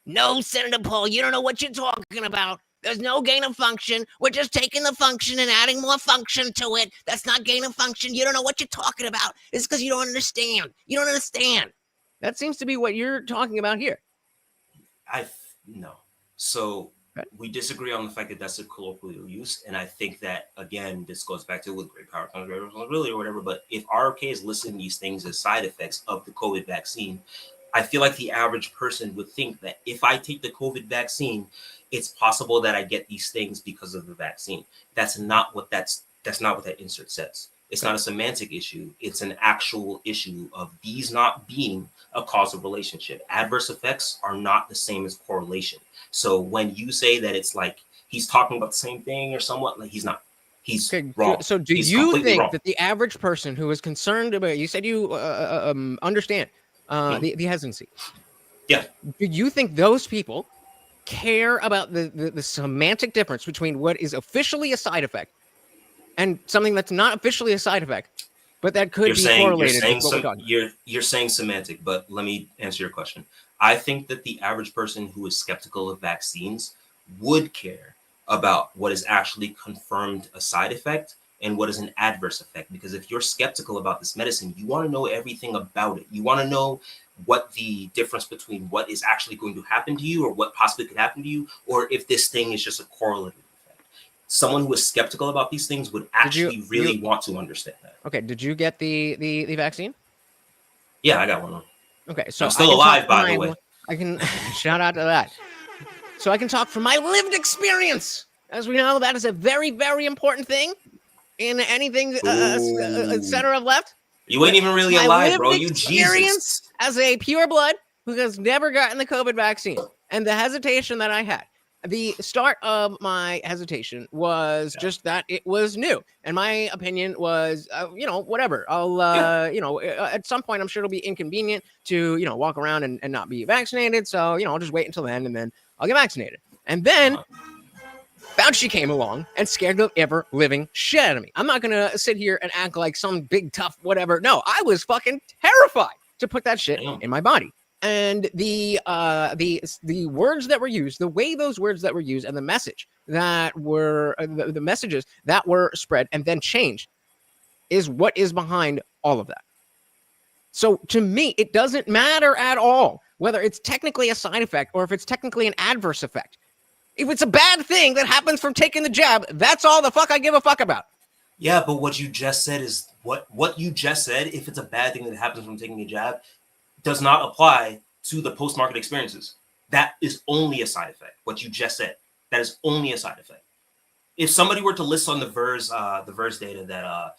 No, Senator Paul, you don't know what you're talking about. There's no gain of function. We're just taking the function and adding more function to it. That's not gain of function. You don't know what you're talking about. It's because you don't understand. You don't understand. That seems to be what you're talking about here. No. So we disagree on the fact that that's a colloquial use, and I think that again, this goes back to with great power comes great responsibility or whatever. But if RFK is listing these things as side effects of the COVID vaccine, I feel like the average person would think that if I take the COVID vaccine, it's possible that I get these things because of the vaccine. That's not what that insert says. It's not a semantic issue. It's an actual issue of these not being a causal relationship. Adverse effects are not the same as correlation. So when you say that it's like he's talking about the same thing or somewhat, like he's not. He's wrong. So do He's you completely think wrong. that the average person who is concerned about, you said you understand the hesitancy. Yeah. Do you think those people care about the semantic difference between what is officially a side effect and something that's not officially a side effect, but that could be correlated with what we're talking about? You're saying semantic, but let me answer your question. I think that the average person who is skeptical of vaccines would care about what is actually confirmed a side effect and what is an adverse effect. Because if you're skeptical about this medicine, you want to know everything about it. You want to know what the difference between what is actually going to happen to you or what possibly could happen to you, or if this thing is just a correlative effect. Someone who is skeptical about these things would actually really want to understand that. Okay, did you get the vaccine? Yeah, I got one. Okay, so I'm still alive, by the way. I can shout out to that. So I can talk from my lived experience. As we know, that is a very, very important thing in anything center of left. You ain't even really My alive, lived bro. You experience Jesus. as a pure blood who has never gotten the COVID vaccine, and the hesitation that I had. The start of my hesitation was just that it was new, and my opinion was, whatever. I'll, at some point, I'm sure it'll be inconvenient to, walk around and not be vaccinated. So, I'll just wait until then, and then I'll get vaccinated. And then Fauci came along and scared the ever living shit out of me. I'm not gonna sit here and act like some big tough whatever. No, I was fucking terrified to put that shit in my body. And the words that were used, the way those words that were used, and the message that were the messages that were spread and then changed is what is behind all of that. So to me, it doesn't matter at all whether it's technically a side effect or if it's technically an adverse effect. If it's a bad thing that happens from taking the jab, that's all the fuck I give a fuck about. Yeah, but what you just said is what you just said. If it's a bad thing that happens from taking a jab, does not apply to the post-market experiences. That is only a side effect. What you just said, that is only a side effect. If somebody were to list on the VERS data that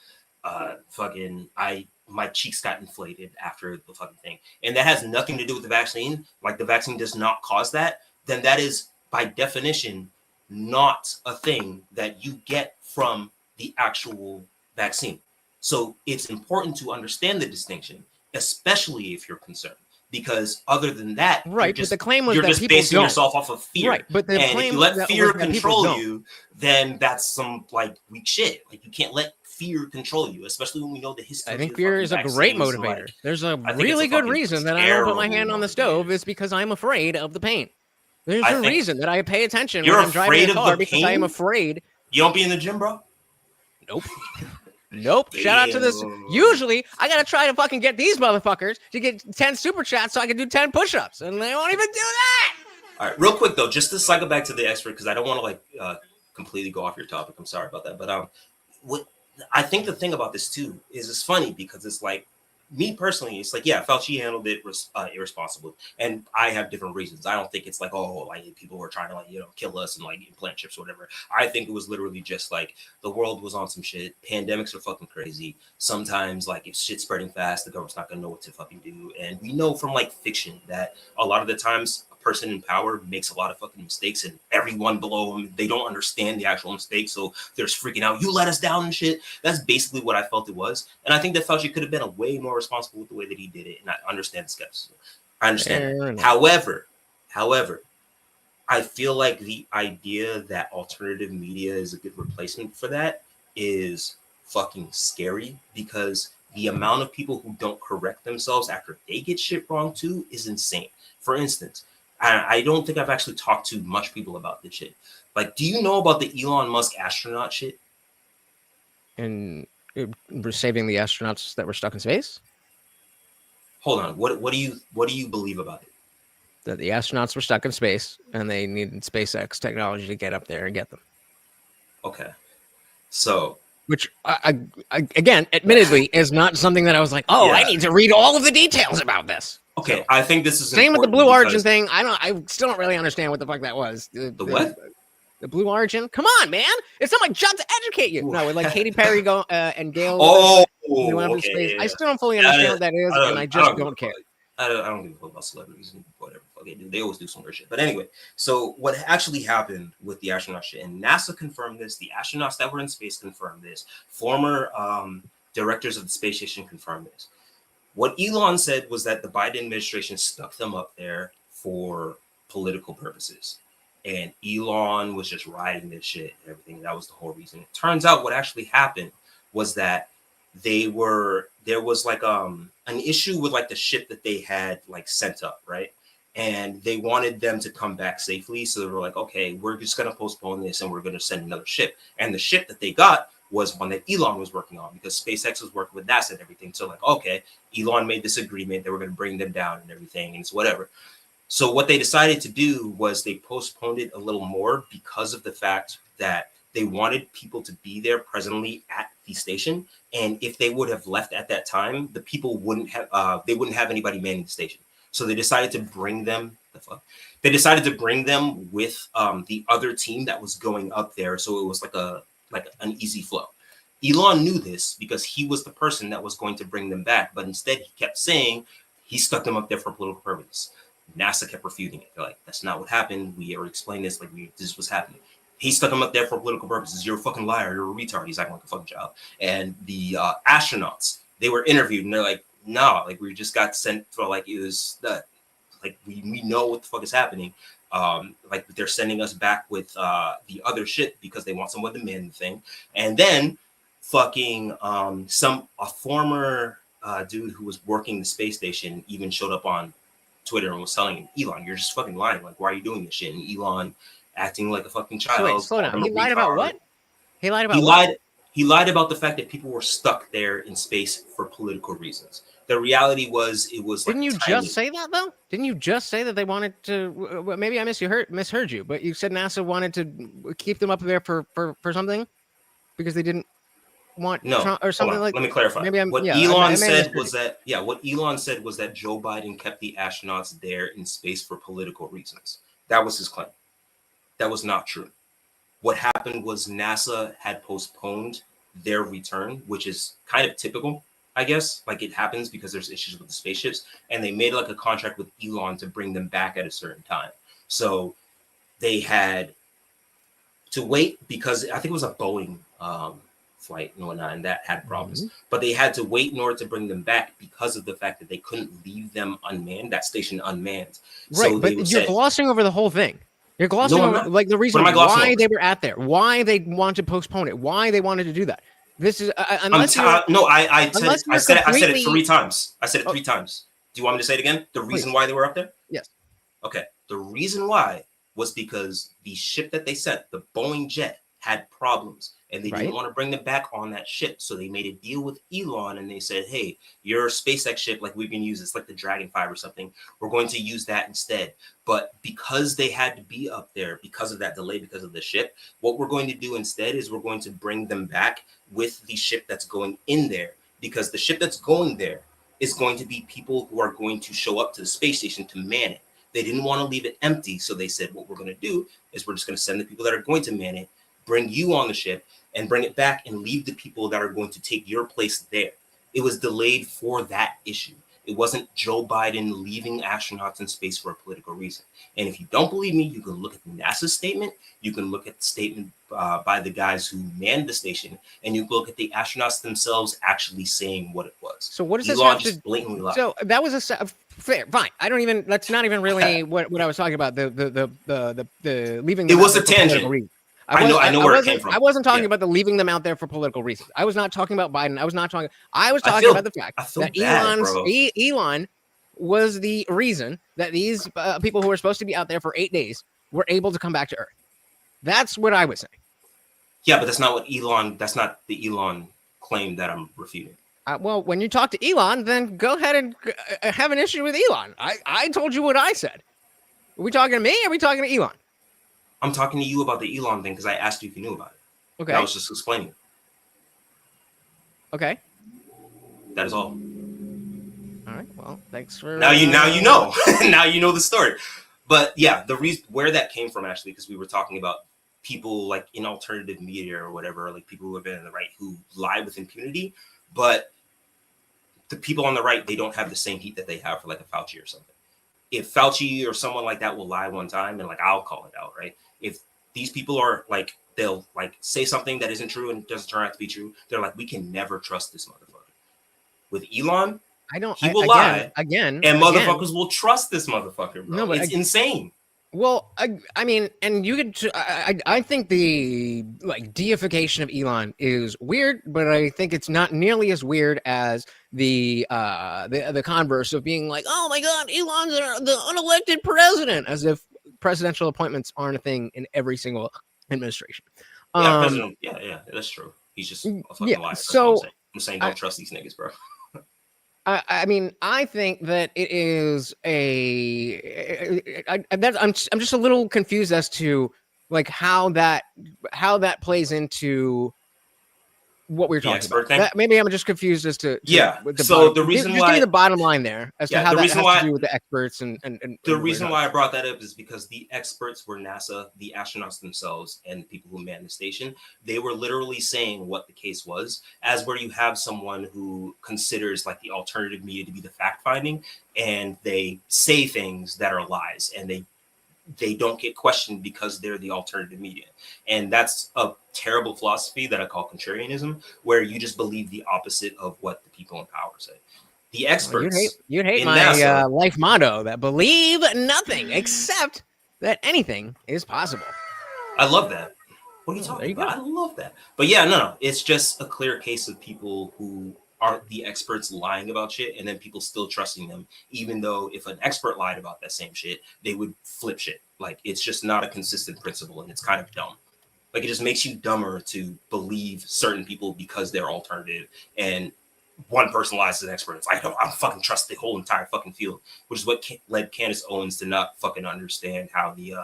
my cheeks got inflated after the fucking thing, and that has nothing to do with the vaccine, like the vaccine does not cause that, then that is by definition not a thing that you get from the actual vaccine. So it's important to understand the distinction, especially if you're concerned, because other than that, right? But the claim was you're that just people basing don't. yourself off of fear, right? But the and claim if you let that fear was that people control don't. you, then that's some like weak shit. Like you can't let fear control you, especially when we know the history. I think fear is a great motivator. There's a really good reason that I don't put my hand on the stove is because I'm afraid of the pain. There's a reason that I pay attention when I'm driving a car because I am afraid. You don't be in the gym, bro? Nope. Nope. Shout out to this. Usually, I gotta try to fucking get these motherfuckers to get 10 super chats so I can do 10 push-ups, and they won't even do that. All right, real quick though, just to cycle back to the expert because I don't want to completely go off your topic. I'm sorry about that, but what I think the thing about this too is it's funny because it's like me personally, it's like, yeah, Fauci handled it irresponsible, and I have different reasons. I don't think it's like, oh, like people were trying to like, kill us and like implant chips or whatever. I think it was literally just like the world was on some shit. Pandemics are fucking crazy. Sometimes like if shit's spreading fast, the government's not gonna know what to fucking do. And we know from like fiction that a lot of the times a person in power makes a lot of fucking mistakes, and everyone below them, they don't understand the actual mistake, so they're freaking out. You let us down and shit. That's basically what I felt it was. And I think that Fauci could have been a way more responsible with the way that he did it. And I understand the skepticism. I understand that. However, I feel like the idea that alternative media is a good replacement for that is fucking scary, because the amount of people who don't correct themselves after they get shit wrong too is insane. For instance, I don't think I've actually talked to much people about this shit. Like, do you know about the Elon Musk astronaut shit? And we're saving the astronauts that were stuck in space? Hold on. What do you believe about it? That the astronauts were stuck in space and they needed SpaceX technology to get up there and get them. Okay. So, which I again, admittedly, is not something that I was like, oh, yeah. I need to read all of the details about this. Okay, so, I think this is same with the Blue Origin thing. I still don't really understand what the fuck that was. The what? The Blue Origin? Come on, man! It's not my job to educate you. No, with like Katy Perry and Gail. They went up in space. Yeah. I still don't fully understand what that is, and I just don't care. I don't give a fuck about celebrities and whatever. Okay, dude, they always do some weird shit. But anyway, so what actually happened with the astronaut shit, and NASA confirmed this. The astronauts that were in space confirmed this. Former directors of the space station confirmed this. What Elon said was that the Biden administration stuck them up there for political purposes. And Elon was just riding this shit and everything. That was the whole reason. It turns out what actually happened was that there was like an issue with like the ship that they had like sent up, right? And they wanted them to come back safely. So they were like, okay, we're just going to postpone this and we're going to send another ship. And the ship that they got was one that Elon was working on, because SpaceX was working with NASA and everything. So like, okay, Elon made this agreement that we're going to bring them down and everything, and it's whatever. So what they decided to do was they postponed it a little more because of the fact that they wanted people to be there presently at the station. And if they would have left at that time, the people wouldn't have anybody manning the station. So they decided to bring them They decided to bring them with the other team that was going up there. So it was like an easy flow. Elon knew this because he was the person that was going to bring them back. But instead, he kept saying he stuck them up there for political purposes. NASA kept refuting it. They're like, that's not what happened. We already explained this. Like, this was happening. He stuck them up there for political purposes. You're a fucking liar. You're a retard. He's acting like a fucking child. And the astronauts, they were interviewed and they're like, no, like we just got sent for like, it was that, like we know what the fuck is happening. Like they're sending us back with the other ship because they want someone to man the thing. And then fucking a former dude who was working the space station even showed up on Twitter and was telling him, Elon, you're just fucking lying. Like, why are you doing this shit? And Elon acting like a fucking child. So wait, slow down. He lied about what? He lied about He lied about the fact that people were stuck there in space for political reasons. The reality was, it was. Didn't you just say that though? Didn't you just say that they wanted to? Maybe I misheard you, but you said NASA wanted to keep them up there for something because they didn't want Trump or something like. Let me clarify. Maybe what Elon said was that what Elon said was that Joe Biden kept the astronauts there in space for political reasons. That was his claim. That was not true. What happened was NASA had postponed their return, which is kind of typical, I guess. Like it happens because there's issues with the spaceships, and they made like a contract with Elon to bring them back at a certain time. So they had to wait because I think it was a Boeing flight and whatnot, and that had problems. Mm-hmm. But they had to wait in order to bring them back because of the fact that they couldn't leave them unmanned, that station unmanned. Right, so but you're glossing over the whole thing. You're glossing over like the reason why they were at there, why they wanted to postpone it, why they wanted to do that. This is I said it 3 times. I said it 3 times. Do you want me to say it again? The reason why they were up there? Yes. Okay. The reason why was because the ship that they sent, the Boeing jet, had problems, and they didn't want to bring them back on that ship. So they made a deal with Elon, and they said, hey, your SpaceX ship, like we can use, it's like the Dragon 5 or something. We're going to use that instead. But because they had to be up there because of that delay, because of the ship, what we're going to do instead is we're going to bring them back with the ship that's going in there, because the ship that's going there is going to be people who are going to show up to the space station to man it. They didn't want to leave it empty, so they said, what we're going to do is we're just going to send the people that are going to man it, bring you on the ship, and bring it back and leave the people that are going to take your place there. It was delayed for that issue. It wasn't Joe Biden leaving astronauts in space for a political reason. And if you don't believe me, you can look at NASA's statement. You can look at the statement by the guys who manned the station, and you can look at the astronauts themselves actually saying what it was. So what does this Elon have just to? blatantly lied. So that was a fair, fine. I don't even. That's not even really what I was talking about. The leaving. It them was out a there for tangent. political reasons. I know where it came from. I wasn't talking Yeah. about the leaving them out there for political reasons. I was not talking about Biden. I was talking about the fact that Elon was the reason that these people who are supposed to be out there for 8 days were able to come back to Earth. That's what I was saying. Yeah, but that's not the Elon claim that I'm refuting. Well, when you talk to Elon, then go ahead and have an issue with Elon. I told you what I said. Are we talking to me or are we talking to Elon? I'm talking to you about the Elon thing because I asked you if you knew about it. Okay. I was just explaining. Okay. That is all. All right. Well, thanks for Now you know. Now you know the story. But yeah, the reason where that came from actually, because we were talking about people like in alternative media or whatever, like people who have been in the right who lie with impunity, but the people on the right, they don't have the same heat that they have for like a Fauci or something. If Fauci or someone like that will lie one time and like I'll call it out, right? If these people are like they'll like say something that isn't true and doesn't turn out to be true, they're like, we can never trust this motherfucker. With Elon, he will lie again, and motherfuckers will trust this motherfucker, bro. No, but it's insane. Well, I mean, and you could. I think the like deification of Elon is weird, but I think it's not nearly as weird as the converse of being like, oh my God, Elon's the unelected president, as if presidential appointments aren't a thing in every single administration. Yeah, president. Yeah, that's true. He's just a fucking liar. So I'm saying don't trust these niggas, bro. I mean, I think that it is I'm just a little confused as to like how that plays into what we're talking about. Maybe I'm just confused as to the reason just why give me the bottom line there as to how that has to do with the experts and the reason why I brought that up is because the experts were NASA, the astronauts themselves, and the people who manned the station. They were literally saying what the case was, as where you have someone who considers like the alternative media to be the fact finding, and they say things that are lies, and they don't get questioned because they're the alternative media. And that's a terrible philosophy that I call contrarianism, where you just believe the opposite of what the people in power say. The experts. You'd hate my NASA, life motto that believe nothing except that anything is possible. I love that. What are you talking about? I love that. But yeah, no. It's just a clear case of people who aren't the experts lying about shit, and then people still trusting them, even though if an expert lied about that same shit, they would flip shit. Like, it's just not a consistent principle, and it's kind of dumb. Like, it just makes you dumber to believe certain people because they're alternative, and one person lies as an expert. It's like, I don't fucking trust the whole entire fucking field, which is what led Candace Owens to not fucking understand how the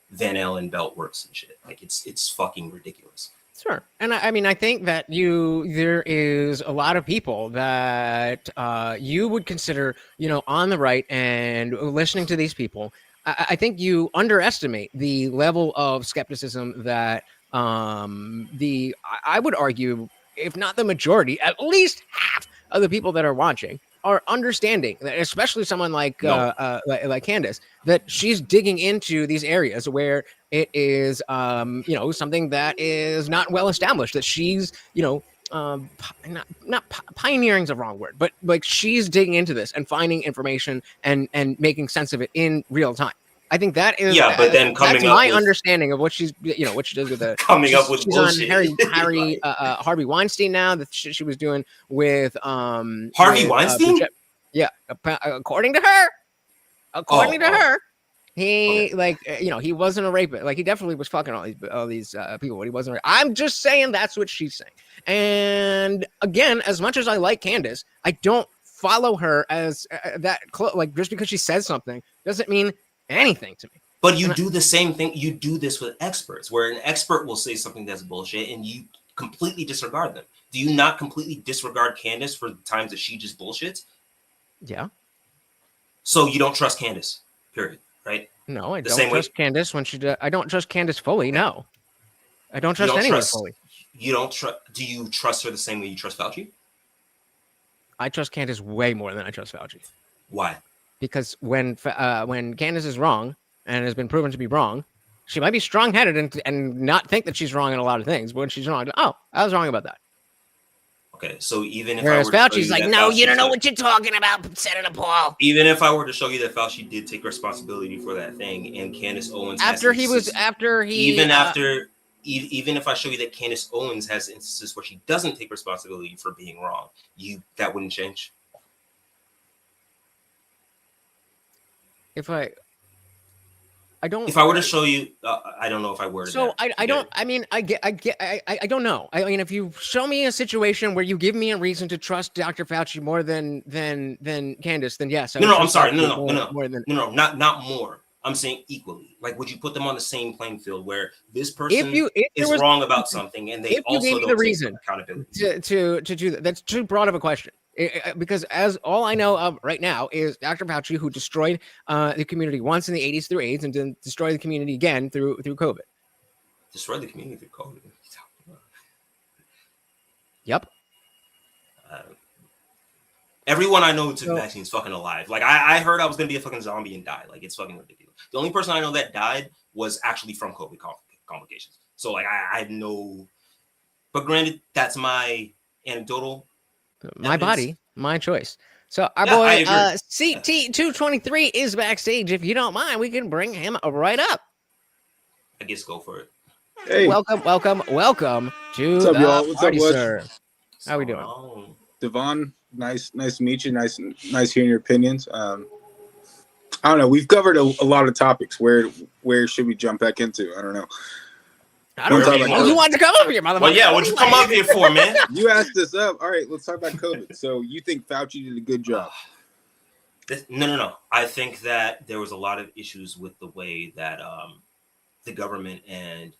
Van Allen belt works and shit. Like, it's fucking ridiculous. Sure. And I mean, I think that there is a lot of people that you would consider, on the right and listening to these people. I think you underestimate the level of skepticism that I would argue, if not the majority, at least half of the people that are watching are understanding that, especially someone like Candace, that she's digging into these areas where it is, something that is not well established, that she's, not pioneering is the wrong word, but like she's digging into this and finding information and making sense of it in real time. I think that is but then that's my understanding of what she's what she does with the coming up with she's bullshit. On Harvey Weinstein now, that she was doing with Harvey Weinstein. According to her, he he wasn't a rapist. Like, he definitely was fucking all these people, but he wasn't. I'm just saying that's what she's saying. And again, as much as I like Candace, I don't follow her as that close. Like, just because she says something doesn't mean anything to me. But you do the same thing. You do this with experts, where an expert will say something that's bullshit and you completely disregard them. Do you not completely disregard Candace for the times that she just bullshits? Yeah. So you don't trust Candace, period, right? No, I The don't same way- trust Candace when she. I don't trust Candace fully. No, I don't You trust don't anyone trust. fully. You don't trust. Do you trust her the same way you trust Fauci? I trust Candace way more than I trust Fauci. Why? Because when Candace is wrong and has been proven to be wrong, she might be strong-headed and not think that she's wrong in a lot of things. But when she's wrong, oh, I was wrong about that. Okay, so even if Whereas I were to show Fauci's you like, that no, Fauci you don't know took- what you're talking about, Senator Paul. Even if I were to show you that Fauci did take responsibility for that thing, and Candace Owens has Even if I show you that Candace Owens has instances where she doesn't take responsibility for being wrong, that wouldn't change. If I don't. If I were to show you, I don't know if I worded So that. I don't. I mean, I don't know. I mean, if you show me a situation where you give me a reason to trust Dr. Fauci more than Candace, then yes. I would I'm trust sorry. Fauci more than. No, not more. I'm saying equally. Like, would you put them on the same playing field where this person is wrong about something and they also don't take accountability to do that? That's too broad of a question. Because as all I know of right now is Dr. Fauci, who destroyed the community once in the 80s through AIDS and then destroyed the community again through COVID. Destroyed the community through COVID. Yep. Everyone I know who took vaccines is fucking alive. Like I heard I was gonna be a fucking zombie and die. Like it's fucking ridiculous. The only person I know that died was actually from COVID complications. So like I know, but granted, that's my anecdotal. My body, my choice. So our boy CT223 is backstage. If you don't mind, we can bring him right up. I guess go for it. Hey. Welcome to What's up, the y'all? What's party, up, Butch? sir. How we doing? DeVon, nice to meet you. Nice hearing your opinions. I don't know. We've covered a lot of topics. Where should we jump back into? I don't know. You want to come up here, motherfucker? Well, yeah, what'd you come up here for, man? You asked us up. All right, let's talk about COVID. So you think Fauci did a good job? No. I think that there was a lot of issues with the way that the government and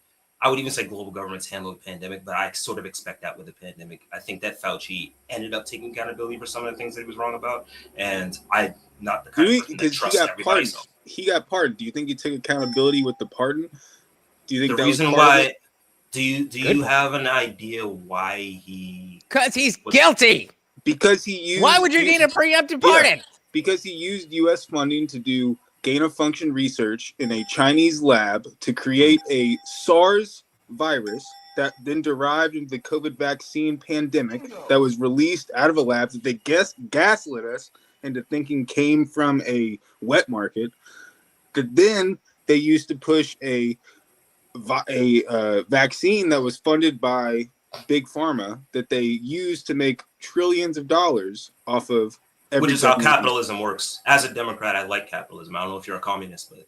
I would even say global governments handle the pandemic, but I sort of expect that with the pandemic. I think that Fauci ended up taking accountability for some of the things that he was wrong about, and I'm not the kind of person that trusts everybody. He got pardoned. Do you think he took accountability with the pardon? Do you think the reason why? Do you have an idea why he? Because he's guilty. Because he used. Why would you need a preemptive pardon? Yeah, because he used U.S. funding to do gain-of-function research in a Chinese lab to create a SARS virus that then derived into the COVID vaccine pandemic that was released out of a lab that they gaslit us into thinking came from a wet market. That then they used to push a vaccine that was funded by Big Pharma that they used to make trillions of dollars off of. Which is how capitalism works. As a Democrat, I like capitalism. I don't know if you're a communist, but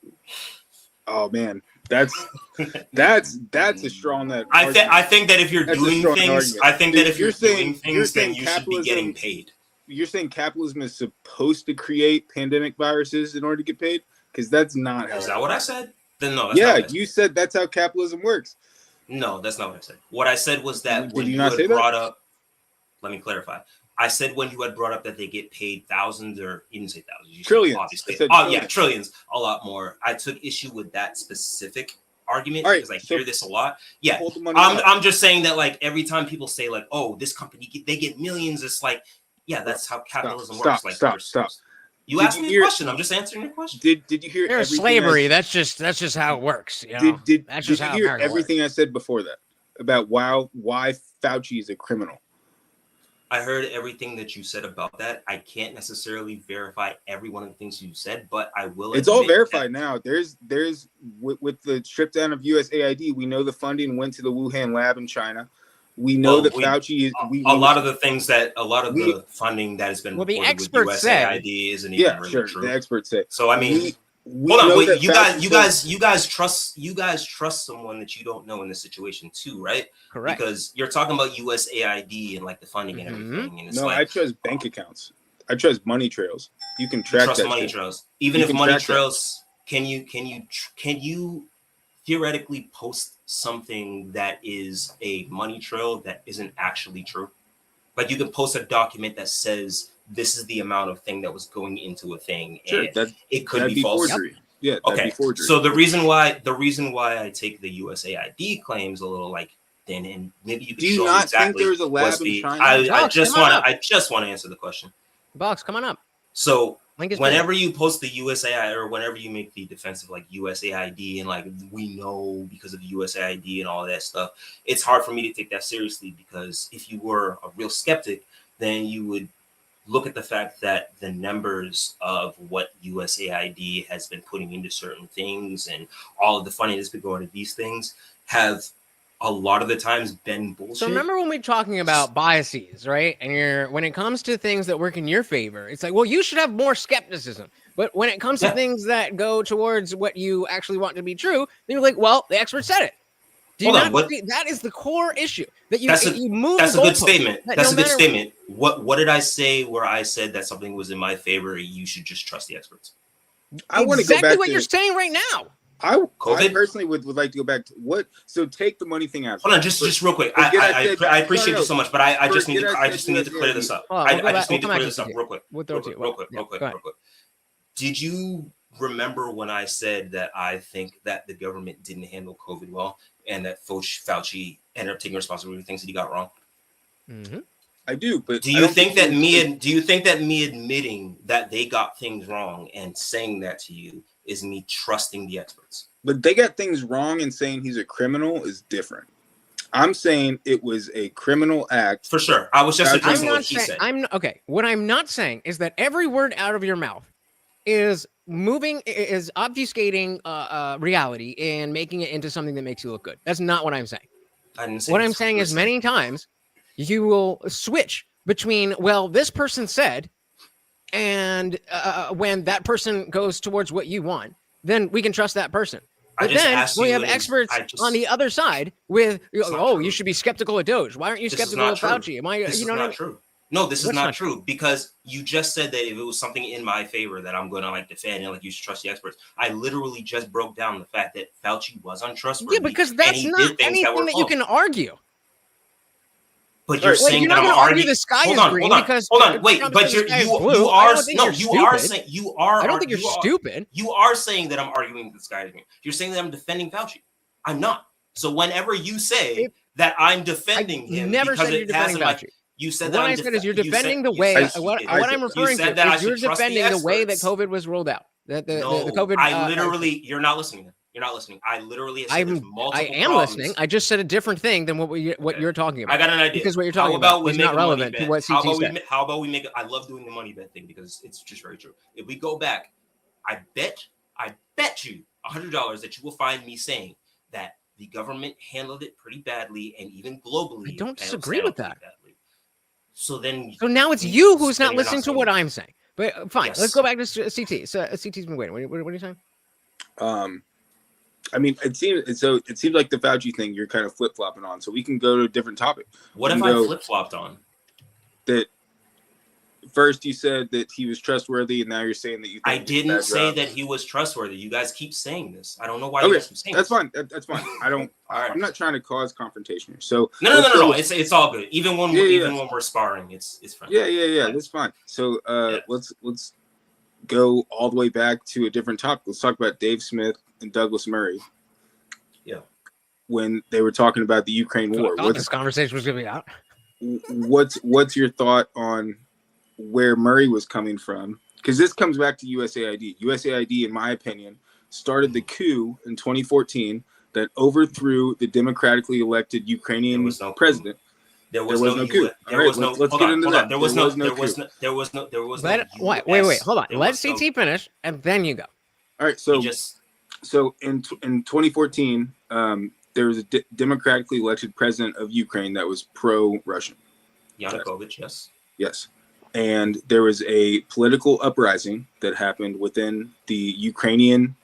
oh man, that's a strong I think that if you're doing things, I think that if you're doing things, then you should be getting paid. You're saying capitalism is supposed to create pandemic viruses in order to get paid? Because that's not how. Is that what I said? Then no. That's yeah, not you said that's how capitalism works. No, that's not what I said. What I said was that when you had brought up. Let me clarify. I said when you had brought up that they get paid thousands, or you didn't say thousands, you trillions. Obviously, trillions. Yeah, trillions, a lot more. I took issue with that specific argument because I hear this a lot. Yeah, I'm just saying that like every time people say like, oh, this company they get millions, it's like, yeah, that's how capitalism works. Like, stop. You asked me a question. I'm just answering your question. Did you hear? There's slavery. That's just how it works. You know? Did you hear everything I said before that about why Fauci is a criminal? I heard everything that you said about that. I can't necessarily verify every one of the things you said, but I will. It's all verified now. There's with the strip down of USAID, we know the funding went to the Wuhan lab in China. We know that Fauci is. A lot of the funding that has been the reported experts with USAID isn't even really true. The experts say. So I mean, hold on, wait. You guys trust someone that you don't know in this situation too, right? Correct. Because you're talking about USAID and like the funding and everything. And it's no, like, I trust bank accounts. I trust money trails. You can track trust that money shit. trails. Even if money trails, can you theoretically post something that is a money trail that isn't actually true? Like you can post a document that says this is the amount of thing that was going into a thing, Sure, and it could be false. forgery. Yeah, that'd be forgery. So the reason why I take the USAID claims a little like thin, and maybe you could Do you show me not exactly think there's a lab what's in the. China? I Box, just come on want to. up. I just want to answer the question. Box, come on up. So Link is whenever you post the USAID, or whenever you make the defensive like USAID, and like we know because of USAID and all that stuff, it's hard for me to take that seriously, because if you were a real skeptic, then you would look at the fact that the numbers of what USAID has been putting into certain things and all of the funding that's been going to these things have a lot of the times been bullshit. So remember when we're talking about biases, right? And when it comes to things that work in your favor, it's like, well, you should have more skepticism. But when it comes to things that go towards what you actually want to be true, then you're like, well, the expert said it. Do you not see? That is the core issue. That you move. That's a good statement. That's a good matter statement. What did I say where I said that something was in my favor? You should just trust the experts. I want to go back what to you're saying right now. I personally would like to go back to what. So take the money thing out. Hold on, just real quick. I appreciate you so much, but I just need to clear this up. I just need to clear this up real quick. Real quick. Did you remember when I said that I think that the government didn't handle COVID well, and that Fauci ended up taking responsibility for things that he got wrong? Mm-hmm. I do, but do you think that me admitting that they got things wrong and saying that to you is me trusting the experts? But they got things wrong, and saying he's a criminal is different. I'm saying it was a criminal act. For sure. I was just addressing what he said. What I'm not saying is that every word out of your mouth is obfuscating reality and making it into something that makes you look good. That's not what I'm saying. What I'm saying is many times you will switch between, well, this person said, and when that person goes towards what you want, then we can trust that person. But then we have experts on the other side with, you should be skeptical of Doge. Why aren't you skeptical of Fauci? This is not true. No, this is not true, because you just said that if it was something in my favor that I'm going to like defend and like you should trust the experts. I literally just broke down the fact that Fauci was untrustworthy. Yeah, because that's not anything that you can argue. But you're saying that I'm arguing. The sky is green because hold on, wait. But you are saying you are. I don't think you're stupid. You are saying that I'm arguing the sky is green. You're saying that I'm defending Fauci. I'm not. So whenever you say that I'm defending him, never said you're defending Fauci. You said that. What I said is you're defending the way. What I'm referring to is you're defending the way that COVID was rolled out. The COVID. I literally. You're not listening. You're not listening. I literally. I am listening. I just said a different thing than what you're talking about. I got an idea. Because what you're talking about is not relevant to what CT said. How about we make it? I love doing the money bet thing because it's just very true. If we go back, I bet you $100 that you will find me saying that the government handled it pretty badly, and even globally. I don't disagree with that. So now it's you who's not listening to what I'm saying. But fine, let's go back to CT. So CT's been waiting. What are you saying? I mean, it seems like the Fauci thing you're kind of flip flopping on. So we can go to a different topic. What if I flip flopped on? That first you said that he was trustworthy, and now you're saying that you. I didn't say that he was trustworthy. You guys keep saying this. I don't know why you guys keep saying that's this. Fine. That's fine. I don't. I'm not trying to cause confrontation here. So no. It's all good. Even when we're sparring, it's fine. Yeah. That's fine. So let's go all the way back to a different topic. Let's talk about Dave Smith and Douglas Murray. Yeah. When they were talking about the Ukraine war. This conversation was going to be out. What's your thought on where Murray was coming from? Because this comes back to USAID. USAID, in my opinion, started the coup in 2014 that overthrew the democratically elected Ukrainian president. There was no coup. Let's get into that. There was no Wait. Hold on. Let CT finish, and then you go. All right. So in 2014, there was a democratically elected president of Ukraine that was pro-Russian. Yanukovych, yes. Yes. And there was a political uprising that happened within the Ukrainian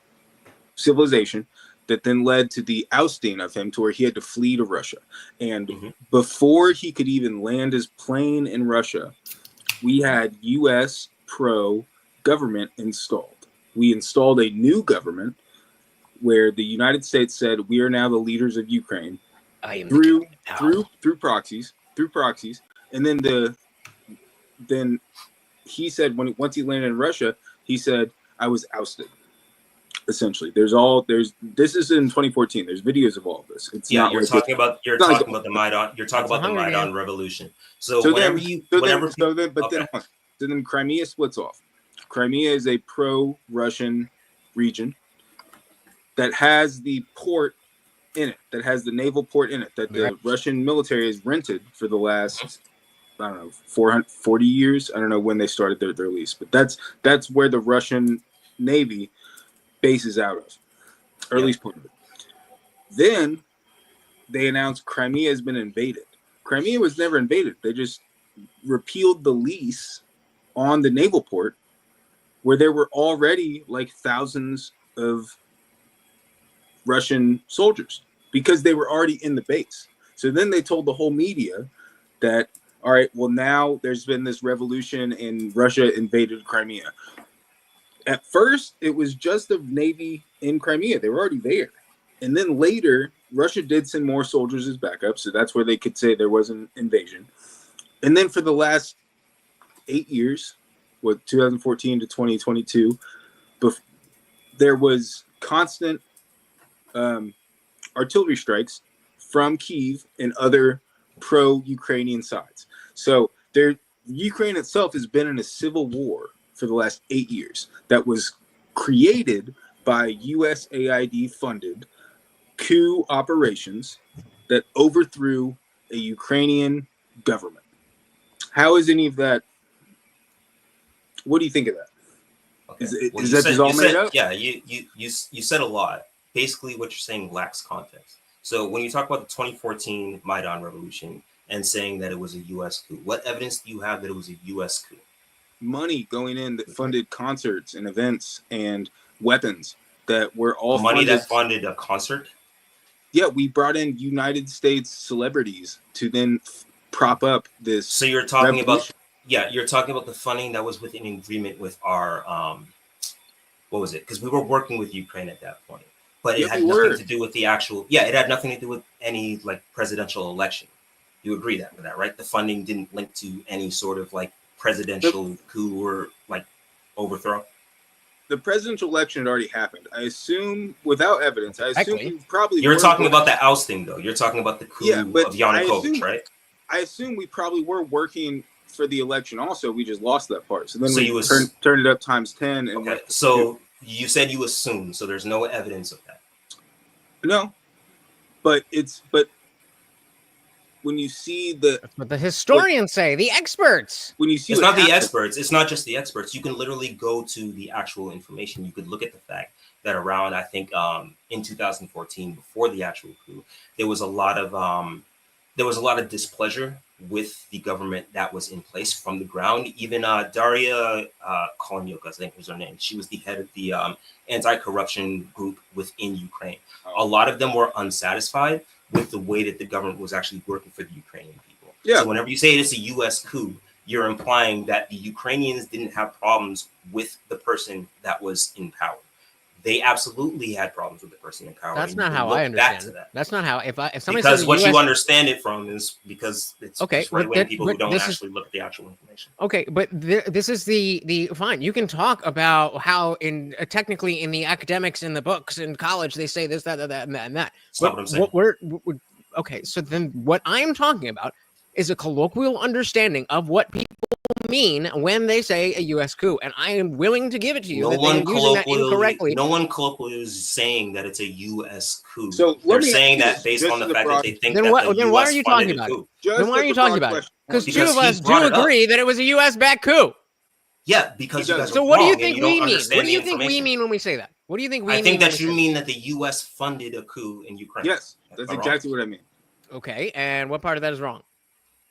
civilization that then led to the ousting of him to where he had to flee to Russia. And before he could even land his plane in Russia, we had U.S. pro-government installed. We installed a new government where the United States said we are now the leaders of Ukraine through proxies, and then he said once he landed in Russia, he said, "I was ousted." Essentially, this is in 2014. There's videos of all of this. It's not you're like talking about the Maidan. You're talking about the Hunger Maidan Games. revolution. So then Crimea splits off. Crimea is a pro-Russian region that has the port in it, that has the naval port in it, that the Russian military has rented for the last, I don't know, 440 years. I don't know when they started their lease, but that's where the Russian Navy bases out of, or at least part of it. Then they announced Crimea has been invaded. Crimea was never invaded. They just repealed the lease on the naval port, where there were already like thousands of Russian soldiers because they were already in the base. So then they told the whole media that, all right, well, now there's been this revolution and Russia invaded Crimea. At first, it was just the Navy in Crimea. They were already there. And then later, Russia did send more soldiers as backup. So that's where they could say there was an invasion. And then for the last 8 years, 2014 to 2022, there was constant artillery strikes from Kyiv and other pro-Ukrainian sides. So Ukraine itself has been in a civil war for the last 8 years that was created by USAID funded coup operations that overthrew a Ukrainian government. How is any of that? What do you think of that? Okay. Is that just all made up? Yeah, you said a lot. Basically, what you're saying lacks context. So when you talk about the 2014 Maidan revolution and saying that it was a U.S. coup, what evidence do you have that it was a U.S. coup? Money going in that funded concerts and events and weapons that were all money that funded a concert. Yeah, we brought in United States celebrities to then prop up this. So you're talking about, you're talking about the funding that was within agreement with our, what was it? Because we were working with Ukraine at that point, but it had nothing to do with the actual. Yeah, it had nothing to do with any like presidential election. You agree with that, right? The funding didn't link to any sort of like presidential coup or like overthrow. The presidential election had already happened. I assume, without evidence, we probably. You're talking about the ousting, though. You're talking about the coup of Yanukovych, right? I assume we probably were working for the election. Also, we just lost that part. So then we turned it up times 10. And okay. So you said you assume. So there's no evidence of that. No, but when you see that's what the historians say, the experts. When you see it's not the experts, it's not just the experts. You can literally go to the actual information. You could look at the fact that around, I think, in 2014, before the actual coup, there was a lot of displeasure with the government that was in place from the ground. Even Daria Kolonyuk, I think was her name. She was the head of the anti-corruption group within Ukraine. A lot of them were unsatisfied with the way that the government was actually working for the Ukrainian people. Yeah. So whenever you say it's a U.S. coup, you're implying that the Ukrainians didn't have problems with the person that was in power. They absolutely had problems with the person in power. That's not how I understand it. That's not how. If somebody because says what you understand it from is because it's okay. right-wing people who don't actually look at the actual information. Okay, but this is the fine. You can talk about how technically in the academics in the books in college they say this, that, and that. That's not what I'm saying. Okay, so then what I'm talking about is a colloquial understanding of what people mean when they say a U.S. coup, and I am willing to give it to you. No one colloquially is saying that it's a U.S. coup. So they're saying that based on the fact that they think then why are you talking about it? Then why are you talking about it? Because two of us do agree that it was a U.S.-backed coup. Yeah, because you guys so what do you think we mean? What do you think we mean when we say that? What do you think we mean? I think that you mean that the U.S. funded a coup in Ukraine. Yes, that's exactly what I mean. Okay, and what part of that is wrong?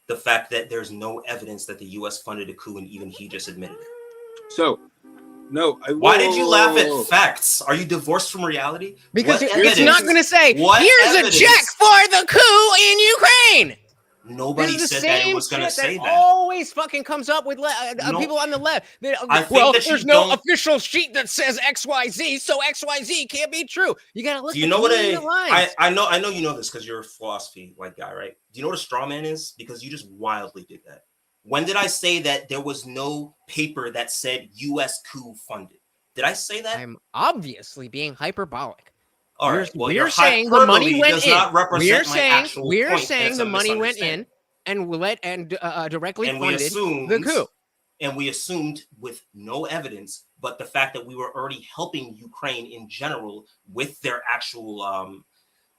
The fact that there's no evidence that the U.S. funded a coup, and even he just admitted it. So, no. Why did you laugh at facts? Are you divorced from reality? Because it's not going to say, here's a check for the coup in Ukraine. Nobody said that it was going to say that. Always fucking comes up with people on the left. There's no official sheet that says XYZ, so XYZ can't be true. You got to look. Do you know what I know you know this because you're a philosophy like guy, right? Do you know what a straw man is? Because you just wildly did that. When did I say that there was no paper that said U.S. coup funded? Did I say that? I'm obviously being hyperbolic. All right. Well, we're saying the money went in. We're saying the money went in and directly funded the coup. And we assumed with no evidence, but the fact that we were already helping Ukraine in general with their actual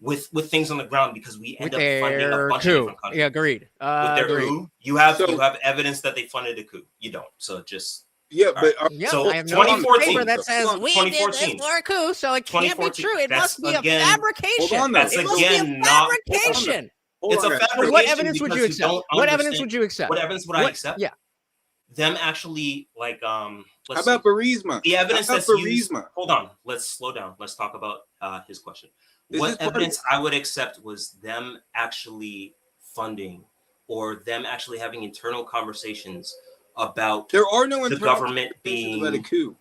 with things on the ground, because we end up funding a bunch of different countries. Yeah, agreed. With their coup, you have evidence that they funded a coup. You don't. So just but so I have 2014 that says we did this for a coup, so it can't be true. It must be a fabrication. Hold on, that's it must again be a fabrication. It's a fabrication. What evidence would you accept? What evidence would you accept? What evidence would I accept? Yeah. Them actually like how about Burisma? The evidence that's used. Hold on, let's slow down. Let's talk about his question. What evidence I would accept was them actually funding or them actually having internal conversations about there are no the government being about a coup.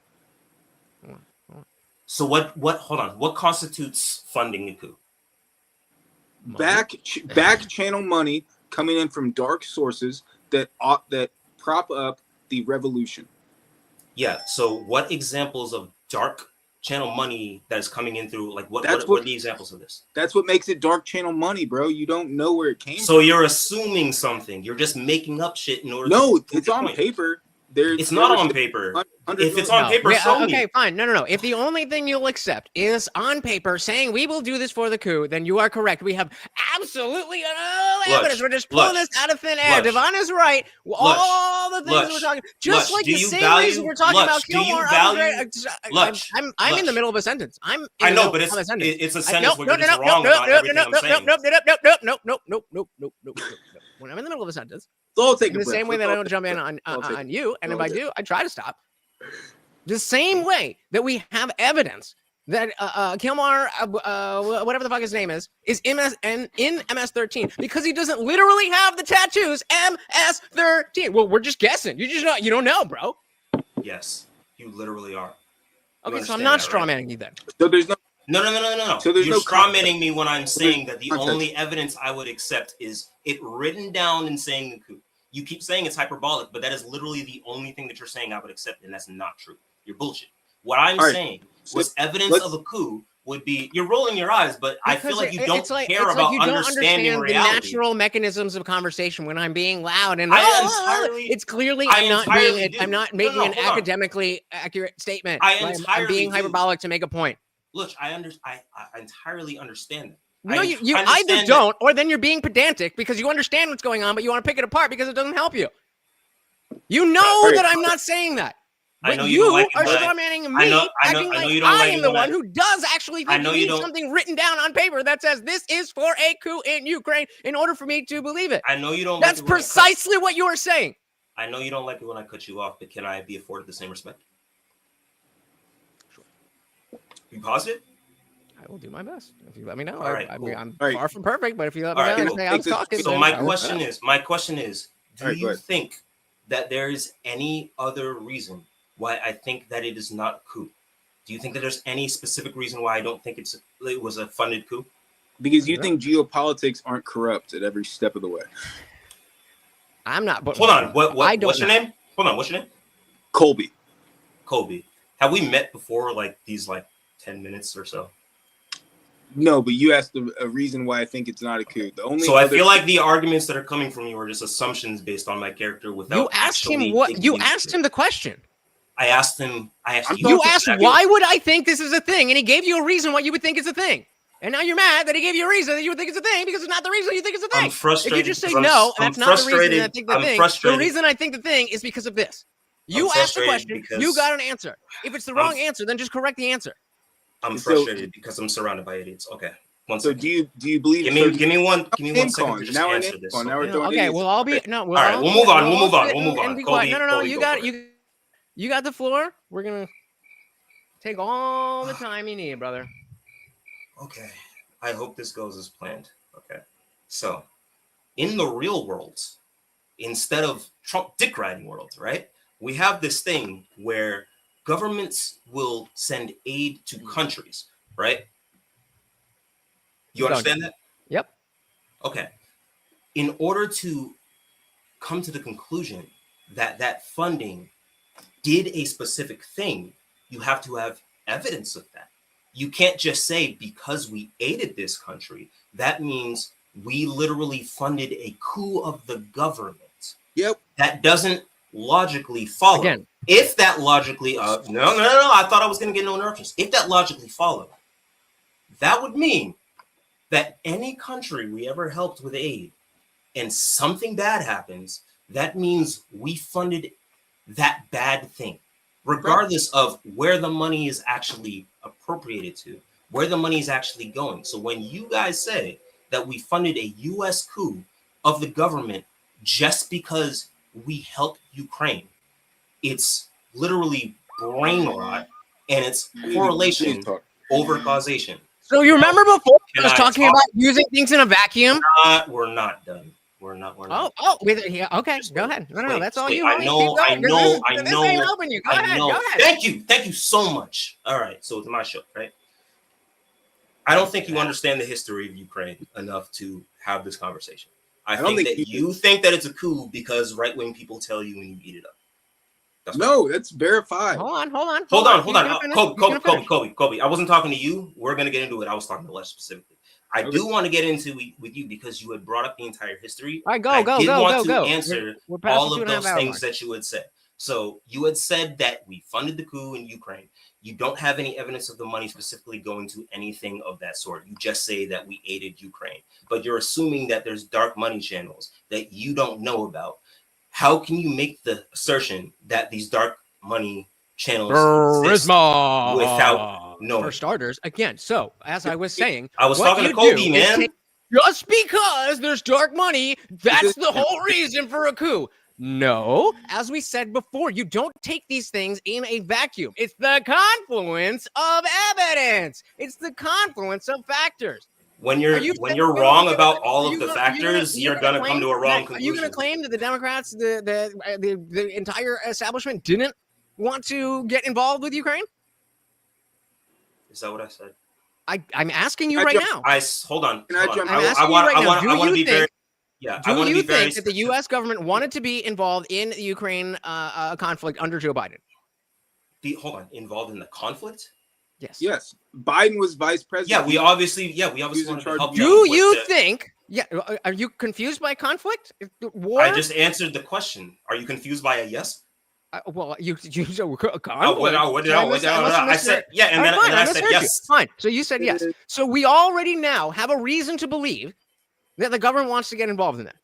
So what hold on, what constitutes funding a coup? Back channel money coming in from dark sources that prop up the revolution. Yeah, so what examples of dark channel money that is coming in through, like what are the examples of this? That's what makes it dark channel money, bro. You don't know where it came from. So you're assuming something. You're just making up shit in order to it's on point. Paper. It's not on paper. If it's on paper, show me. Okay, fine. No. If the only thing you'll accept is on paper saying we will do this for the coup, then you are correct. We have absolutely no evidence. We're just pulling this out of thin air. DeVon is right. All the things we're talking, just like the same reason we're talking about Gilmore. I'm in the middle of a sentence. I know, but it's a sentence where you're just wrong about everything I'm saying. Nope. When I'm in the middle of a sentence, in the same way that I don't jump in on you, and if I do, I try to stop. The same way that we have evidence that Kilmar, whatever the fuck his name is in MS-13 because he doesn't literally have the tattoos MS-13. Well, we're just guessing. You don't know, bro. Yes, you literally are. Okay, so I'm not strawmanning you then. So there's no. No. So there's You're no strawmanning me when I'm saying that the only evidence I would accept is it written down and saying the coup. You keep saying it's hyperbolic, but that is literally the only thing that you're saying I would accept, and that's not true. You're bullshit. What I'm saying was evidence of a coup would be, you're rolling your eyes, but I feel like you don't care about understanding reality. The natural mechanisms of conversation when I'm being loud and it's clearly I'm not making an academically accurate statement. I'm being hyperbolic to make a point. Look, I entirely understand that. No, you either don't, or then you're being pedantic because you understand what's going on, but you want to pick it apart because it doesn't help you. You know that I'm not saying that. But you are strawmanning me, acting like I am the one who does actually think you need something written down on paper that says this is for a coup in Ukraine in order for me to believe it. I know you don't. That's precisely what you are saying. I know you don't like it when I cut you off, but can I be afforded the same respect? Sure. You positive? I will do my best. If you let me know. All right, I'm far from perfect, but if you let me know and say I was talking. So my question is, do you think that there is any other reason why I think that it is not a coup? Do you think that there's any specific reason why I don't think it was a funded coup? Because you think geopolitics aren't corrupt at every step of the way. I'm not. But hold on. What's your name? Hold on. What's your name? Colby. Have we met before? Like these 10 minutes or so? No, but you asked a reason why I think it's not a coup. I feel like the arguments that are coming from you are just assumptions based on my character. Without you asked him what you asked him the question. I asked him. You asked why would I think this is a thing, and he gave you a reason why you would think it's a thing. And now you're mad that he gave you a reason that you would think it's a thing because it's not the reason you think it's a thing. I'm frustrated. If you just say no, and that's not the reason I think the thing. The reason I think the thing is because of this. You asked the question. You got an answer. If it's the wrong answer, then just correct the answer. I'm frustrated because I'm surrounded by idiots. Okay. So do you believe? Give me one second to just answer this. Okay. Well, I'll be no. All right. We'll move on. We'll move on. Colby, no. You got the floor. We're gonna take all the time you need, brother. Okay. I hope this goes as planned. Okay. So, in the real world, instead of Trump dick riding world, right? We have this thing where governments will send aid to countries, right? You understand that? Yep. Okay. In order to come to the conclusion that that funding did a specific thing, you have to have evidence of that. You can't just say because we aided this country, that means we literally funded a coup of the government. Yep. That doesn't logically follow. Again. If that logically, no, I thought I was going to get no interruptions. If that logically followed, that would mean that any country we ever helped with aid and something bad happens, that means we funded that bad thing, regardless of where the money is actually appropriated to, where the money is actually going. So when you guys say that we funded a U.S. coup of the government just because we helped Ukraine, it's literally brain rot, and it's correlation over causation. So you remember before I was I talking talk? about using things in a vacuum? We're not done. We're not. Yeah, okay, go ahead. No, that's all you. I know. This ain't helping you. Go ahead. Thank you so much. All right, so it's my show, right? I don't think you understand the history of Ukraine enough to have this conversation. I think that you think that it's a coup because right-wing people tell you and you eat it up. That's verified. Hold on. Kobe. I wasn't talking to you. We're gonna get into it. I was talking to Les specifically. I do want to get into it with you because you had brought up the entire history. All right, go. I did want to answer all of those things that you had said. So you had said that we funded the coup in Ukraine. You don't have any evidence of the money specifically going to anything of that sort. You just say that we aided Ukraine, but you're assuming that there's dark money channels that you don't know about. How can you make the assertion that these dark money channels exist without knowing? For starters, again, so as I was saying, I was talking to Kobe, man. Just because there's dark money, that's the whole reason for a coup. No, as we said before, you don't take these things in a vacuum. It's the confluence of evidence. It's the confluence of factors. When you're wrong about all of the factors, you're gonna come to a wrong conclusion. Are you gonna claim that the Democrats, the entire establishment, didn't want to get involved with Ukraine? Is that what I said? I'm asking you right now. Hold on. I want to be very. Yeah. Do you think that the U.S. government wanted to be involved in the Ukraine conflict under Joe Biden? Hold on. Involved in the conflict? Yes. Biden was vice president. Yeah, we obviously wanted to help. Do you think? Yeah. Are you confused by conflict? War? I just answered the question. Are you confused by a yes? Well, you conflict. I said yeah, and then I said yes. Fine. So you said yes. So we already now have a reason to believe that the government wants to get involved in that.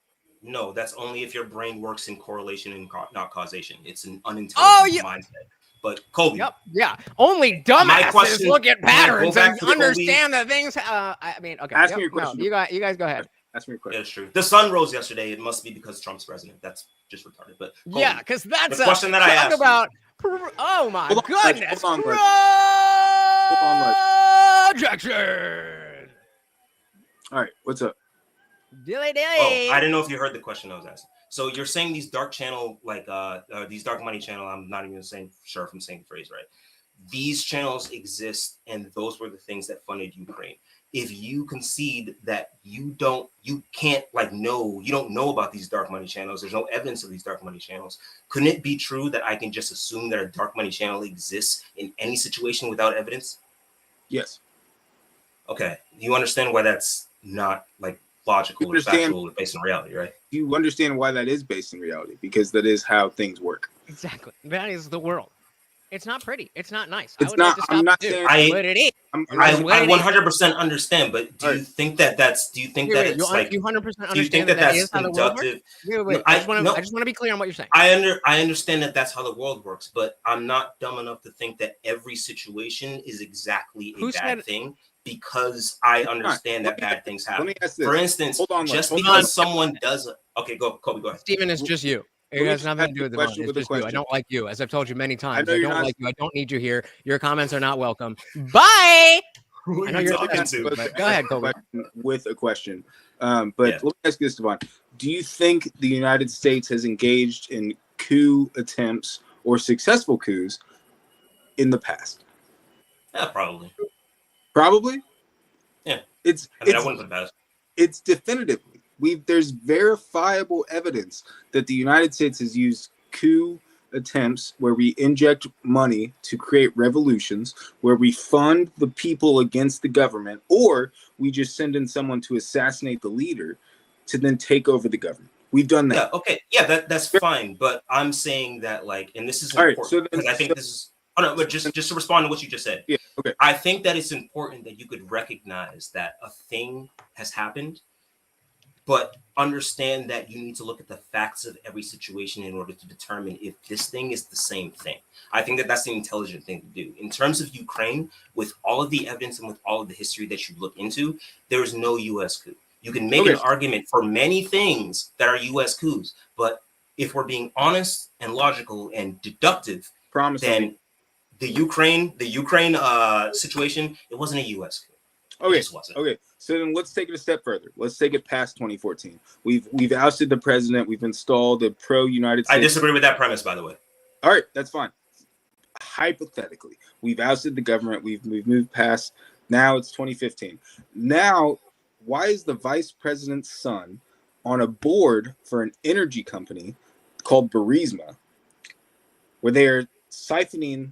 No, that's only if your brain works in correlation and not causation. It's an unintelligent mindset. But Kobe. Yep. Yeah. Only dumbasses look at patterns and understand the things. I mean, okay. Ask me your question. No, you guys go ahead. Ask me a question. That's true. The sun rose yesterday. It must be because Trump's president. That's just retarded. But Kobe, yeah, because that's the question that I asked about. Oh my goodness! Projection. All right, what's up? Dilly. Oh, I didn't know if you heard the question I was asking. So you're saying these dark channel, like these dark money channel. I'm not even sure if I'm saying the phrase right. These channels exist, and those were the things that funded Ukraine. If you concede that you don't know about these dark money channels, there's no evidence of these dark money channels. Couldn't it be true that I can just assume that a dark money channel exists in any situation without evidence? Yes. Okay. You understand why that's not like logical or factual or based on reality, right? You understand why that is based in reality, because that is how things work. Exactly. That is the world. It's not pretty. It's not nice. It's not. I'm not saying. But it is. I 100% understand. But do you think that that's? Do you think that it's like? You 100% understand. Do you think that that's conductive? Wait. I just want to be clear on what you're saying. I understand that that's how the world works, but I'm not dumb enough to think that every situation is exactly a bad thing. Because I understand that bad things happen. Let me ask this. For instance, someone does it. Okay, go, Kobe, go ahead. Steven, it's just you. It has nothing to do with the money. It's just you. I don't like you. As I've told you many times, I don't like you. I don't need you here. Your comments are not welcome. Bye. Who are you talking to? Go ahead, Kobe. With a question. But let me ask you this, DeVon. Do you think the United States has engaged in coup attempts or successful coups in the past? Yeah, probably. Probably? Yeah. I wouldn't put that. It's definitively. There's verifiable evidence that the United States has used coup attempts where we inject money to create revolutions, where we fund the people against the government, or we just send in someone to assassinate the leader to then take over the government. We've done that. Yeah, okay. Yeah, that's fine. But I'm saying that, like, and this is important because I think this is, oh no, but just to respond to what you just said. Yeah, okay. I think that it's important that you could recognize that a thing has happened, but understand that you need to look at the facts of every situation in order to determine if this thing is the same thing. I think that that's the intelligent thing to do. In terms of Ukraine, with all of the evidence and with all of the history that you look into, there is no U.S. coup. You can make an argument for many things that are U.S. coups, but if we're being honest and logical and deductive, then the Ukraine situation, it wasn't a U.S. coup. Okay. Okay. So then let's take it a step further. Let's take it past 2014. We've ousted the president. We've installed a pro-United States. I disagree with that premise, by the way. All right, that's fine. Hypothetically, we've ousted the government. We've moved past. Now it's 2015. Now, why is the vice president's son on a board for an energy company called Burisma, where they are siphoning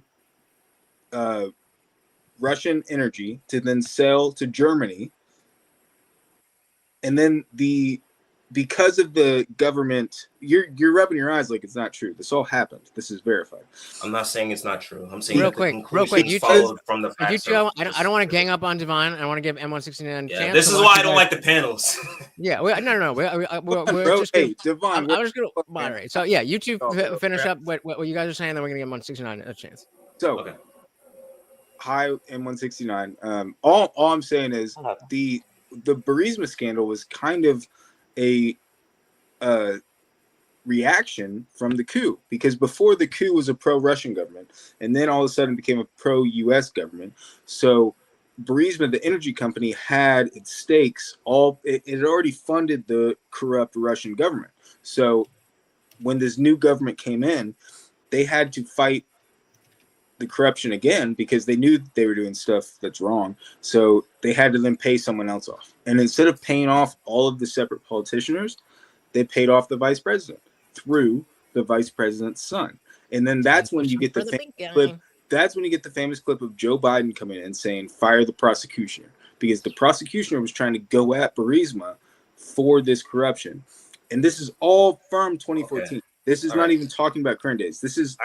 Russian energy to then sell to Germany, and then because of the government, you're rubbing your eyes like it's not true. This all happened. This is verified. I'm not saying it's not true. I'm saying real that quick, you followed from the facts. I don't want to gang up on DeVon. I want to give M169 yeah, chance. This is why I don't like the panels. Yeah, no. We're Bro, just hey, DeVon, I was going to moderate. So yeah, you two finish up what you guys are saying. Then we're going to give M169 a chance. So, okay. Hi, M169. All I'm saying is the Burisma scandal was kind of a reaction from the coup, because before the coup was a pro-Russian government, and then all of a sudden became a pro-U.S. government. So Burisma, the energy company, had its stakes it had already funded the corrupt Russian government. So when this new government came in, they had to fight the corruption again because they knew they were doing stuff that's wrong. So they had to then pay someone else off. And instead of paying off all of the separate politicians, they paid off the vice president through the vice president's son. And then that's when you get the famous clip. That's when you get the famous clip of Joe Biden coming in and saying, fire the prosecutioner, because the prosecutioner was trying to go at Burisma for this corruption. And this is all from 2014. Okay. This is not even talking about current days. This is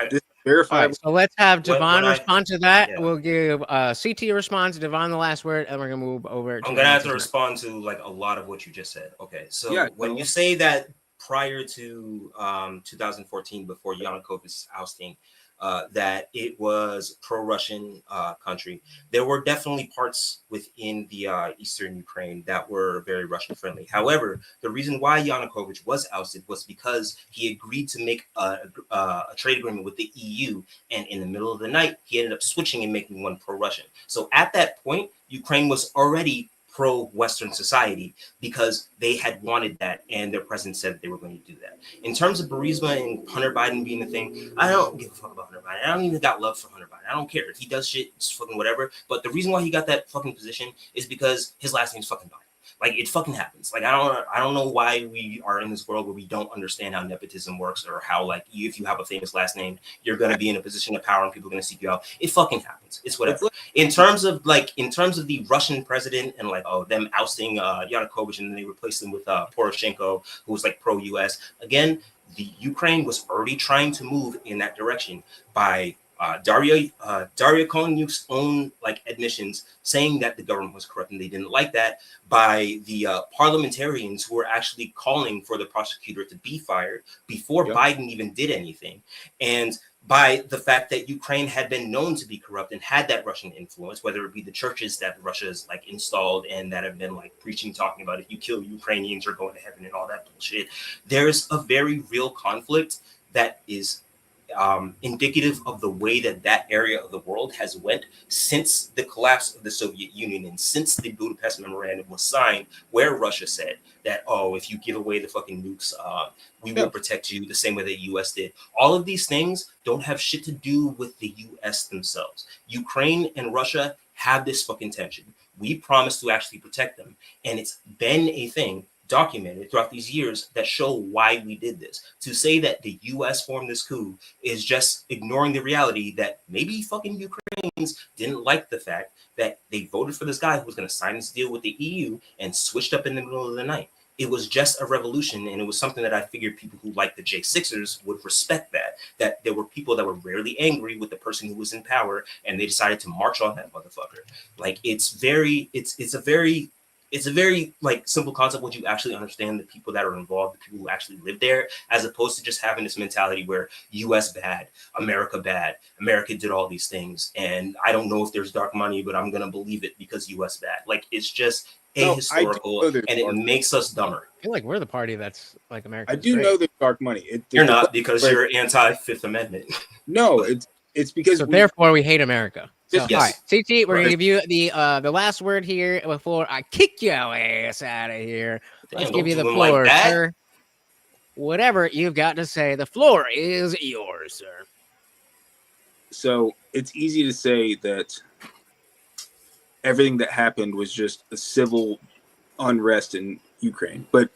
verifiable. Right, so let's have DeVon respond to that. Yeah. We'll give CT a response, DeVon the last word, and we're gonna move over. I'm gonna have to respond to like a lot of what you just said. Okay, so when you say that prior to 2014, before Yanukovych's ousting, that it was pro-Russian country, there were definitely parts within the eastern Ukraine that were very Russian friendly. However, the reason why Yanukovych was ousted was because he agreed to make a trade agreement with the EU, and in the middle of the night, he ended up switching and making one pro-Russian. So at that point, Ukraine was already pro-Western society because they had wanted that, and their president said that they were going to do that. In terms of Burisma and Hunter Biden being the thing, I don't give a fuck about Hunter Biden. I don't even got love for Hunter Biden. I don't care. If he does shit, it's fucking whatever. But the reason why he got that fucking position is because his last name's fucking Biden. Like, it fucking happens. Like, I don't know why we are in this world where we don't understand how nepotism works, or how, like, if you have a famous last name, you're going to be in a position of power and people are going to seek you out. It fucking happens. It's whatever. In terms of the Russian president and like, them ousting Yanukovych and then they replaced him with Poroshenko, who was like pro-US. Again, the Ukraine was already trying to move in that direction by Daria Koleniuk's own like admissions, saying that the government was corrupt and they didn't like that, by the parliamentarians who were actually calling for the prosecutor to be fired before Biden even did anything, and by the fact that Ukraine had been known to be corrupt and had that Russian influence, whether it be the churches that Russia's like installed and that have been like preaching, talking about if you kill Ukrainians, you're going to heaven and all that bullshit. There's a very real conflict that is indicative of the way that area of the world has went since the collapse of the Soviet Union and since the Budapest Memorandum was signed, where Russia said that, if you give away the fucking nukes, we will protect you the same way the US did. All of these things don't have shit to do with the US themselves. Ukraine and Russia have this fucking tension. We promised to actually protect them, and it's been a thing documented throughout these years that show why we did this. To say that the US formed this coup is just ignoring the reality that maybe fucking Ukrainians didn't like the fact that they voted for this guy who was going to sign this deal with the EU and switched up in the middle of the night. It was just a revolution, and it was something that I figured people who like the J6ers would respect, that there were people that were rarely angry with the person who was in power, and they decided to march on that motherfucker. Like, it's a very like simple concept when you actually understand the people that are involved, the people who actually live there, as opposed to just having this mentality where US bad, America did all these things, and I don't know if there's dark money, but I'm gonna believe it because US bad. Like, it's just ahistorical, and it makes us dumber. I feel like we're the party that's like America. I do know there's dark money. You're not, because you're anti-Fifth Amendment. No, it's because therefore we hate America. So, Yes. all right, CT, we're gonna give you the last word here before I kick your ass out of here. Let's give you the floor, sir. Whatever you've got to say, the floor is yours, sir. So it's easy to say that everything that happened was just a civil unrest in Ukraine, but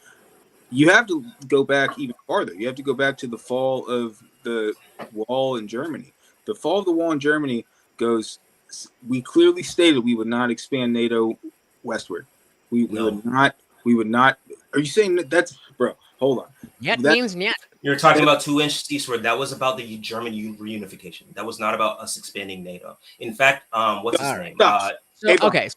you have to go back even farther. You have to go back to the fall of the wall in Germany. The fall of the wall in Germany goes, we clearly stated we would not expand NATO westward. We would not. Are you saying that's, bro? Hold on. Yet means yet. You're talking about 2 inches eastward. That was about the German reunification. That was not about us expanding NATO. In fact, what's his name?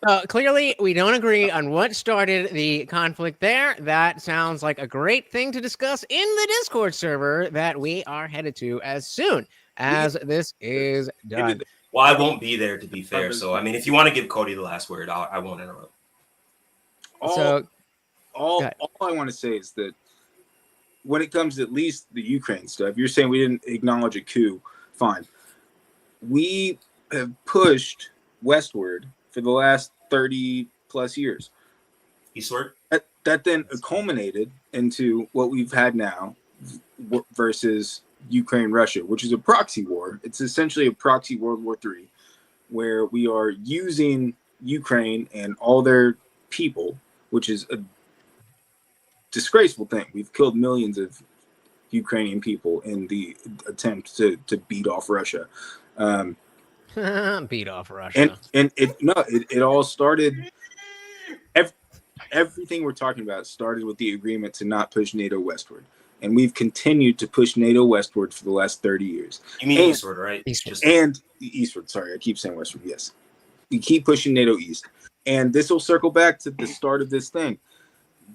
So clearly we don't agree on what started the conflict there. That sounds like a great thing to discuss in the Discord server that we are headed to as soon as this is done. Well, I won't be there, to be fair. So, I mean, if you want to give Cody the last word, I won't interrupt. All I want to say is that when it comes to at least the Ukraine stuff, you're saying we didn't acknowledge a coup. Fine. We have pushed westward for the last 30 plus years. Eastward? That then culminated into what we've had now versus Ukraine, Russia, which is a proxy war. It's essentially a proxy World War III, where we are using Ukraine and all their people, which is a disgraceful thing. We've killed millions of Ukrainian people in the attempt to beat off Russia. Beat off Russia. And it all started. Everything we're talking about started with the agreement to not push NATO westward. And we've continued to push NATO westward for the last 30 years. You mean eastward, right? Eastward. Sorry, I keep saying westward. Yes. We keep pushing NATO east. And this will circle back to the start of this thing.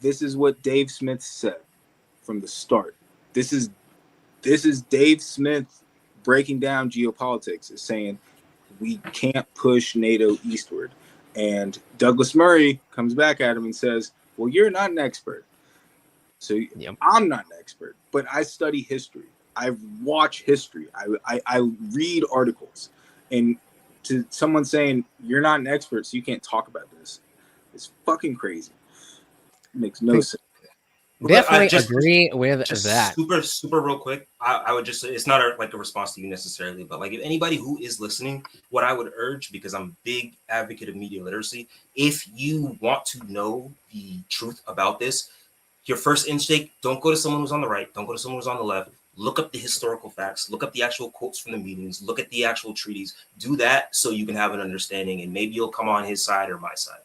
This is what Dave Smith said from the start. This is Dave Smith breaking down geopolitics, is saying we can't push NATO eastward. And Douglas Murray comes back at him and says, well, you're not an expert. So I'm not an expert, but I study history. I watch history. I read articles. And to someone saying you're not an expert, so you can't talk about this, it's fucking crazy. It makes no sense. Definitely agree with that. Super real quick. I would just say, it's not a response to you necessarily, but like, if anybody who is listening, what I would urge, because I'm a big advocate of media literacy, if you want to know the truth about this, your first instinct, don't go to someone who's on the right, don't go to someone who's on the left. Look up the historical facts, look up the actual quotes from the meetings, look at the actual treaties. Do that so you can have an understanding, and maybe you'll come on his side or my side.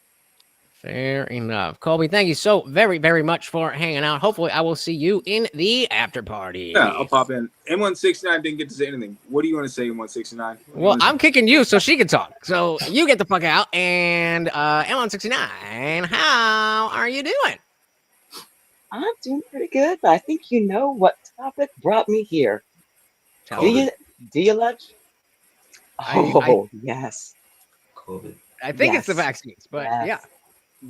Fair enough. Colby, thank you so very, very much for hanging out. Hopefully, I will see you in the after party. Yeah, I'll pop in. M169 didn't get to say anything. What do you want to say, M169? Well, I'm kicking you so she can talk. So you get the fuck out. And M169, how are you doing? I'm doing pretty good, but I think you know what topic brought me here. Do you, Lutch? Oh, yes. COVID. I think it's the vaccines, but yeah.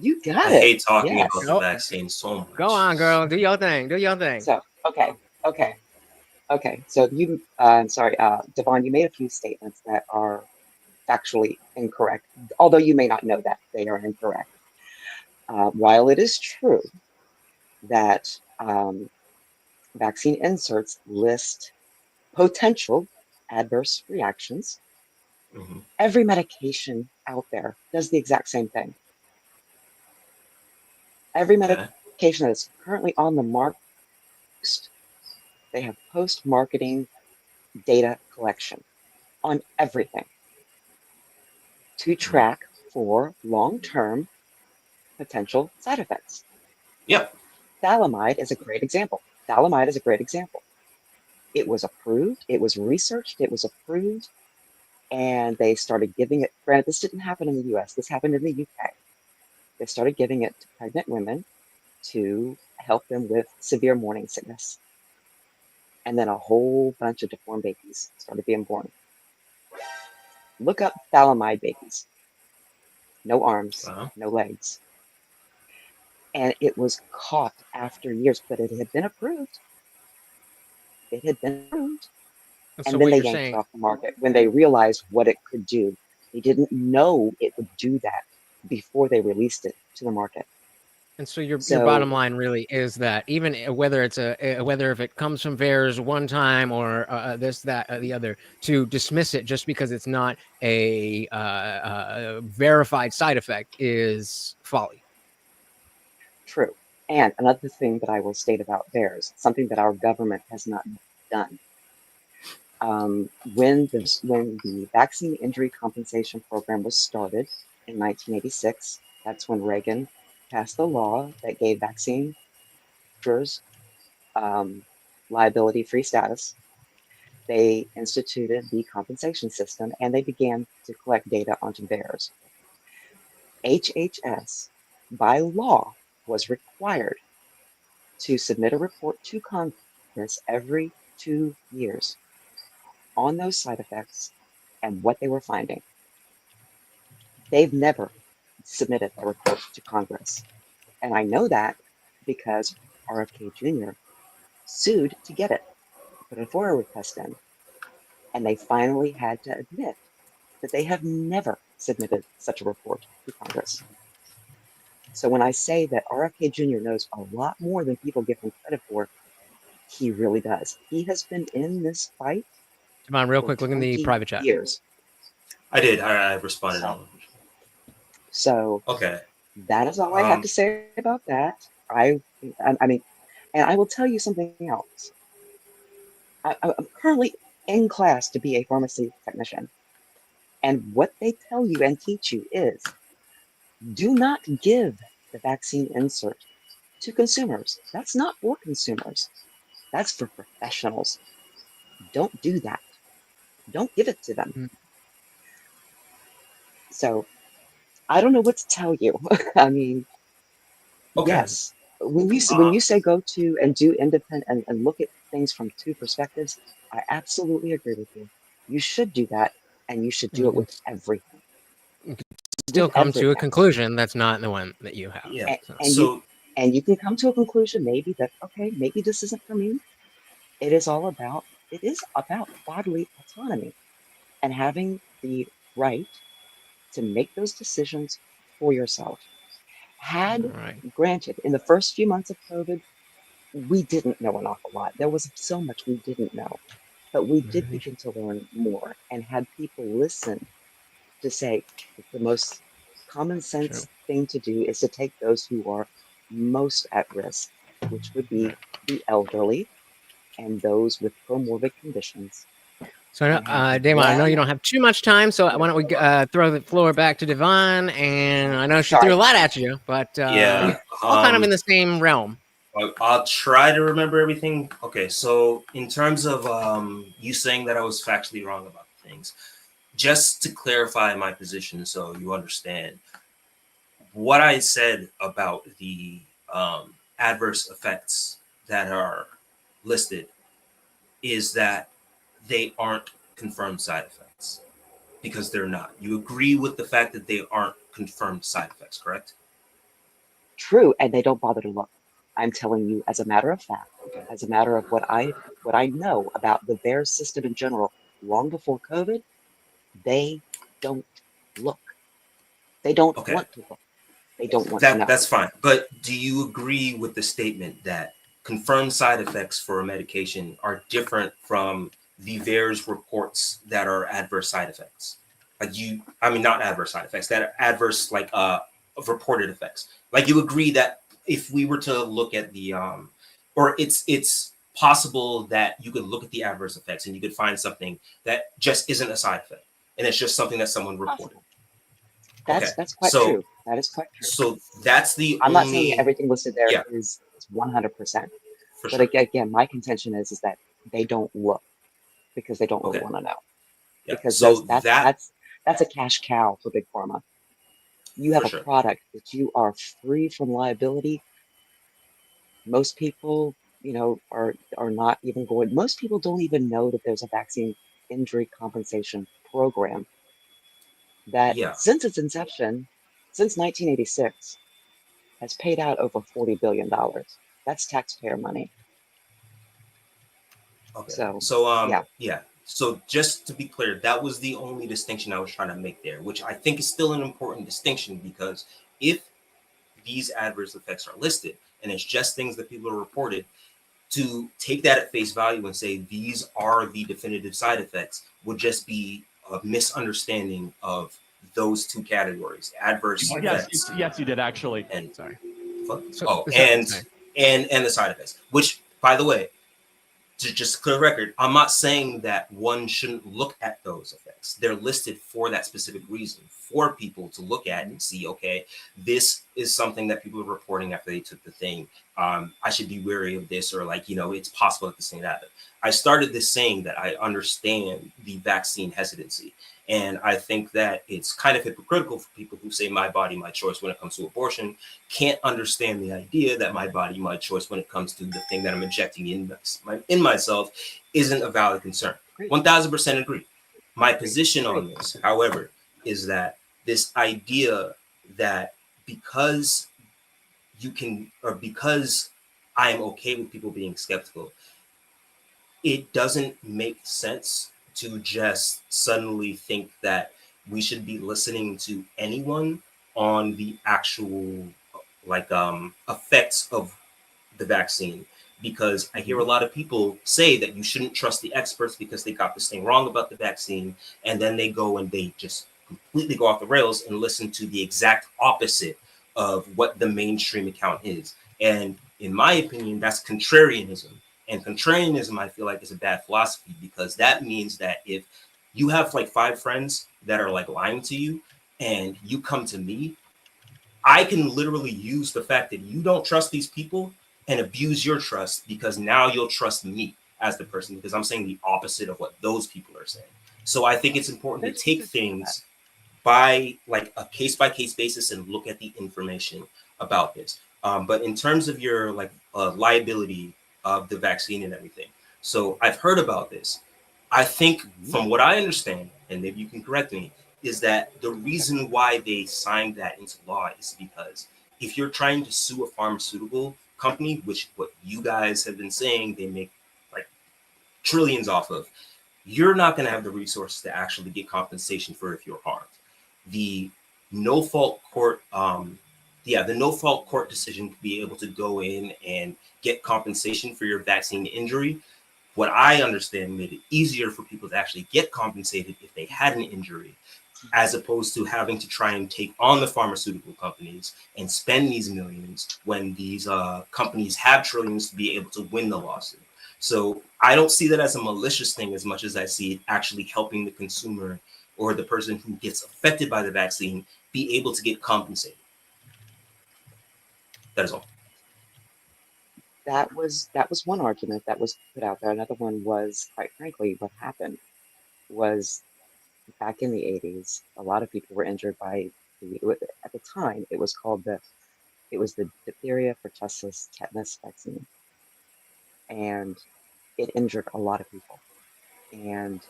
You got I it. hate talking about the vaccine so much. Go on, girl. Do your thing. Do your thing. So, okay. So you, I'm sorry, DeVon, you made a few statements that are factually incorrect, although you may not know that they are incorrect. While it is true that vaccine inserts list potential adverse reactions, every medication out there does the exact same thing. Every medication that is currently on the market, they have post-marketing data collection on everything to track for long-term potential side effects. Yep. Phthalimide is a great example. Phthalimide is a great example. It was approved, it was researched, it was approved, and they started giving it. Granted, this didn't happen in the US, this happened in the UK. They started giving it to pregnant women to help them with severe morning sickness. And then a whole bunch of deformed babies started being born. Look up phthalimide babies. No arms, no legs. And it was caught after years, but it had been approved. It had been approved. And And so then what they you're yanked saying, it off the market when they realized what it could do. They didn't know it would do that before they released it to the market. and so your So bottom line really is that even whether it's whether if it comes from VAERS one time or this, that, or the other, to dismiss it just because it's not a verified side effect is folly. true. And another thing that I will state about VAERS, something that our government has not done. When the Vaccine Injury Compensation Program was started in 1986, that's when Reagan passed the law that gave vaccine manufacturers liability-free status. They instituted the compensation system and they began to collect data onto VAERS. HHS, by law, was required to submit a report to Congress every 2 years on those side effects and what they were finding. They've never submitted a report to Congress. And I know that because RFK Jr. sued to get it, put a FOIA request in, and they finally had to admit that they have never submitted such a report to Congress. So when I say that RFK Jr. knows a lot more than people give him credit for, he really does. He has been in this fight. DeVon, real quick, look in the private chat. Years. I did. I responded on. So okay, that is all I have to say about that. I mean, and I will tell you something else. I'm currently in class to be a pharmacy technician. And what they tell you and teach you is do not give the vaccine insert to consumers. That's not for consumers. That's for professionals. Don't do that. Don't give it to them. So I don't know what to tell you. I mean, yes, when you say go to and do independent and look at things from two perspectives, I absolutely agree with you. You should do that, and you should do it with everything. Still come to a conclusion that's not the one that you have. Yeah. And you can come to a conclusion maybe that okay, maybe this isn't for me. It is about bodily autonomy and having the right to make those decisions for yourself. Granted, in the first few months of COVID, we didn't know an awful lot. There was so much we didn't know, but we did begin to learn more and had people listen to say that the most common sense thing to do is to take those who are most at risk, which would be the elderly and those with comorbid conditions. So, DeVon, I know you don't have too much time, so why don't we throw the floor back to DeVon? And I know she threw a lot at you, but yeah, all kind of in the same realm. I'll try to remember everything. Okay, so in terms of you saying that I was factually wrong about things, just to clarify my position so you understand, what I said about the adverse effects that are listed is that they aren't confirmed side effects because they're not. You agree with the fact that they aren't confirmed side effects, correct? True, and they don't bother to look. I'm telling you as a matter of fact, as a matter of what I know about the VAERS system in general, long before COVID, they don't look. They don't want to look. They don't want to know. That's fine. But do you agree with the statement that confirmed side effects for a medication are different from the VAERS reports that are adverse side effects? Not adverse side effects, that are adverse, of reported effects. Like, you agree that if we were to look at the or it's possible that you could look at the adverse effects and you could find something that just isn't a side effect, and it's just something that someone reported. That's quite so true. That is quite true. so that's the I'm not saying only everything listed there yeah is 100%. for But sure. again, my contention is that they don't look because they don't really Okay. want to know. Yeah. Because So that's a cash cow for Big Pharma. You have For a sure. product that you are free from liability. Most people, are not even going. Most people don't even know that there's a vaccine injury compensation program that, Yeah. since its inception, since 1986, has paid out over $40 billion. That's taxpayer money. Okay. So, So yeah. So just to be clear, that was the only distinction I was trying to make there, which I think is still an important distinction, because if these adverse effects are listed and it's just things that people are reported, to take that at face value and say these are the definitive side effects would just be a misunderstanding of those two categories: adverse effects. Yes, you did actually. And Sorry. And the side effects, which, by the way, to just clear record, I'm not saying that one shouldn't look at those effects. They're listed for that specific reason, for people to look at and see, okay, this is something that people are reporting after they took the thing. I should be wary of this, or it's possible that this thing happened. I started this saying that I understand the vaccine hesitancy. And I think that it's kind of hypocritical for people who say my body, my choice when it comes to abortion, can't understand the idea that my body, my choice when it comes to the thing that I'm injecting in myself isn't a valid concern. 1000% agree. My position on this, however, is that this idea that because because I am okay with people being skeptical, it doesn't make sense to just suddenly think that we should be listening to anyone on the actual effects of the vaccine, because I hear a lot of people say that you shouldn't trust the experts because they got this thing wrong about the vaccine, and then they go and they just completely go off the rails and listen to the exact opposite of what the mainstream account is. And in my opinion, that's contrarianism. And contrarianism, I feel like, is a bad philosophy, because that means that if you have like 5 friends that are like lying to you and you come to me, I can literally use the fact that you don't trust these people and abuse your trust, because now you'll trust me as the person, because I'm saying the opposite of what those people are saying. So I think it's important to take things by like a case-by-case basis and look at the information about this. But in terms of your liability of the vaccine and everything, so I've heard about this. I think from what I understand, and maybe you can correct me, is that the reason why they signed that into law is because if you're trying to sue a pharmaceutical company, which what you guys have been saying they make like trillions off of, you're not going to have the resources to actually get compensation for if you're harmed. The no fault court, the no fault court decision to be able to go in and get compensation for your vaccine injury, what I understand made it easier for people to actually get compensated if they had an injury, as opposed to having to try and take on the pharmaceutical companies and spend these millions when these companies have trillions to be able to win the lawsuit. So I don't see that as a malicious thing as much as I see it actually helping the consumer or the person who gets affected by the vaccine be able to get compensated. That is all. That was one argument that was put out there. Another one was, quite frankly, what happened was back in the 80s, a lot of people were injured by at the time it was called the diphtheria, pertussis, tetanus vaccine, and it injured a lot of people. And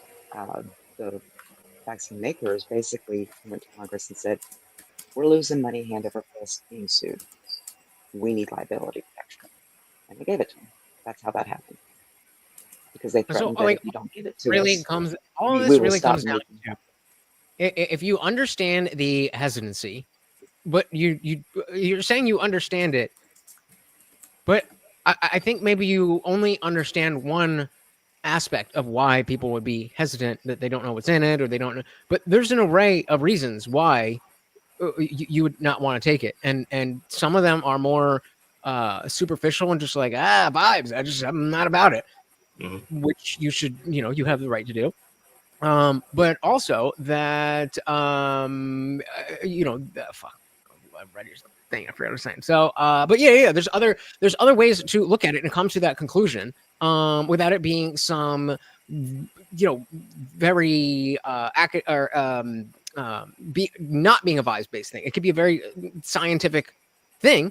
the vaccine makers basically went to Congress and said, "We're losing money hand over fist being sued. We need liability protection," and they gave it to them. That's how that happened. Because they threatened that if you don't give it to us, all of we this will really stop comes down making to, if you understand the hesitancy, but you're saying you understand it, but I think maybe you only understand one aspect of why people would be hesitant, that they don't know what's in it, or they don't know. But there's an array of reasons why you would not want to take it, and some of them are more superficial and just like vibes. I'm not about it, which you should, you have the right to do. But also that fuck, I'm ready or something. Thing I forgot what I was saying. So, but yeah, there's other ways to look at it and come to that conclusion, without it being some, very not being a vibes-based thing. It could be a very scientific thing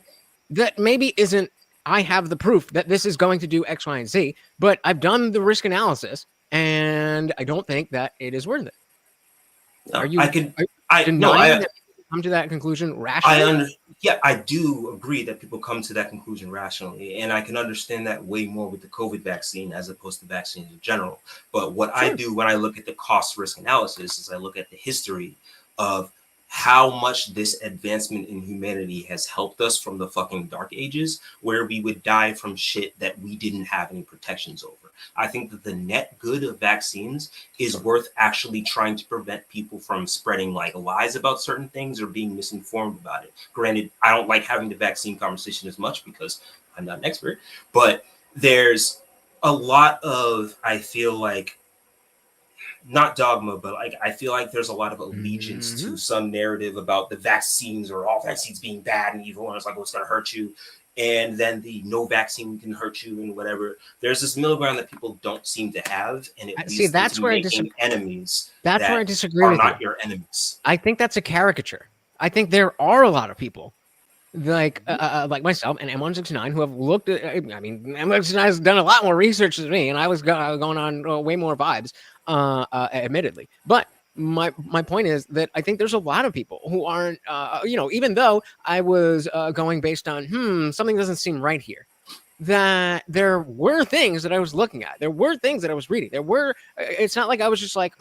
that maybe isn't. I have the proof that this is going to do X, Y, and Z, but I've done the risk analysis, and I don't think that it is worth it. No, are you denying that people come to that conclusion rationally? I do agree that people come to that conclusion rationally, and I can understand that way more with the COVID vaccine as opposed to vaccines in general. But what I do when I look at the cost risk analysis is I look at the history of how much this advancement in humanity has helped us from the fucking dark ages, where we would die from shit that we didn't have any protections over. I think that the net good of vaccines is worth actually trying to prevent people from spreading like lies about certain things or being misinformed about it. Granted, I don't like having the vaccine conversation as much because I'm not an expert, but there's a lot of, I feel like, not dogma, but like I feel like there's a lot of allegiance to some narrative about the vaccines or all vaccines being bad and evil, and it's like, well, it's going to hurt you, and then the no vaccine can hurt you and whatever. There's this middle ground that people don't seem to have, and it leads that's to where making enemies. That's where I disagree with not you. Your enemies. I think that's a caricature. I think there are a lot of people like myself and M169 who have looked at. I mean, M169 has done a lot more research than me, and I was going on way more vibes, admittedly. But my point is that I think there's a lot of people who aren't, even though I was going based on something doesn't seem right here, that there were things that I was looking at, there were things that I was reading, it's not like I was just like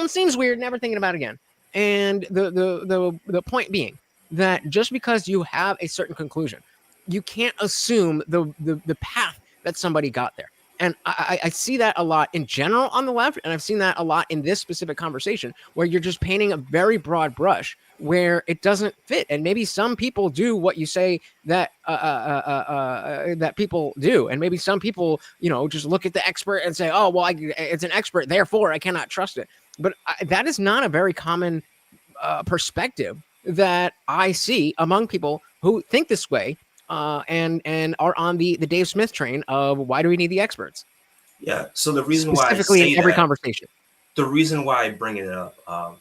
seems weird, never thinking about it again. And the point being that just because you have a certain conclusion, you can't assume the path that somebody got there. And I see that a lot in general on the left, and I've seen that a lot in this specific conversation, where you're just painting a very broad brush where it doesn't fit. And maybe some people do what you say that that people do, and maybe some people, just look at the expert and say, "Oh, well, it's an expert, therefore I cannot trust it." But that is not a very common perspective that I see among people who think this way, and are on the Dave Smith train of why do we need the experts? Yeah. So the reason why specifically in every conversation, the reason why I bring it up,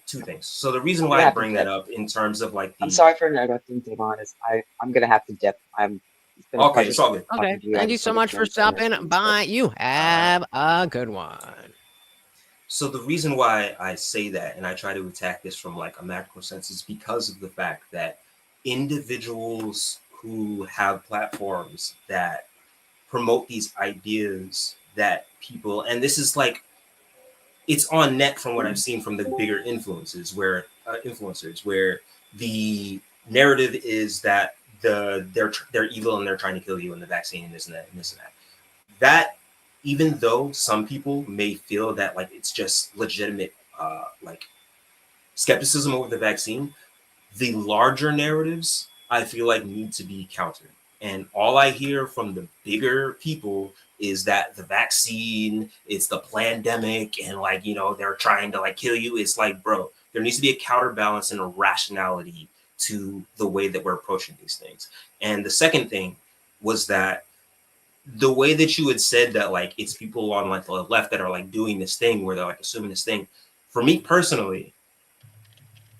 two things. So the reason why I bring that up in terms of like, I'm sorry for interrupting, DeVon. I'm gonna have to dip. It's been okay. It's all good. Okay. Thank you so much for stopping by. You have a good one. So the reason why I say that, and I try to attack this from like a macro sense, is because of the fact that individuals who have platforms that promote these ideas that people, and this is like, it's on net from what I've seen from the bigger influencers where the narrative is that they're evil and they're trying to kill you, and the vaccine and this and that and this and that. That, even though some people may feel that like it's just legitimate like skepticism over the vaccine, the larger narratives I feel like need to be countered. And all I hear from the bigger people is that the vaccine, it's the pandemic, and like, they're trying to like kill you. It's like, bro, there needs to be a counterbalance and a rationality to the way that we're approaching these things. And the second thing was that the way that you had said that like it's people on like the left that are like doing this thing where they're like assuming this thing. For me personally,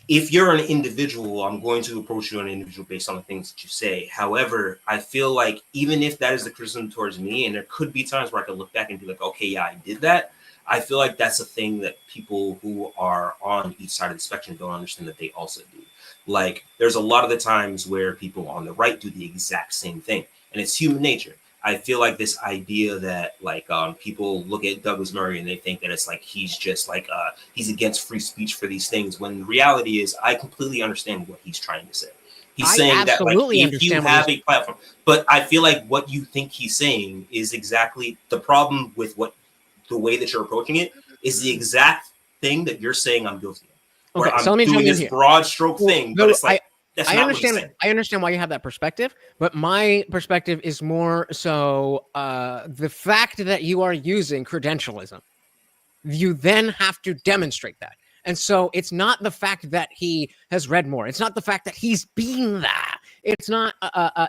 if you're an individual, I'm going to approach you on an individual based on the things that you say. However, I feel like even if that is the criticism towards me, and there could be times where I could look back and be like, okay, yeah, I did that. I feel like that's a thing that people who are on each side of the spectrum don't understand that they also do. Like, there's a lot of the times where people on the right do the exact same thing, and it's human nature. I feel like this idea that like people look at Douglas Murray and they think that it's like he's just like he's against free speech for these things, when the reality is I completely understand what he's trying to say. He's saying that like if you have a platform, but I feel like what you think he's saying is exactly the problem with the way that you're approaching it is the exact thing that you're saying I'm guilty of. Okay, so let me doing jump in this here. broad stroke thing, but it's like That's I not what he understand. said. I understand why you have that perspective, but my perspective is more so the fact that you are using credentialism. You then have to demonstrate that. And so it's not the fact that he has read more. It's not the fact that he's been that. It's not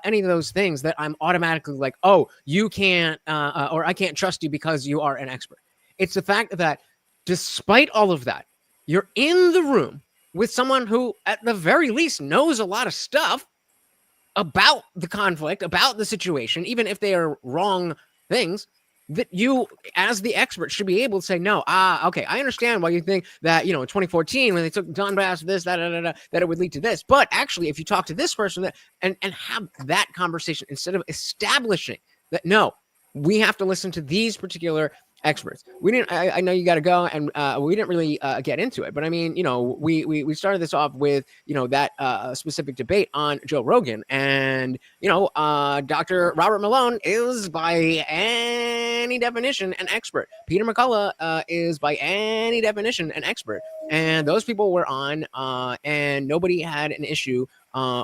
any of those things that I'm automatically like, oh, you can't, or I can't trust you because you are an expert. It's the fact that despite all of that, you're in the room with someone who, at the very least, knows a lot of stuff about the conflict, about the situation, even if they are wrong things, that you, as the expert, should be able to say, no, okay, I understand why you think that, in 2014, when they took Donbass, this, that it would lead to this. But actually, if you talk to this person and have that conversation, instead of establishing that, no, we have to listen to these particular experts. We didn't. I know you got to go, and we didn't really get into it. But I mean, we started this off with that specific debate on Joe Rogan, and Dr. Robert Malone is by any definition an expert. Peter McCullough is by any definition an expert, and those people were on, and nobody had an issue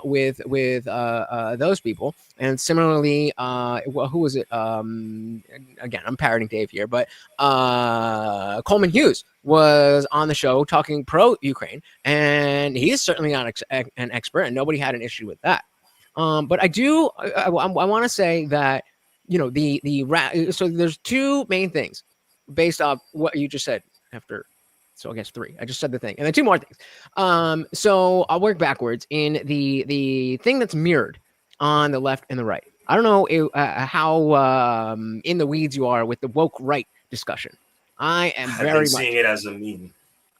with those people. And similarly, who was it? Again, I'm parroting Dave here, but Coleman Hughes was on the show talking pro-Ukraine, and he is certainly not an expert, and nobody had an issue with that. But I want to say that so there's two main things based off what you just said after. So I guess three. I just said the thing, and then two more things. So I'll work backwards in the thing that's mirrored on the left and the right. I don't know how in the weeds you are with the woke right discussion. I am very much seeing it as a meme.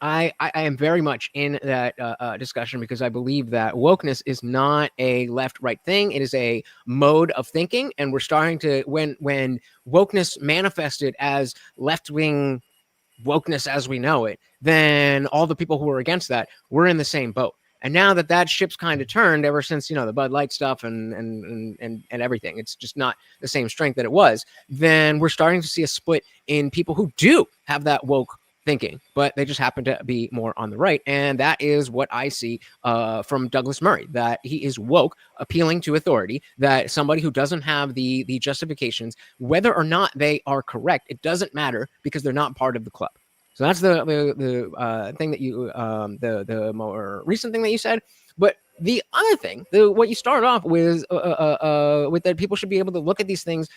I am very much in that discussion because I believe that wokeness is not a left-right thing. It is a mode of thinking, and we're starting to when wokeness manifested as left-wing wokeness as we know it, then all the people who were against that were in the same boat. And now that ship's kind of turned ever since, the Bud Light stuff and everything, it's just not the same strength that it was. Then we're starting to see a split in people who do have that woke thinking, but they just happen to be more on the right. And that is what I see from Douglas Murray, that he is woke, appealing to authority, that somebody who doesn't have the justifications, whether or not they are correct, it doesn't matter because they're not part of the club. So that's the thing that you, the more recent thing that you said. But the other thing, what you started off with that people should be able to look at these things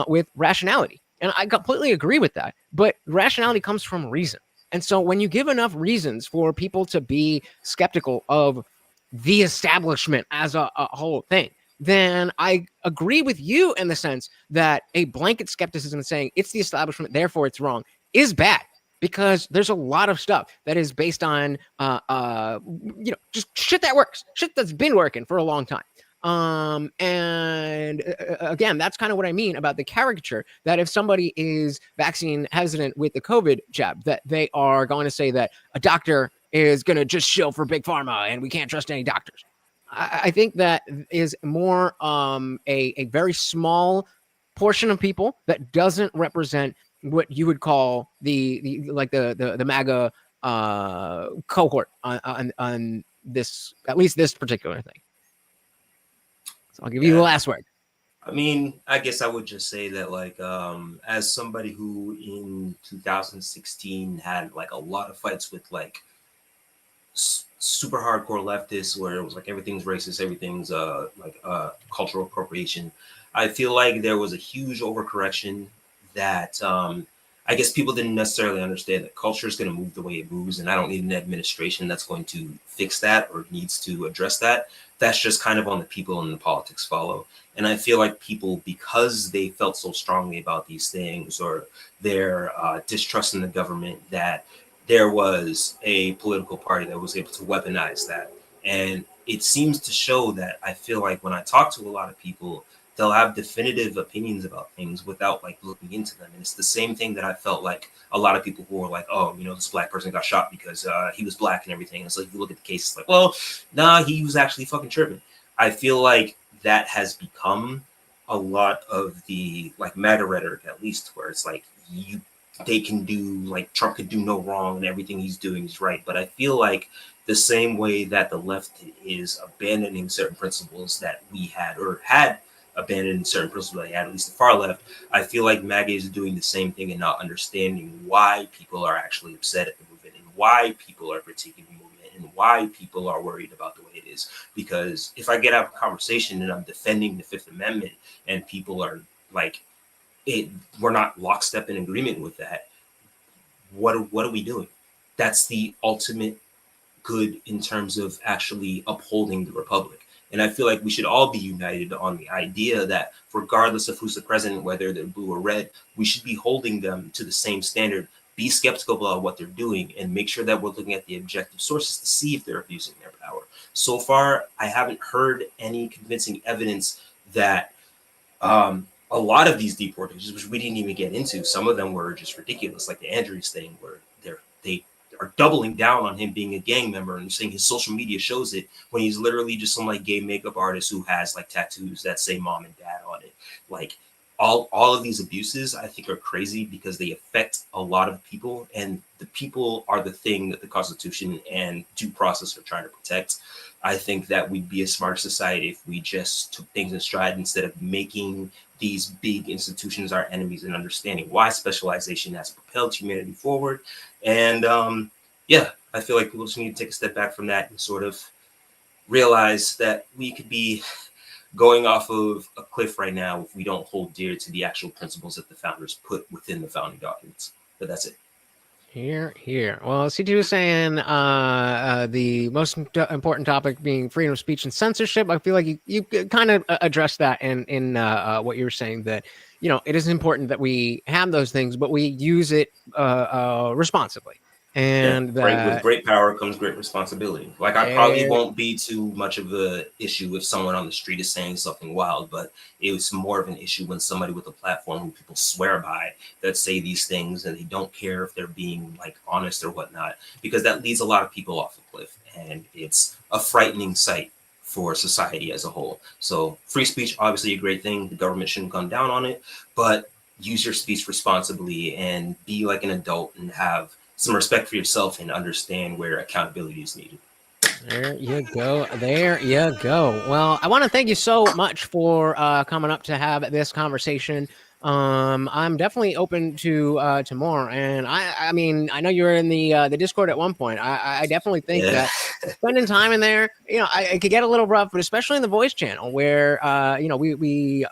with rationality. And I completely agree with that. But rationality comes from reason. And so when you give enough reasons for people to be skeptical of the establishment as a whole thing, then I agree with you in the sense that a blanket skepticism saying it's the establishment, therefore it's wrong, is bad. Because there's a lot of stuff that is based on, just shit that works, shit that's been working for a long time. Again, that's kind of what I mean about the caricature, that if somebody is vaccine hesitant with the COVID jab, that they are going to say that a doctor is going to just shill for big pharma and we can't trust any doctors. I think that is more a very small portion of people that doesn't represent what you would call the MAGA cohort on this, at least this particular thing. So I'll give you the last word. I mean, I guess I would just say that as somebody who in 2016 had a lot of fights with super hardcore leftists where it was everything's racist, everything's cultural appropriation. I feel like there was a huge overcorrection that I guess people didn't necessarily understand that culture is going to move the way it moves, and I don't need an administration that's going to fix that or needs to address that. That's just kind of on the people and the politics follow. And I feel like people, because they felt so strongly about these things or their distrust in the government, that there was a political party that was able to weaponize that. And it seems to show that I feel like when I talk to a lot of people, they'll have definitive opinions about things without looking into them. And it's the same thing that I felt like a lot of people who were like, oh, this black person got shot because he was black and everything. And it's you look at the case, it's well, nah, he was actually fucking tripping. I feel like that has become a lot of the MAGA rhetoric, at least, where it's they can do, like Trump could do no wrong and everything he's doing is right. But I feel like the same way that the left is abandoning certain principles that we had, or had abandoned certain principles that they had, at least the far left, I feel like MAGA is doing the same thing and not understanding why people are actually upset at the movement and why people are critiquing the movement and why people are worried about the way it is. Because if I get out of a conversation and I'm defending the Fifth Amendment and people are like, we're not lockstep in agreement with that, what are we doing? That's the ultimate good in terms of actually upholding the republic. And I feel like we should all be united on the idea that regardless of who's the president, whether they're blue or red, we should be holding them to the same standard. Be skeptical about what they're doing and make sure that we're looking at the objective sources to see if they're abusing their power. So far, I haven't heard any convincing evidence that a lot of these deportations, which we didn't even get into, some of them were just ridiculous, like the Andrews thing, where they are doubling down on him being a gang member and saying his social media shows it when he's literally just some like gay makeup artist who has like tattoos that say mom and dad on it. Like all of these abuses, I think, are crazy because they affect a lot of people, and the people are the thing that the Constitution and due process are trying to protect. I think that we'd be a smarter society if we just took things in stride instead of making these big institutions our enemies and understanding why specialization has propelled humanity forward. And yeah, I feel like people just need to take a step back from that and sort of realize that we could be going off of a cliff right now if we don't hold dear to the actual principles that the founders put within the founding documents. But that's it. Here. Well, C2 was saying the most important topic being freedom of speech and censorship. I feel like you kind of addressed that in what you were saying, that, you know, it is important that we have those things, but we use it responsibly. And with great power comes great responsibility. Like, I probably won't be too much of a issue if someone on the street is saying something wild, but it's more of an issue when somebody with a platform who people swear by that say these things and they don't care if they're being like honest or whatnot, because that leads a lot of people off the cliff, and it's a frightening sight for society as a whole. So free speech, obviously a great thing. The government shouldn't come down on it, but use your speech responsibly and be like an adult and have some respect for yourself and understand where accountability is needed. There you go. There you go. Well, I want to thank you so much for coming up to have this conversation. I'm definitely open to more. And I mean, I know you were in the Discord at one point. I definitely think that spending time in there, you know, it could get a little rough, but especially in the voice channel where, you know, we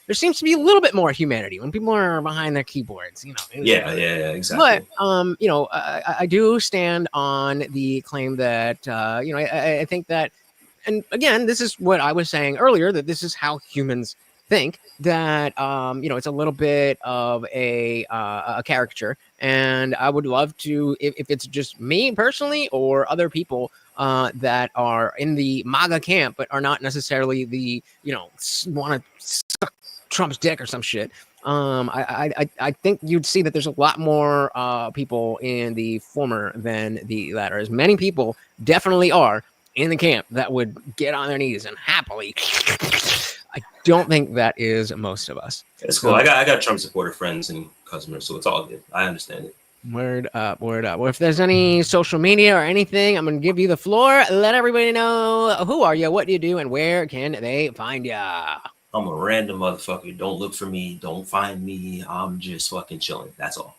there seems to be a little bit more humanity when people are behind their keyboards, you know. Yeah, exactly. But, you know, I do stand on the claim that, you know, I think that, and again, this is what I was saying earlier, that this is how humans think, that, you know, it's a little bit of a caricature. And I would love to, if it's just me personally or other people that are in the MAGA camp, but are not necessarily the, you know, want to suck Trump's dick or some shit. I think you'd see that there's a lot more people in the former than the latter. As many people definitely are in the camp that would get on their knees and happily. I don't think that is most of us. It's cool. I got Trump supporter friends and customers, so it's all good. I understand it. Word up. Well, if there's any social media or anything, I'm gonna give you the floor. Let everybody know who are you, what do you do, and where can they find ya. I'm a random motherfucker. Don't look for me. Don't find me. I'm just fucking chilling. That's all.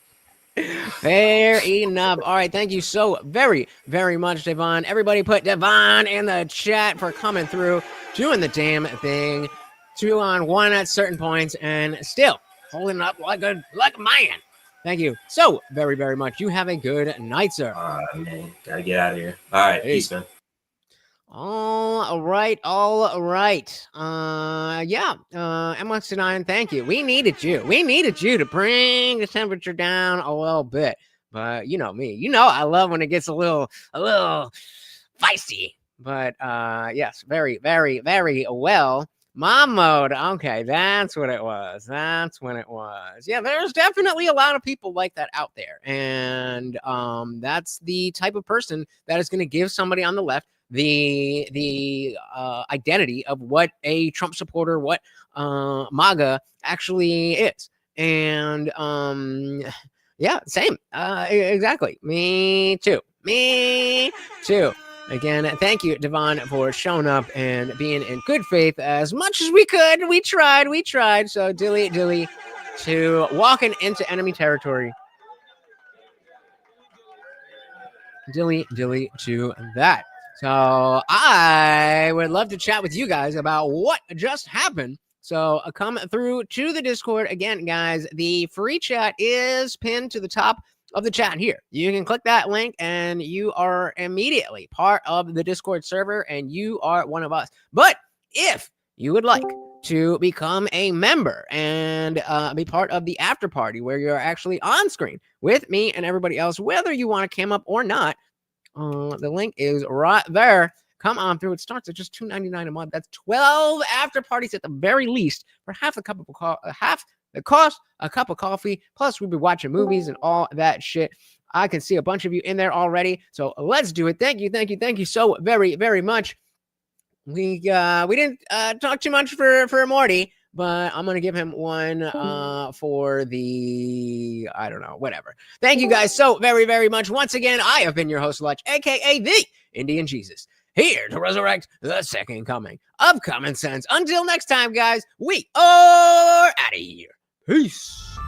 Fair enough. All right. Thank you so very, very much, DeVon. Everybody put DeVon in the chat for coming through, doing the damn thing. 2-on-1 at certain points, and still holding up like a man. Thank you so very, very much. You have a good night, sir. All right, man. Gotta get out of here. All right. Peace, man. All right. Yeah. M169, thank you. We needed you. We needed you to bring the temperature down a little bit. But you know me. You know I love when it gets a little feisty. But yes, very, very, very well. Mom mode. Okay, that's what it was. That's when it was. Yeah, there's definitely a lot of people like that out there. And that's the type of person that is going to give somebody on the left the identity of what a Trump supporter, what MAGA actually is. And Yeah, same. Exactly. Me too. Me too. Again, thank you, DeVon, for showing up and being in good faith as much as we could. We tried. So dilly to walking into enemy territory. Dilly to that. So I would love to chat with you guys about what just happened. So come through to the Discord. Again, guys, the free chat is pinned to the top of the chat here. You can click that link and you are immediately part of the Discord server and you are one of us. But if you would like to become a member and be part of the after party where you're actually on screen with me and everybody else, whether you want to cam up or not, the link is right there. Come on through. It starts at just $2.99 a month. That's 12 after parties at the very least for half the cost a cup of coffee. Plus, we'll be watching movies and all that shit. I can see a bunch of you in there already. So let's do it. Thank you so very, very much. We didn't talk too much for Morty, but I'm gonna give him one for the I don't know, whatever. Thank you guys so very, very much. Once again, I have been your host, Lutch, aka the Indian Jesus, here to resurrect the second coming of common sense. Until next time, guys, we are out of here. Peace.